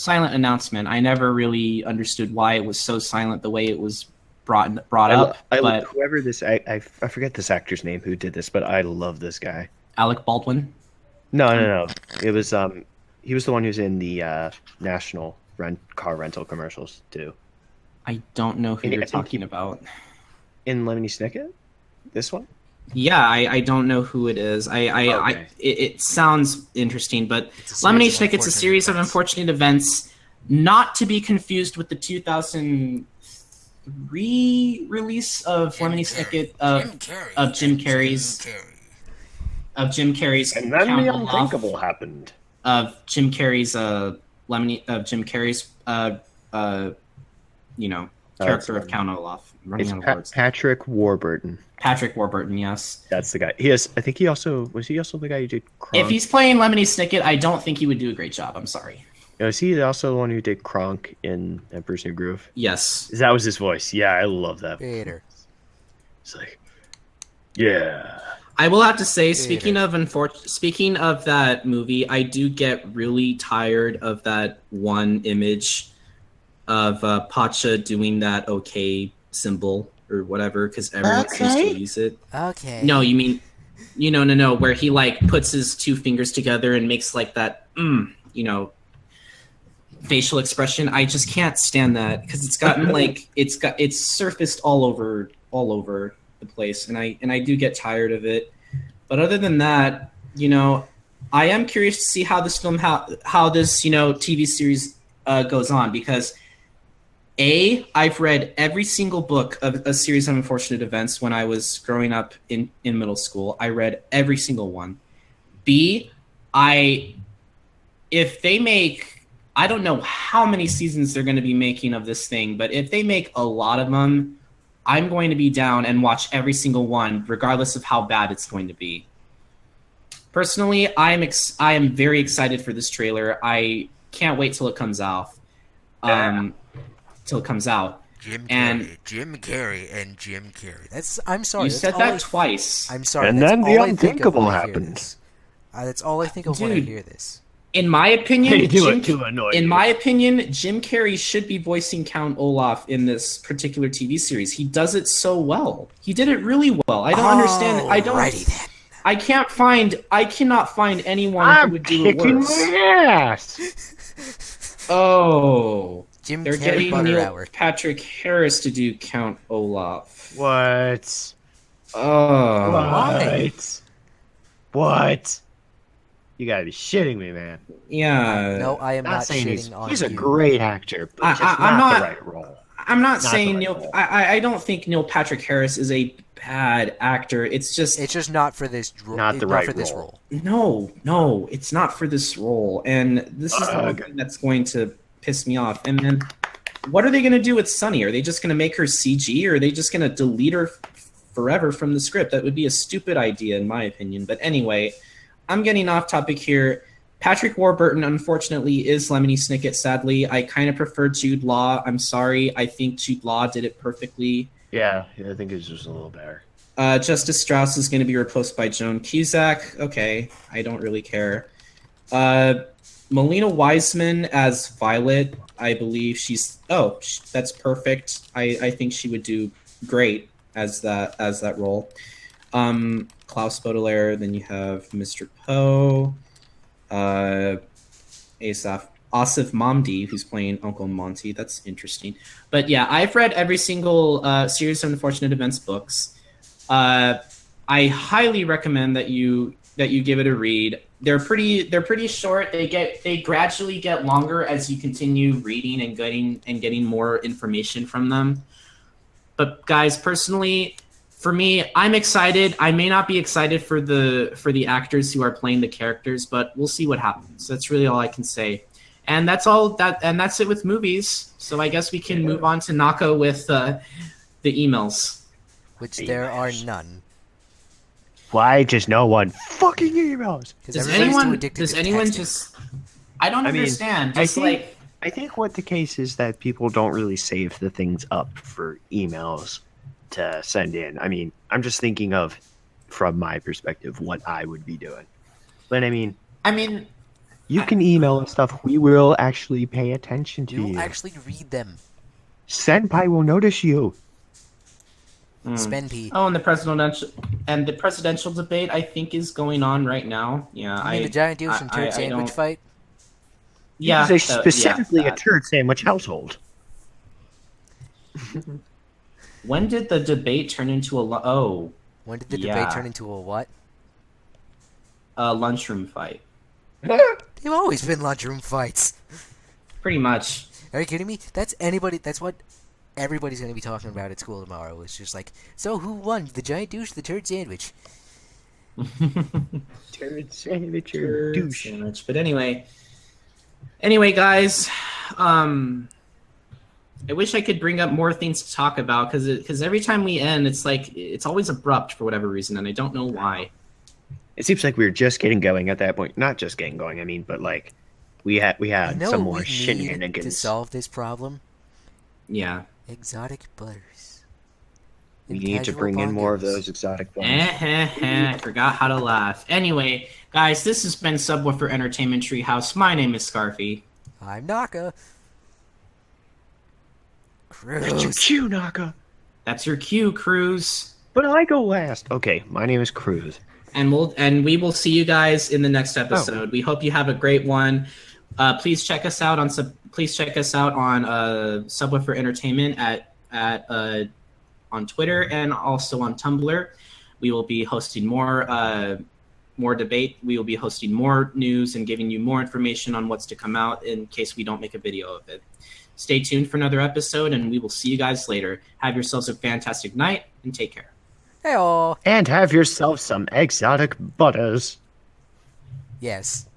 announcement. I never really understood why it was so silent the way it was brought up. But whoever this, I forget this actor's name who did this, but I love this guy. Alec Baldwin? No. It was he was the one who's in the national car rental commercials too. I don't know who And you're I think talking about. In Lemony Snicket, this one. Yeah, I don't know who it is. Okay. It sounds interesting, but It's a Lemony series of Snicket's a series of unfortunate events, not to be confused with the 2003 release of Lemony Snicket of Jim Carrey's And then the Count Olaf, unthinkable happened. of Jim Carrey's character of Count Olaf. I'm running It's out of words. Patrick Warburton. Patrick Warburton, yes. That's the guy. I think he also the guy who did Kronk? If he's playing Lemony Snicket, I don't think he would do a great job. I'm sorry. Is he also the one who did Kronk in Emperor's New Groove? Yes. That was his voice. Yeah, I love that. Hater. It's like, yeah. I will have to say, speaking of that movie, I do get really tired of that one image of Pacha doing that okay symbol or whatever, because everyone seems to use it. Okay. No, you mean, no, where he like puts his 2 fingers together and makes like that, facial expression. I just can't stand that because it's gotten like it's surfaced all over the place, and I do get tired of it. But other than that, I am curious to see how this film how this TV series goes on, because I've read every single book of a series of unfortunate events when I was growing up in middle school. I read every single one. B, if they make, I don't know how many seasons they're going to be making of this thing, but if they make a lot of them, I'm going to be down and watch every single one, regardless of how bad it's going to be. Personally, I am very excited for this trailer. I can't wait till it comes out. And Jim Carrey, and Jim Carrey. I'm sorry. you that's said all that twice. I'm sorry. And that's then the all I think of unthinkable when I hear happened. this. That's all I think of when I Dude. hear this. In my opinion, They do it to annoy in you. my opinion, Jim Carrey should be voicing Count Olaf in this particular TV series. He does it so well. He did it really well. I don't understand. Alrighty then. I cannot find anyone who I'm would do it kicking worse. my ass. Oh, Jim they're Carrey getting Butter Neil Hour. Patrick Harris to do Count Olaf. What? Oh, Why? What? You gotta be shitting me, man. yeah. No, I am not saying shitting on he's you. a great actor, but just I'm not not- the right role. I'm not the saying right Neil. role. I don't think Neil Patrick Harris is a bad actor. It's just It's just not for this. Not the right for this role. role. no, it's not for this role, and this is the one Ugh. thing that's going to piss me off. And then, what are they going to do with Sunny? Are they just going to make her CG, or are they just going to delete her forever from the script? That would be a stupid idea, in my opinion. But anyway, I'm getting off topic here. Patrick Warburton, unfortunately, is Lemony Snicket, sadly. I kind of prefer Jude Law. I'm sorry. I think Jude Law did it perfectly. Yeah, I think it's just a little better. Justice Strauss is going to be replaced by Joan Cusack. Okay, I don't really care. Melina Wiseman as Violet. I believe she's... Oh, that's perfect. I think she would do great as that role. Klaus Baudelaire. Then you have Mr. Poe. Asif Mamdi, who's playing Uncle Monty. That's interesting. But yeah, I've read every single Series of Unfortunate Events books. I highly recommend that you give it a read. They're pretty short. They gradually get longer as you continue reading and getting more information from them. But guys, personally, for me, I'm excited. I may not be excited for the actors who are playing the characters, but we'll see what happens. That's really all I can say. And that's that's it with movies. So I guess we can move on to Naka with the emails. Which there are none. Why just no one fucking emails? Because Does everybody's too anyone addicted to anyone texting. just I don't I mean, understand. I Just think- I think what the case is that people don't really save the things up for emails to send in. I mean, I'm just thinking of, from my perspective, what I would be doing. But I mean, you can email us stuff. We will actually pay attention to We will you. actually read them. Senpai will notice you. Spenpy. Oh, and the presidential debate I think is going on right now. Yeah, You mean the giant douche and turd I sandwich don't- fight? Yeah, It's specifically yeah, a turd sandwich household. When did the debate turn into a When did the Yeah. debate turn into a what? lunchroom fight? They've always been lunchroom fights. Pretty much. Are you kidding me? That's what everybody's going to be talking about at school tomorrow. It's just like, so who won? The giant douche, the turd sandwich? Turd sandwich or douche. Sandwich. But anyway, guys, I wish I could bring up more things to talk about because every time we end, it's like it's always abrupt for whatever reason, and I don't know why. It seems like we were just getting going at that point. Not just getting going, I mean, but like we had You know some what more we need to shenanigans. solve this problem? Yeah. Exotic butters. We And need to casual bring in more of bongos. those exotic ones. I forgot how to laugh. Anyway, guys, this has been Subwoofer Entertainment Treehouse. My name is Scarfy. I'm Naka. That's your Krüz. cue, Naka. That's your cue, Krüz. But I go last. Okay, my name is Krüz. And we will see you guys in the next episode. We hope you have a great one. Please check us out on Subwoofer Entertainment on Twitter and also on Tumblr. We will be hosting more debate. We will be hosting more news and giving you more information on what's to come out in case we don't make a video of it. Stay tuned for another episode, and we will see you guys later. Have yourselves a fantastic night, and take care. Hey-oh. And have yourself some exotic butters. Yes.